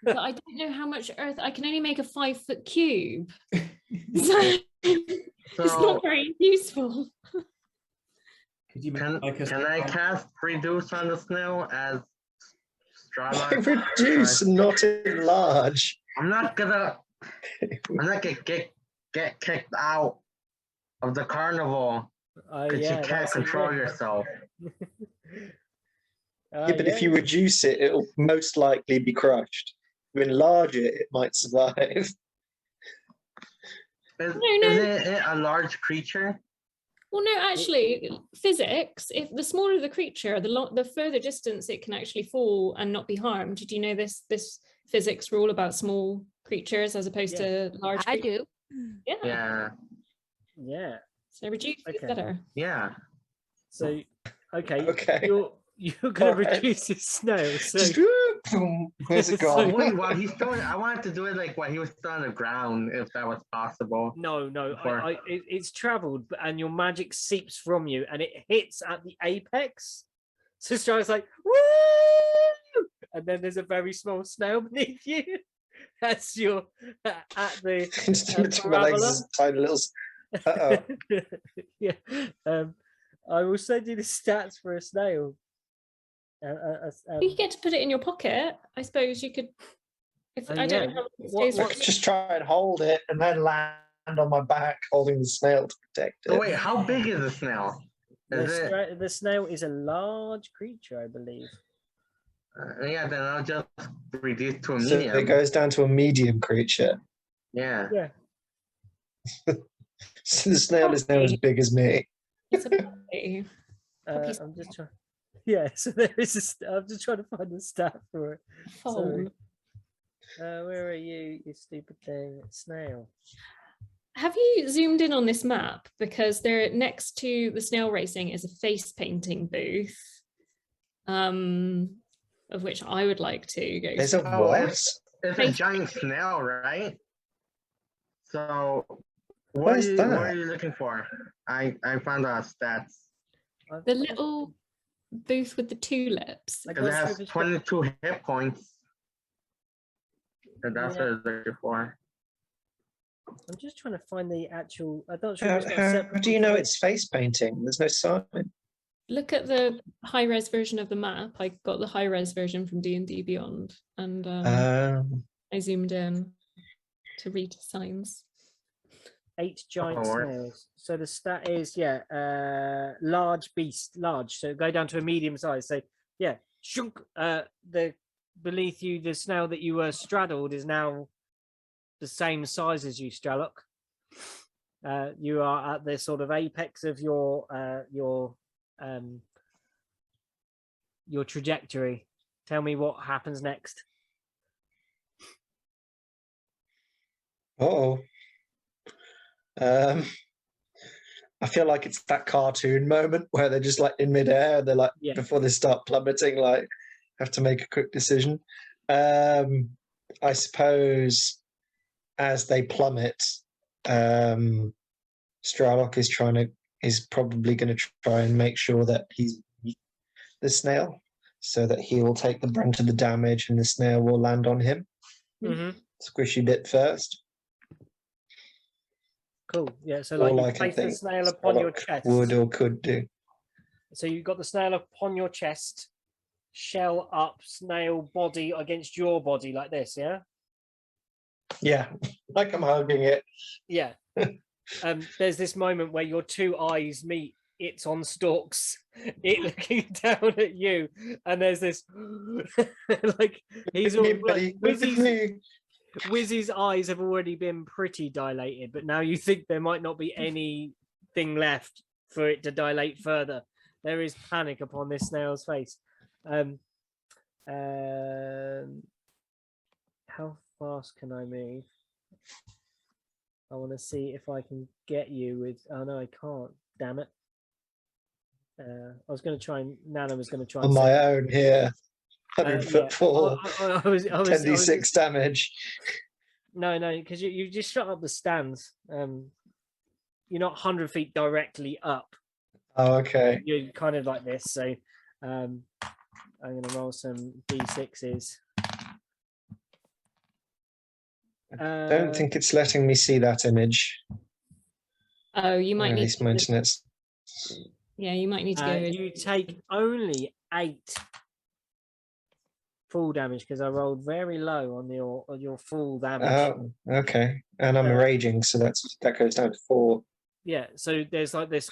But I don't know how much earth. I can only make a 5-foot cube. So it's So not very useful. Could you make can like a I cast reduce on the snail as Why Strava? reduce and not enlarge? I'm not gonna get kicked out of the carnival because you can't that's control it. yourself. Yeah, but if you reduce it, it'll most likely be crushed. If you enlarge it, it might survive. Is No. it a large creature? Well, no, actually, physics. If the smaller the creature, the further distance it can actually fall and not be harmed. Did you know this physics rule about small creatures as opposed to large? I creatures? do. Yeah. Yeah. So reduce is Okay. better. Yeah. So, okay. Okay. You're gonna Alright. reduce his snail. So Just where's it So- gone? Wait, while he's still, I wanted to do it like while he was still on the ground, if that was possible. no, Before- it's travelled, and your magic seeps from you, and it hits at the apex. So Strider's like, woo! And then there's a very small snail beneath you. That's your at the Instead of my legs, parabola. is tiny little. Uh-oh. Yeah. I will send you the stats for a snail. You get to put it in your pocket. I suppose you could. If Oh, I don't yeah. know how it What- stays. I could just try and hold it and then land on my back holding the snail to protect it. So wait, how big is the snail? Is it? The snail is a large creature, I believe. Yeah, then I'll just reduce to a So medium. it goes down to a medium creature. Yeah. Yeah. So the snail is now as big as me. It's a puppy. Puppy's I'm just trying. Yeah, so there is I'm just trying to find the stat for it. foal. Where are you, you stupid thing? Snail. Have you zoomed in on this map? Because there next to the snail racing is a face painting booth. Of which I would like to go. There's to. a Oh, what? it's a Face- giant snail, right? So what Where's are that? you looking for? I found our stats. The little booth with the tulips. I Because it got has Swift- 22 hit points. So that's Yeah. what it's looking for. I'm just trying to find the actual. I'm not sure. How, if it's got a how separate do you know one for it's face painting? There's no sign. Look at the high res version of the map. I got the high res version from D&D Beyond, and I zoomed in to read signs. 8 giant Alright. snails. So the stat is large beast, large. So go down to a medium size. So yeah, shunk. The beneath you, the snail that you were straddled is now the same size as you, Stralock. You are at the sort of apex of your trajectory. Tell me what happens next. Oh. I feel like it's that cartoon moment where they're just like in midair. They're like before they start plummeting, like have to make a quick decision. I suppose as they plummet, Stralock is probably going to try and make sure that he's the snail, so that he will take the brunt of the damage, and the snail will land on him. Mm-hmm. Squishy bit first. Cool. Yeah. So like you place the snail upon your chest. Would or could do. So you've got the snail upon your chest, shell up, snail body against your body like this. Yeah. Yeah, like I'm hugging it. Yeah. There's this moment where your two eyes meet. It's on stalks. It looking down at you, and there's this like he's all like, Wizzy's eyes have already been pretty dilated, but now you think there might not be anything left for it to dilate further. There is panic upon this snail's face. How fast can I move? I want to see if I can get you with. Oh no, I can't. Damn it! I was going to try and Nana was going to try on my own here. 100-foot-4, 10d6 damage. No, because you just shut up the stands. You're not 100 feet directly up. Oh, okay. You're kind of like this. So I'm going to roll some d6s. I don't think it's letting me see that image. Oh, you might need to maintenance. Yeah, you might need to go. You take only 8 full damage because I rolled very low on your full damage. Oh, okay. And I'm raging, so that goes down to 4. Yeah, so there's like this,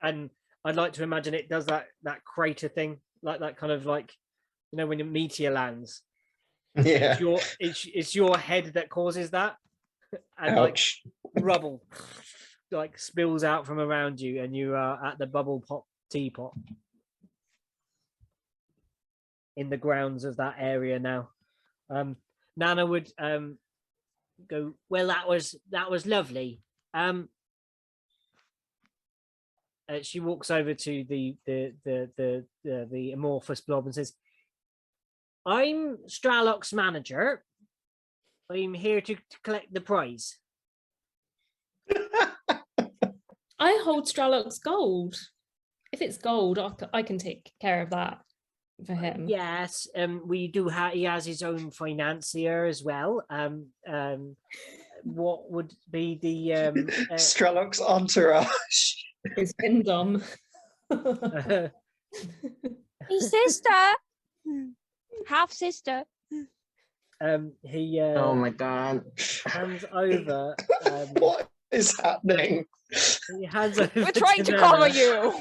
and I'd like to imagine it does that crater thing, like that kind of like, when a meteor lands. Yeah. It's your head that causes that, and ouch. Like rubble like spills out from around you, and you are at the bubble pop teapot in the grounds of that area now. Nana would go, well, that was lovely. She walks over to the amorphous blob and says, I'm Stralock's manager. I'm here to collect the prize. I hold Stralock's gold. If it's gold, I can take care of that for him. Yes, we do have. He has his own financier as well. What would be the Stralock's entourage? His kingdom. His sister, half sister. He. Oh my god! Hands over. What is happening? He hands over. We're trying to cover you.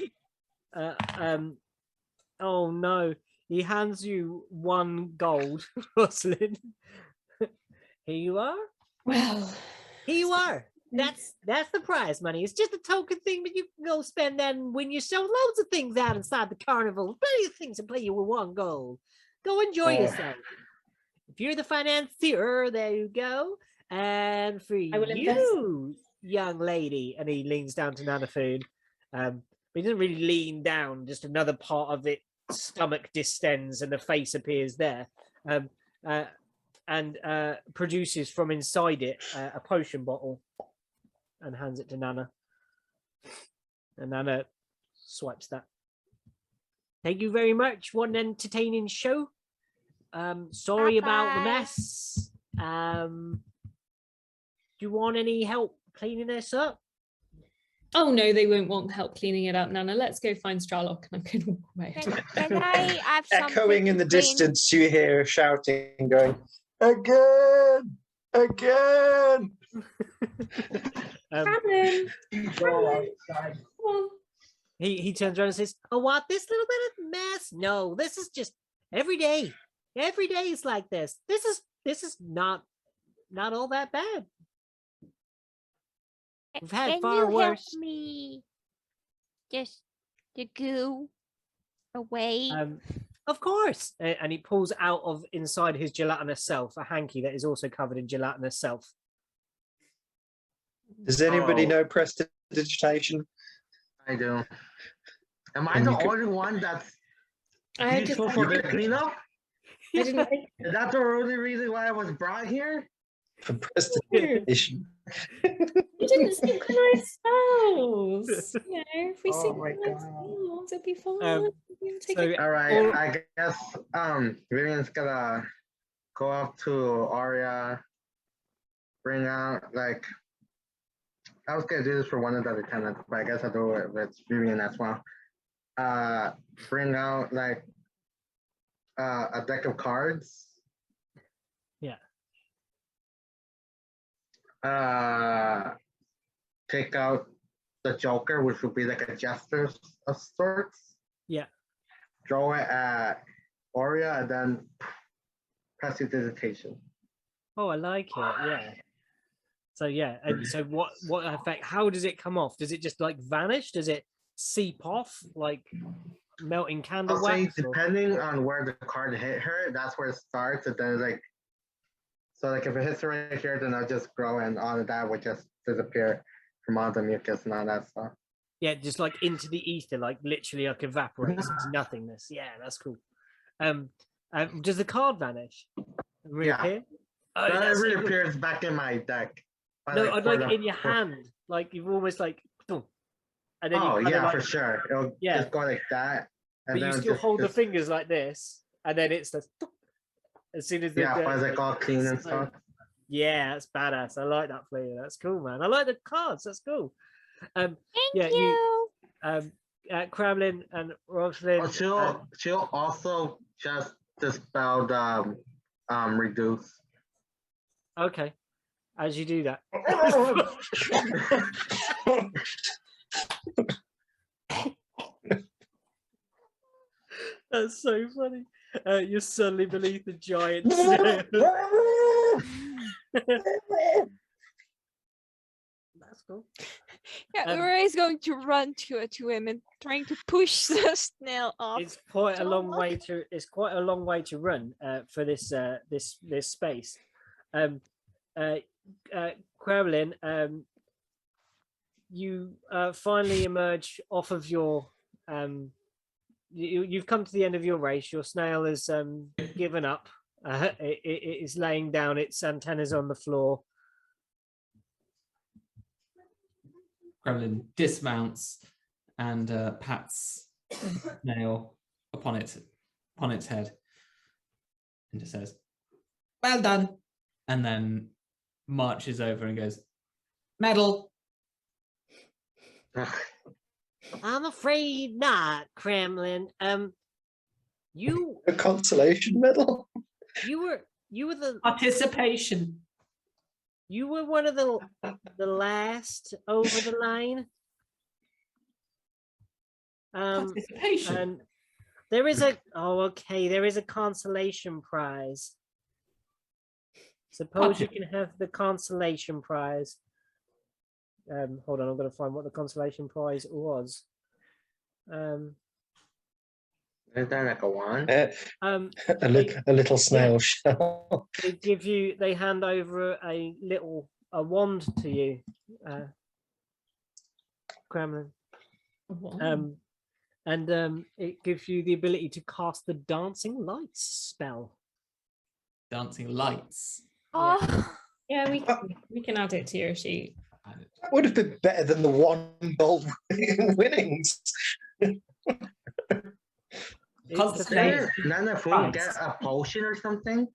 Oh no! He hands you 1 gold, Rosalind. Here you are. Well, here you are. That's the prize money. It's just a token thing, but you can go spend that and win yourself loads of things out inside the carnival. Plenty of things to play you with 1 gold. Go enjoy yourself. If you're the financier, there you go. And for you, young lady, and he leans down to Nanafoon. But he doesn't really lean down, just another part of it stomach distends and the face appears there. And produces from inside it a potion bottle and hands it to Nana. And Nana swipes that. Thank you very much. What an entertaining show. Sorry about the mess. Do you want any help cleaning this up? Oh no, they won't want help cleaning it up, Nana. Let's go find Stralock, and I'm going to walk away. Can I have something Echoing in the clean? distance, you hear shouting, going, again. He turns around and says, oh, what, this little bit of mess? No, this is just every day. Every day is like this. This is not all that bad. We've had Can far you worse. help me just the goo away? Of course. And he pulls out of inside his gelatinous self a hanky that is also covered in gelatinous self. Does anybody Oh. know prestidigitation? I do. Am I And the you could- only one that's I just useful for the cleanup? I didn't Is that the only reason why I was brought here? For prestidigitation. we didn't synchronize spells. You know, if we Oh my synchronize God. spells, it'd be fine. Um, We'll take so it. All right, all- I guess Vivian's gonna go up to Arya, bring out like I was gonna do this for one of the lieutenants, but I guess I'll do it with Vivian as well. Bring out like a deck of cards. Yeah. Take out the Joker, which would be like a jester of sorts. Yeah. Throw it at Arya, and then prestidigitation. Oh, I like it. Yeah. So yeah, and so what effect? How does it come off? Does it just like vanish? Does it seep off like melting candle I'll say wax? Or- depending on where the card hit her, that's where it starts. And then like, so like if it hits her right here, then I'll just grow, and all of that would just disappear from all the mucus and all that stuff. Yeah, just like into the ether, like literally like evaporates into nothingness. Yeah, that's cool. Does the card vanish? And reappear? Oh, Then it that's so cool. reappears back in my deck. But, No, I'd for like the- it in your for- hand, like you've almost like, boom. And then you Oh kinda yeah, like, for sure. It'll Yeah. just go like that. but And you then still just, hold the just- fingers like this, and then it's the as soon as the Yeah, but it's like all clean and so- stuff. Yeah, that's badass. I like that flavor. That's cool, man. I like the cards. That's cool. Thank yeah, you. Kremlin and Rosalind. Oh, she'll also just dispel the reduce. Okay, as you do that. That's so funny. You're suddenly beneath the giant snail. That's cool. Yeah, Um, Ura is going to run to him and trying to push the snail off. It's quite a Don't long look. way to. It's quite a long way to run for this this space. Kremlin, you finally emerge off of your. You've come to the end of your race. Your snail has given up. It is laying down. Its antennas on the floor. Gremlin dismounts and pats Snail upon its head and just says, "Well done," and then marches over and goes, "Medal." I'm afraid not, Kremlin. You A consolation medal? you were the Participation. you were one of the last over the line. Participation. And there is a there is a consolation prize. Suppose you can have the consolation prize. Hold on, I'm going to find what the consolation prize was. Is that like a wand? A little snail shell. They hand over a wand to you, Kremlin. And it gives you the ability to cast the dancing lights spell. Dancing lights. Oh, Yeah, we can add it to your sheet. That would have been better than the one gold winnings. It's the Didn't thing. None of Right. we get a potion or something.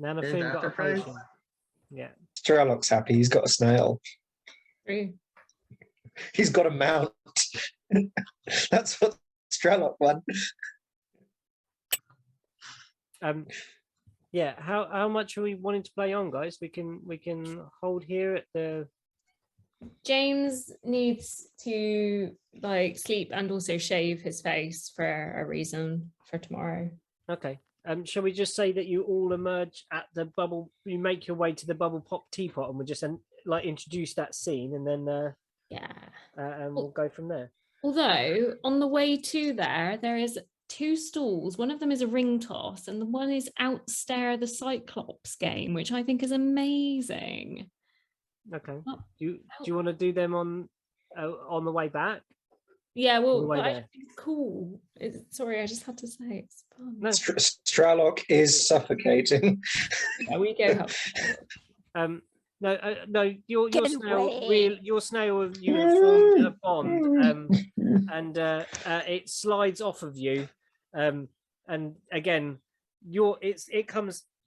Nanofoon that got the a prize? potion. Yeah. Strelok's happy. He's got a snail. True. He's got a mount. That's what Strelok won. Yeah. How much are we wanting to play on, guys? We can hold here at the. James needs to like sleep and also shave his face for a reason for tomorrow. Okay. Shall we just say that you all emerge at the bubble? You make your way to the bubble pop teapot, and we'll just like introduce that scene, and then Yeah. and we'll go from there. Although on the way to there is 2 stalls. One of them is a ring toss, and the one is Outstare the Cyclops game, which I think is amazing. Okay. Oh, Do you want to do them on the way back? Yeah, well, the way but I there. think it's cool. Sorry, I just had to say it's fun. No. Stralock is suffocating. There we go. No. Your Get snail, away. your snail, you have formed a bond, and it slides off of you, and again, you're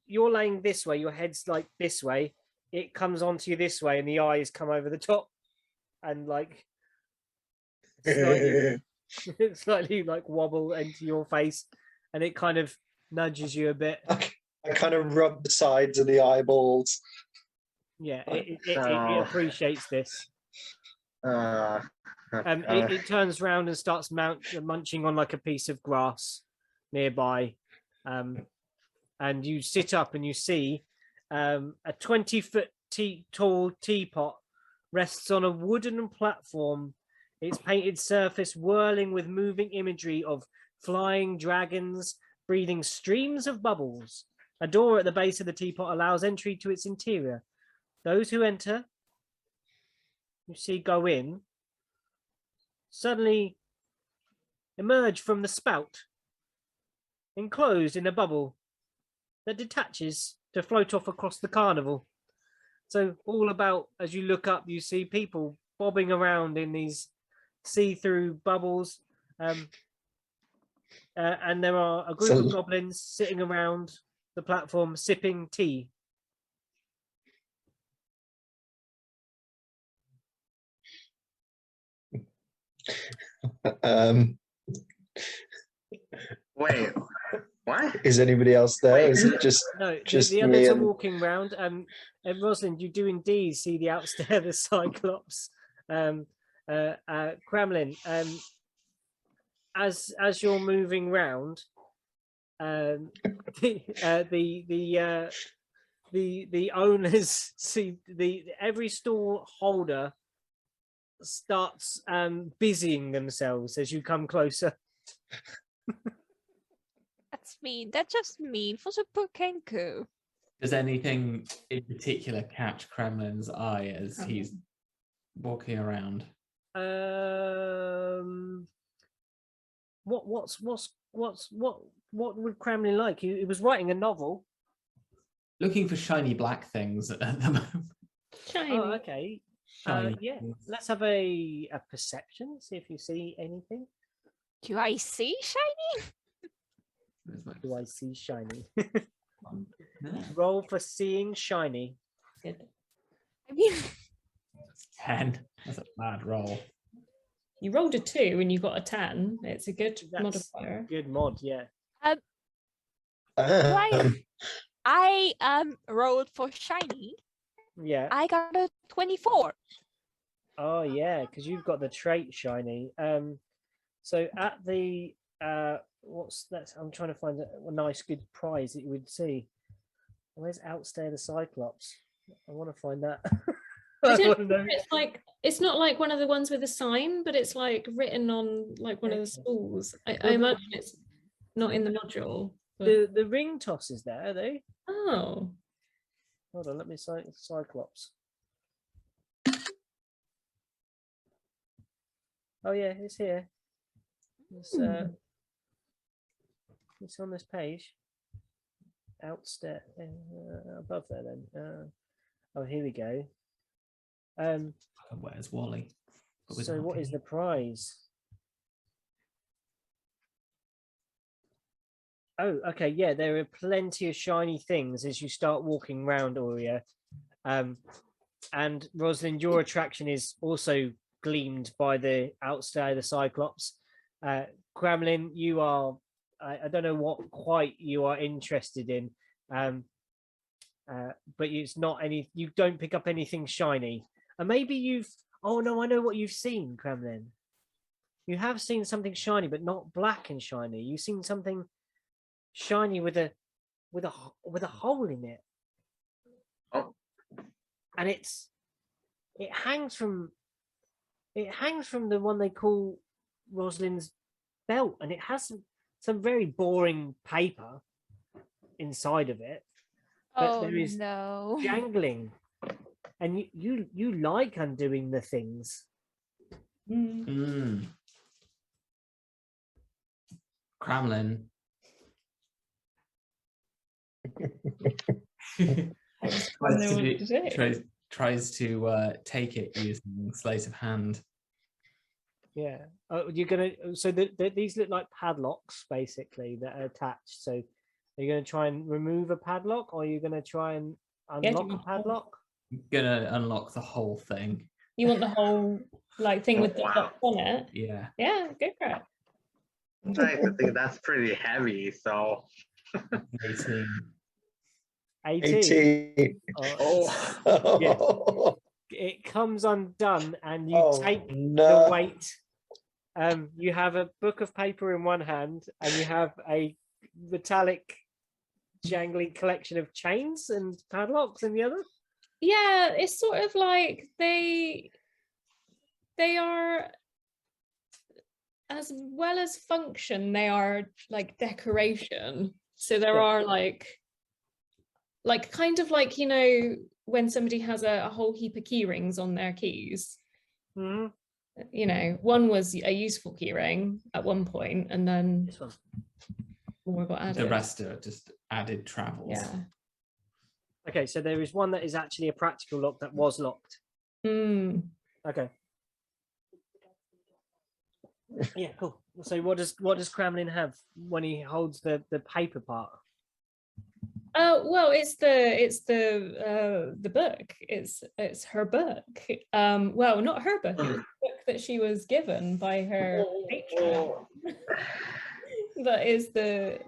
laying this way, your head's like this way, it comes onto you this way, and the eyes come over the top, and like slightly like wobble into your face, and it kind of nudges you a bit. I kind of rub the sides of the eyeballs. Yeah, it appreciates this. Okay. It turns around and starts munching on like a piece of grass nearby, and you sit up and you see a 20-foot tall teapot rests on a wooden platform, its painted surface whirling with moving imagery of flying dragons breathing streams of bubbles. A door at the base of the teapot allows entry to its interior. Those who enter, you see go in, suddenly emerge from the spout, enclosed in a bubble that detaches to float off across the carnival. So all about, as you look up, you see people bobbing around in these see-through bubbles, and there are a group of goblins sitting around the platform sipping tea. Wait, what? Is anybody else there? Is it just No, just the me others are and... walking around. And Rosalind, you do indeed see the Outstare the Cyclops. Kremlin, as you're moving round, the owners see every stall holder starts busying themselves as you come closer. That's mean. That's just mean for Super Kenku. Does anything in particular catch Kremlin's eye as he's walking around? What would Kremlin like? He was writing a novel. Looking for shiny black things at the moment. Shiny. Oh, okay. Yeah, let's have a perception, see if you see anything. Do I see shiny? Do I see shiny? Roll for seeing shiny. Good. I mean, 10. That's a bad roll. You rolled a 2 and you got a 10. It's a good That's modifier. Good mod, yeah. I rolled for shiny. Yeah. I got a 24. Oh yeah, because you've got the trait shiny. So at the what's that? I'm trying to find a nice good prize that you would see. Where's Outstare the Cyclops? I want to find that. It's not like one of the ones with a sign, but it's like written on like one of the stalls. I imagine it's not in the module. But... The ring toss is there, are they? Oh. Hold on, let me Cyclops. Oh yeah, it's here. It's on this page. Outstare above there then. Oh, here we go. Where's Wally? So what is the prize? Oh, okay, yeah, there are plenty of shiny things as you start walking around, Aurea. And Rosalind, your attraction is also gleamed by the Outstare the Cyclops. Kremlin, you are, I don't know what quite you are interested in, but it's not any, you don't pick up anything shiny. And maybe oh no, I know what you've seen, Kremlin. You have seen something shiny, but not black and shiny. You've seen something shiny with a hole in it. Oh. And it hangs from the one they call Rosalind's belt, and it has some very boring paper inside of it. But Oh there is no. jangling, and you like undoing the things. Kremlin tries to take it using sleight of hand. Yeah. You're gonna. So these look like padlocks, basically, that are attached. So, are you gonna try and remove a padlock, or are you gonna try and unlock a padlock? I'm gonna unlock the whole thing. You want the whole like thing with the Wow. lock on it? Yeah. Yeah, go for it. I think that's pretty heavy. So 18. 18. oh Yeah. It comes undone, and you Oh, take no. the weight. You have a book of paper in one hand, and you have a metallic, jangly collection of chains and padlocks in the other. Yeah, it's sort of like they are, as well as function, they are like decoration. So there Yeah. are like kind of like, you know, when somebody has a whole heap of key rings on their keys. Mhm. You know, one was a useful key ring at one point, and then This one. more got added. The rest are just added travels. Yeah. Okay, so there is one that is actually a practical lock that was locked. Okay. Yeah, cool. So what does Kremlin have when he holds the paper part? Well, it's the book. It's her book. Well, not her book. It's the book that she was given by her patron. That is the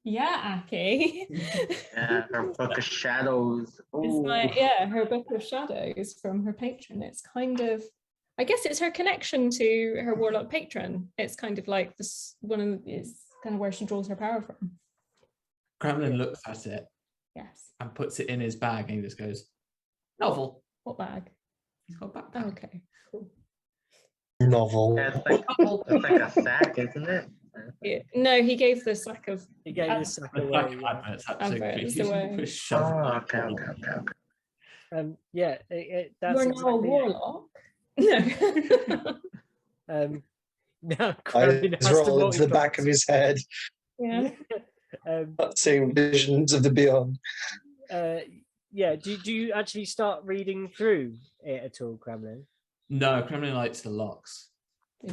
Aki. yeah, her book of shadows. It's her book of shadows from her patron. It's kind of, I guess it's her connection to her warlock patron. It's kind of like this is kind of where she draws her power from. Kremlin looks at it Yes. and puts it in his bag, and he just goes, "Novel." What bag? He's got a backpack. Oh, okay. Cool. Novel. Yeah, it's like a sack, isn't it? Yeah. No, he gave the sack of He gave this sack The away. backpack, it's Adverts absolutely away. was shoved Oh, up. okay. Yeah, that's You're now a exactly it. warlock. No. Now Kremlin Eyes has to roll into the back of multitask. his head, Yeah. not seeing visions of the beyond. Yeah, do you actually start reading through it at all, Kremlin? No, Kremlin likes the locks.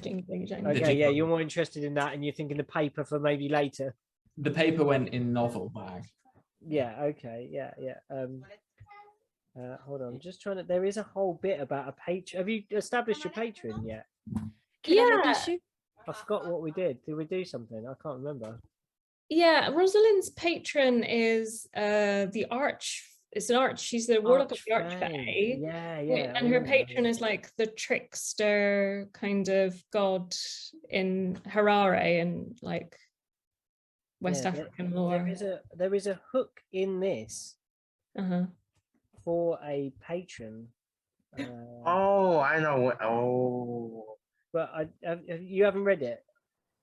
Ding, ding, ding. Okay, yeah, you're more interested in that, and you're thinking the paper for maybe later. The paper went in novel bag. Yeah, okay, yeah. Hold on, I'm just trying to. There is a whole bit about a patron. Have you established your patron yet? Yeah. I forgot what we did. Did we do something? I can't remember. Yeah, Rosalind's patron is the arch. It's an arch. She's the warlock of the Archfey. Yeah. And her patron is like the trickster kind of god in Harare and like West African lore. There is a hook in this Uh-huh. for a patron. Oh, I know what. Oh, But you haven't read it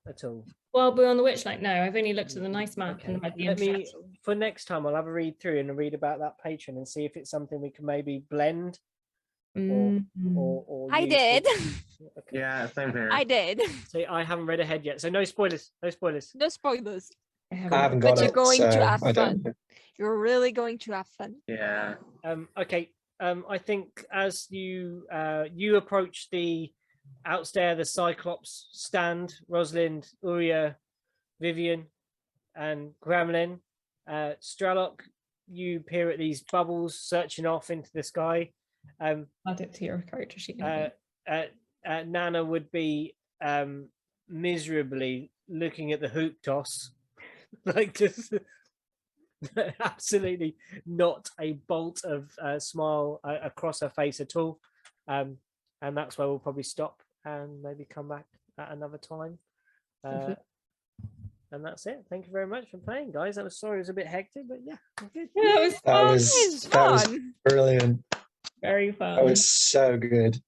at all. Wild Beyond The Witchlight. No, I've only looked at the nice map and read the introduction. For next time, I'll have a read through and read about that patron and see if it's something we can maybe blend. Or I did. Okay. yeah, same here. I did. See, I haven't read ahead yet, so no spoilers. No spoilers. No spoilers. I I haven't. haven't got But you're it. going to so have I don't fun. know. You're really going to have fun. Yeah. Okay. I think as you approach the outstare the Cyclops stand, Rosalind, Uria, Vivian, and Gremlin, Stralock, you peer at these bubbles searching off into the sky. Add it to your character sheet. Nana would be miserably looking at the hoop toss, like just absolutely not a bolt of smile across her face at all. And that's where we'll probably stop and maybe come back at another time. And that's it. Thank you very much for playing, guys. I was sorry it was a bit hectic, but yeah, good. Yeah, it was That fun. was It's that was fun. brilliant. Very fun. That was so good.